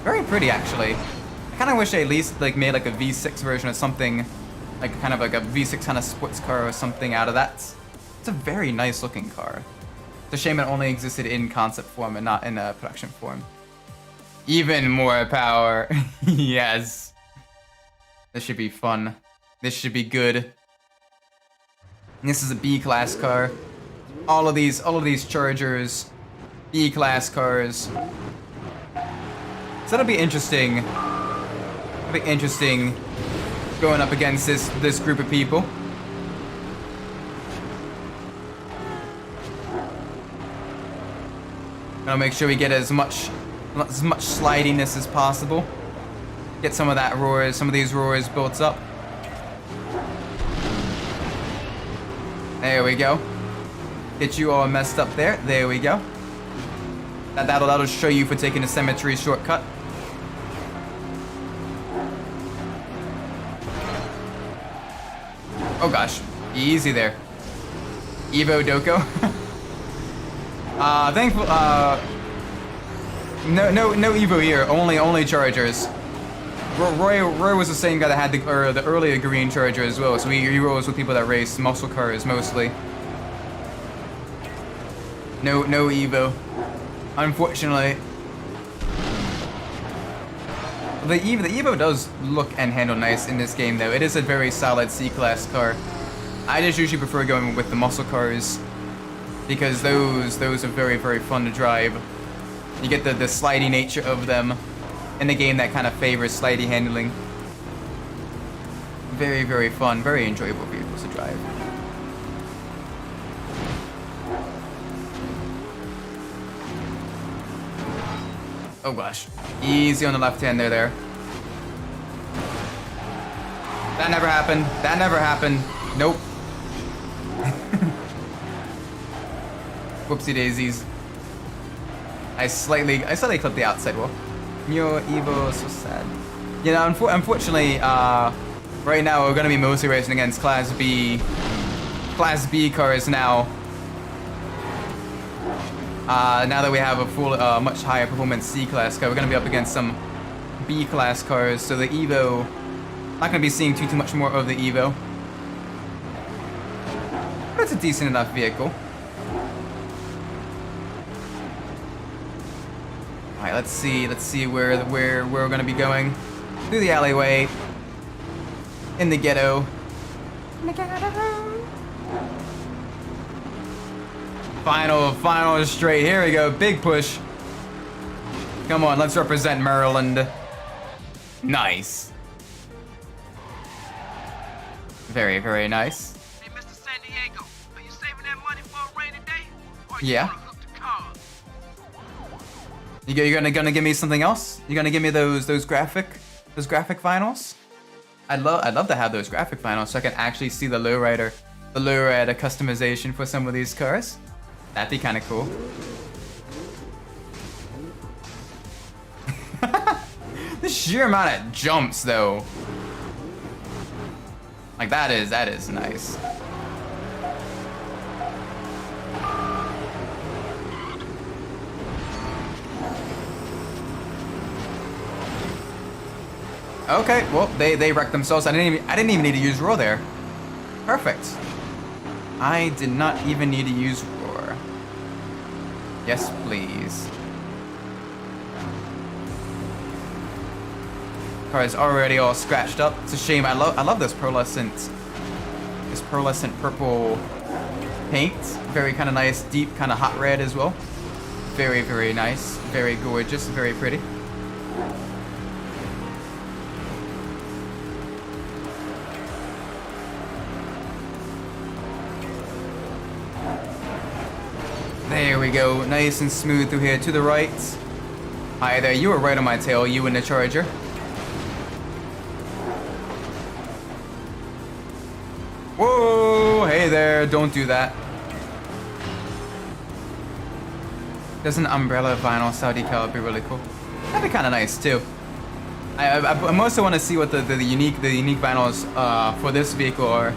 Very pretty, actually. I kind of wish they at least like made like a V6 version of something, like kind of like a V6 kind of sports car or something out of that. It's a very nice looking car. It's a shame it only existed in concept form and not in production form. Even more power. Yes. This should be fun. This should be good. This is a B-class car. All of these Chargers, B-class cars. So that'll be interesting. It'll be interesting going up against this group of people. I'll make sure we get as much slidiness as possible. Get some of that roars, some of these roars built up. There we go. Get you all messed up there. There we go. That'll show you for taking a cemetery shortcut. Oh gosh, easy there. Evo Doko. Thankful. No Evo here. Only Chargers. Roy was the same guy that had the earlier green Charger as well, so he rolls with people that race muscle cars mostly. No Evo, unfortunately. The Evo does look and handle nice in this game though. It is a very solid C-class car. I just usually prefer going with the muscle cars because those are very, very fun to drive. You get the slidey nature of them in a game that kind of favors slidey handling. Very, very fun, very enjoyable vehicles to drive. Oh gosh, easy on the left hand there. That never happened. That never happened. Nope. Whoopsie daisies. I slightly clipped the outside wall. Your Evo, so sad. You know, unfortunately, right now we're gonna be mostly racing against Class B cars now. Now that we have a full, much higher performance C-class car, we're gonna be up against some B-class cars. So the Evo, not gonna be seeing too much more of the Evo. But it's a decent enough vehicle. Alright, let's see where we're gonna be going. Through the alleyway. In the ghetto. Final straight. Here we go. Big push. Come on, let's represent Maryland. Nice. Very, very nice. Hey, Mr. San Diego, are you saving that money for a rainy day? Or Yeah. You wanna hook the car? You're gonna give me something else? You're gonna give me those graphic finals? I'd love to have those graphic finals so I can actually see the lowrider customization for some of these cars. That'd be kind of cool. The sheer amount of jumps, though. Like that is nice. Okay, well, they wrecked themselves. I didn't even need to use roar there. Perfect. I did not even need to use roar. Yes, please. Car is already all scratched up. It's a shame. I love this pearlescent purple paint. Very kind of nice, deep, kind of hot red as well. Very, very nice. Very gorgeous. Very pretty. There we go. Nice and smooth through here to the right. Hi there. You were right on my tail. You and the Charger. Whoa! Hey there. Don't do that. There's an umbrella vinyl Saudi decal. Would be really cool. That'd be kind of nice too. I mostly want to see what the unique vinyls for this vehicle are,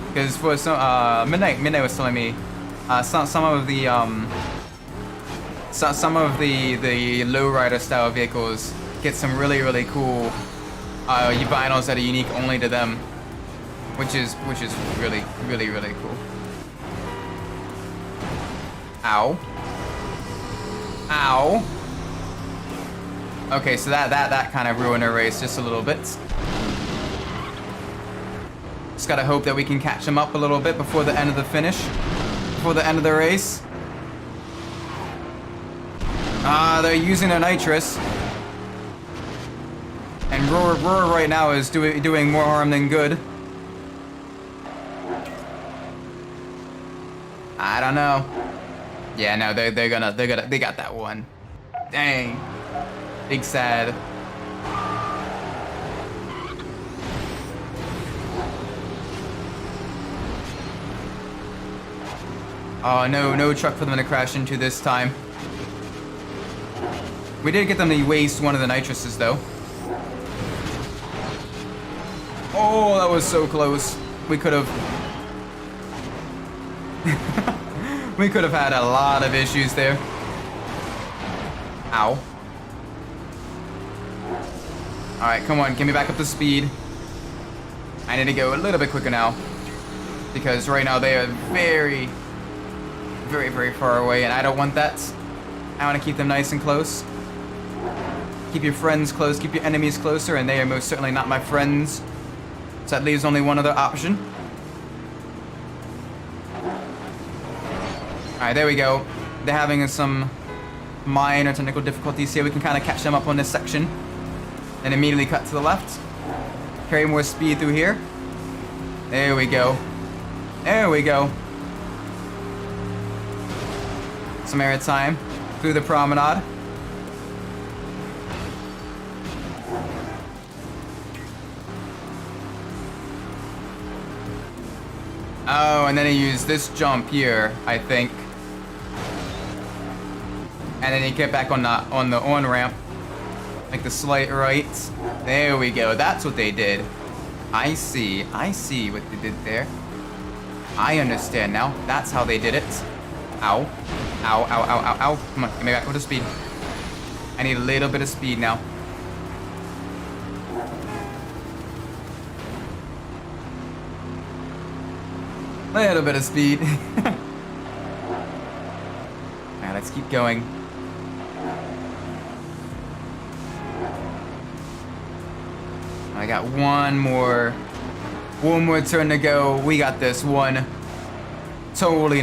because for some Midnight was telling me some of the lowrider style vehicles get some really cool vinyls that are unique only to them, which is really cool. Ow. Ow. Okay, so that kind of ruined our race just a little bit. Just gotta hope that we can catch them up a little bit before the end of the finish. Before the end of the race. They're using their nitrous. And Roar right now is doing more harm than good. I don't know. Yeah, no, they got that one. Dang. Big sad. Oh, no truck for them to crash into this time. We did get them to waste one of the nitruses, though. Oh, that was so close. We could have... we could have had a lot of issues there. Ow. Alright, come on, get me back up to speed. I need to go a little bit quicker now, because right now they are very far away, and I don't want that. I want to keep them nice and close. Keep your friends close, keep your enemies closer, and they are most certainly not my friends. So that leaves only one other option. Alright, there we go. They're having some minor technical difficulties here. We can kind of catch them up on this section. Then immediately cut to the left. Carry more speed through here. There we go. There we go. Some air time through the promenade. Oh, and then he used this jump here, I think. And then he get back on the on-ramp. Like the slight right. There we go. That's what they did. I see what they did there. I understand now. That's how they did it. Ow. Ow, ow, ow, ow, ow. Come on, get me back with the speed. I need a little bit of speed now. Little bit of speed. Alright, let's keep going. I got one more turn to go. We got this one. Totally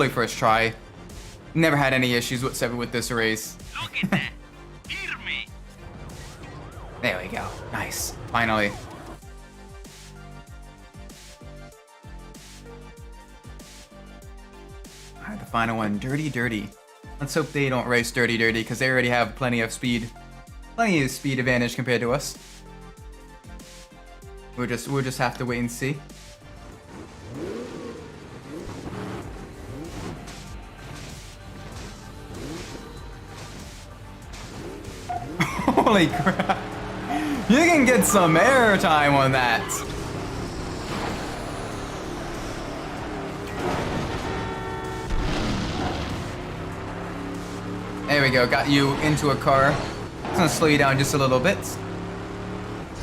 first try. Never had any issues whatsoever with this race. Look at that. Hear me. There we go. Nice. Finally. Alright, the final one. Dirty. Let's hope they don't race Dirty, because they already have plenty of speed. Plenty of speed advantage compared to us. We'll just have to wait and see. Holy crap. You can get some air time on that. There we go. Got you into a car. It's gonna slow you down just a little bit.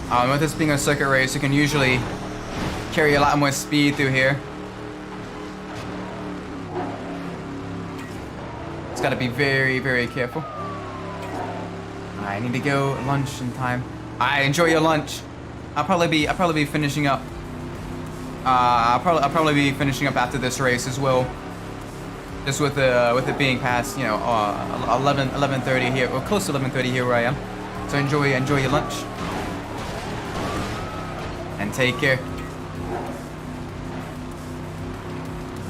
With this being a circuit race, you can usually carry a lot more speed through here. Just gotta be very, very careful. I need to go lunch in time. Enjoy your lunch. I'll probably be finishing up. I'll probably be finishing up after this race as well. Just with it being past, you know, 11:30 here, or close to 11:30 here where I am. So enjoy your lunch. And take care.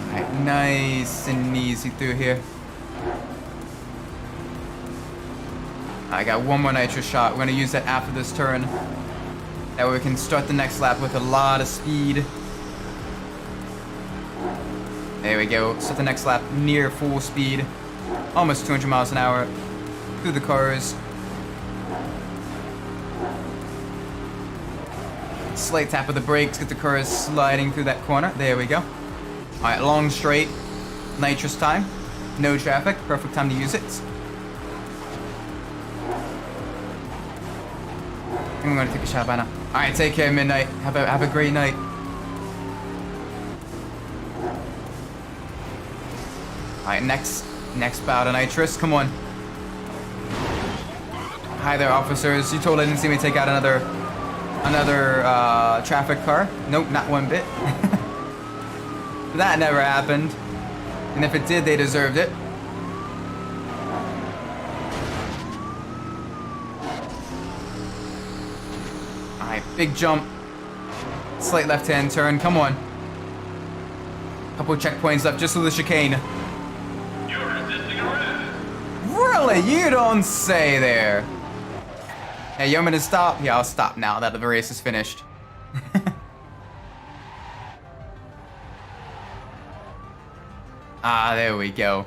Alright, nice and easy through here. I got one more nitro shot. We're gonna use that after this turn. That way we can start the next lap with a lot of speed. There we go. Start the next lap near full speed. Almost 200 miles an hour through the cars. Slight tap of the brakes, get the cars sliding through that corner. There we go. Alright, long straight. Nitrous time. No traffic. Perfect time to use it. I think I'm gonna take a shot by now. Alright, take care, Midnight. Have a great night. Alright, next bout of nitrous. Come on. Hi there, officers. You totally didn't see me take out another traffic car. Nope, not one bit. That never happened. And if it did, they deserved it. Alright, big jump. Slight left-hand turn. Come on. Couple checkpoints left just for the chicane. You're resisting arrest. Really? You don't say there. Hey, you want me to stop? Yeah, I'll stop now that the race is finished. There we go.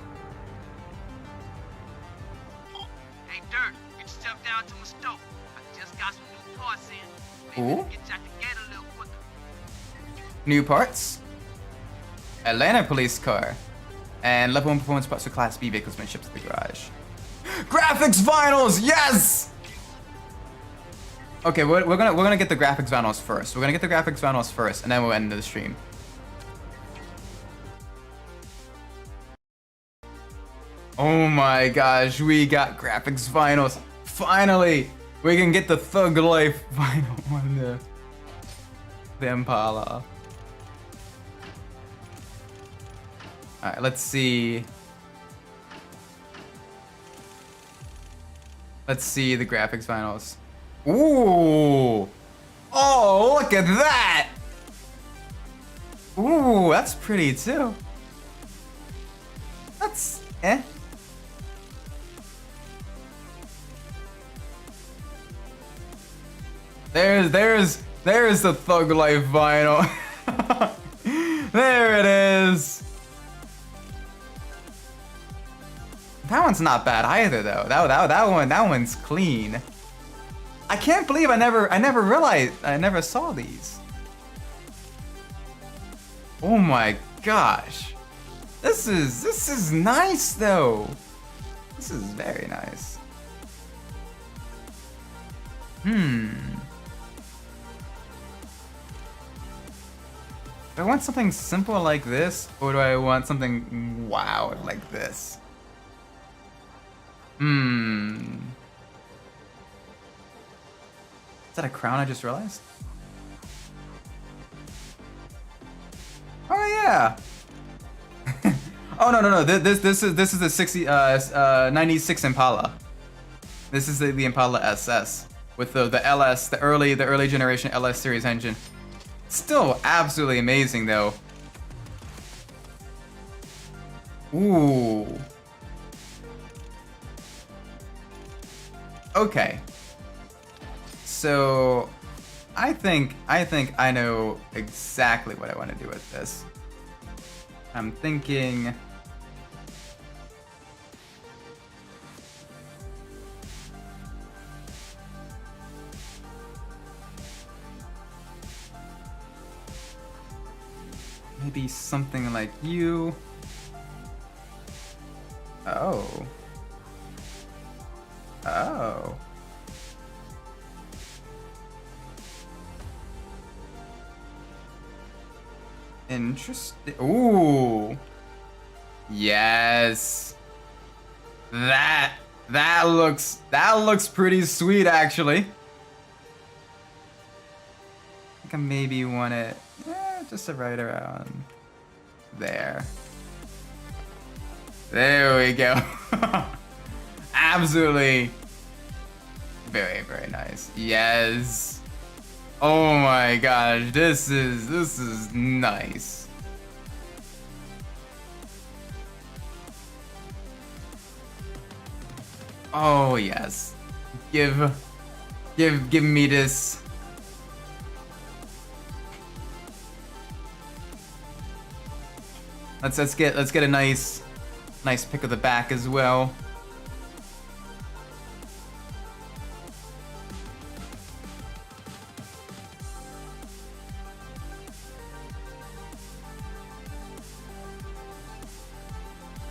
Hey, Dirt, get yourself down to my stove. I just got some new parts in. Ooh. Maybe get you out the gate a little quicker. New parts. Atlanta police car. And level 1 performance parts for Class B vehicles been shipped to the garage. Graphics vinyls, yes! Okay, we're gonna get the graphics vinyls first. We're gonna get the graphics vinyls first, and then we'll end the stream. Oh my gosh, we got graphics vinyls. Finally, we can get the Thug Life vinyl on the Impala. All right, let's see. Let's see the graphics vinyls. Ooh! Oh, look at that! Ooh, that's pretty too. That's eh. There's the Thug Life vinyl. There it is. That one's not bad either, though. That one's clean. I can't believe I never realized, I never saw these. Oh my gosh. This is nice though. This is very nice. Do I want something simple like this, or do I want something wow like this? Is that a crown I just realized? Oh yeah. Oh no. This is the 96 Impala. This is the Impala SS with the LS, the early generation LS series engine. Still absolutely amazing though. Ooh. Okay. So I think I know exactly what I want to do with this. I'm thinking maybe something like you. Oh. Interesting. Ooh. Yes. That looks pretty sweet, actually. I think I maybe want it just right around there. There we go. Absolutely. Very, very nice. Yes. Oh my gosh, this is nice. Oh yes. Give me this. Let's get a nice pick of the back as well.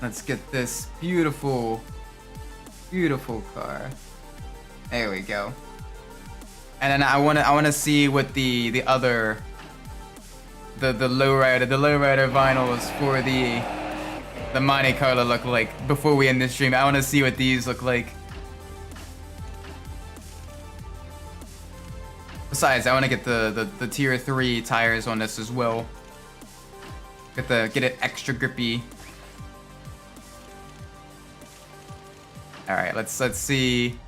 Let's get this beautiful car. There we go. And then I wanna see what the other the lowrider vinyls for the Monte Carlo look like before we end this stream. I wanna see what these look like. Besides, I wanna get the tier 3 tires on this as well. Get it extra grippy. All right, let's see.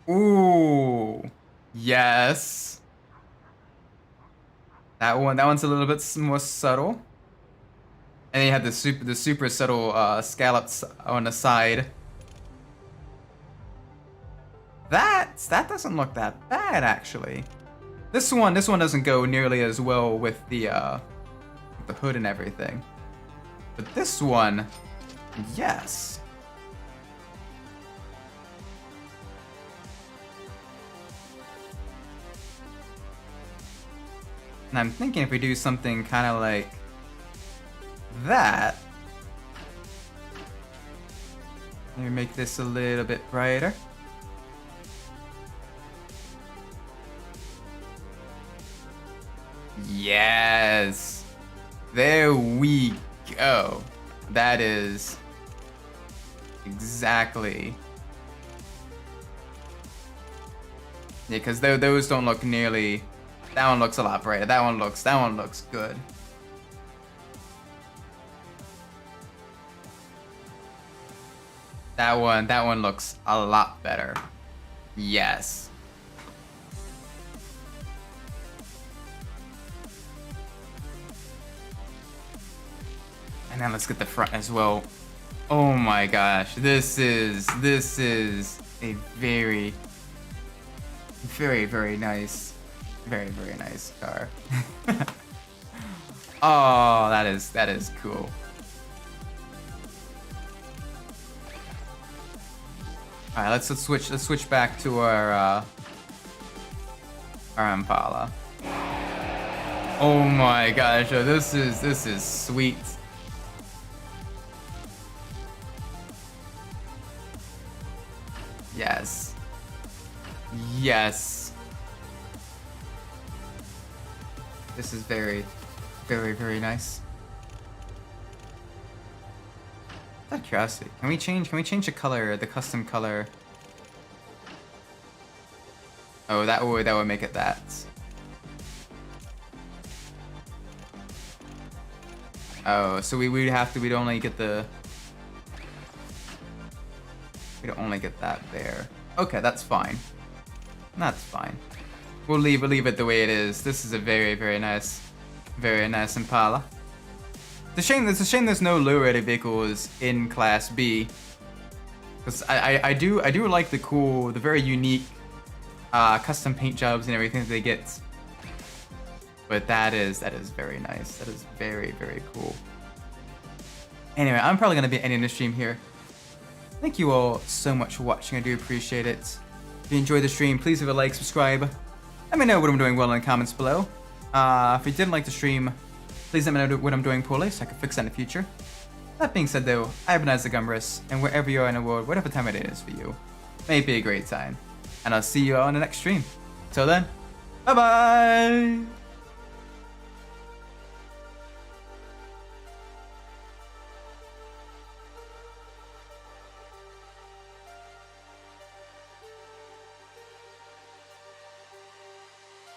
Ooh, yes. That one's a little bit more subtle. And then you have the super subtle scallops on the side. That doesn't look that bad, actually. This one doesn't go nearly as well with the hood and everything. But this one, yes. And I'm thinking if we do something kind of like that, maybe make this a little bit brighter. Yes. There we go. That is exactly. Yeah, because those don't look nearly. That one looks a lot brighter. That one looks good. That one looks a lot better. Yes. And then let's get the front as well. Oh my gosh, this is a very, very nice, very nice car. Oh, that is cool. All right, let's switch back to our Impala. Oh my gosh, this is sweet. Yes. Yes. This is very nice. Out of curiosity, can we change the color, the custom color? Oh, that would make it that. Oh, so we'd only get the. We don't only get that there. Okay, that's fine. That's fine. We'll leave it the way it is. This is a very nice Impala. It's a shame there's no low-rated vehicles in Class B. Because I do like the very unique custom paint jobs and everything that they get. But that is very nice. That is very cool. Anyway, I'm probably gonna be ending the stream here. Thank you all so much for watching. I do appreciate it. If you enjoyed the stream, please leave a like, subscribe. Let me know what I'm doing well in the comments below. If you didn't like the stream, please let me know what I'm doing poorly so I can fix that in the future. That being said though, I've been Umbras, and wherever you are in the world, whatever time of day it is for you, may it be a great time. and I'll see you all in the next stream. Till then, bye bye.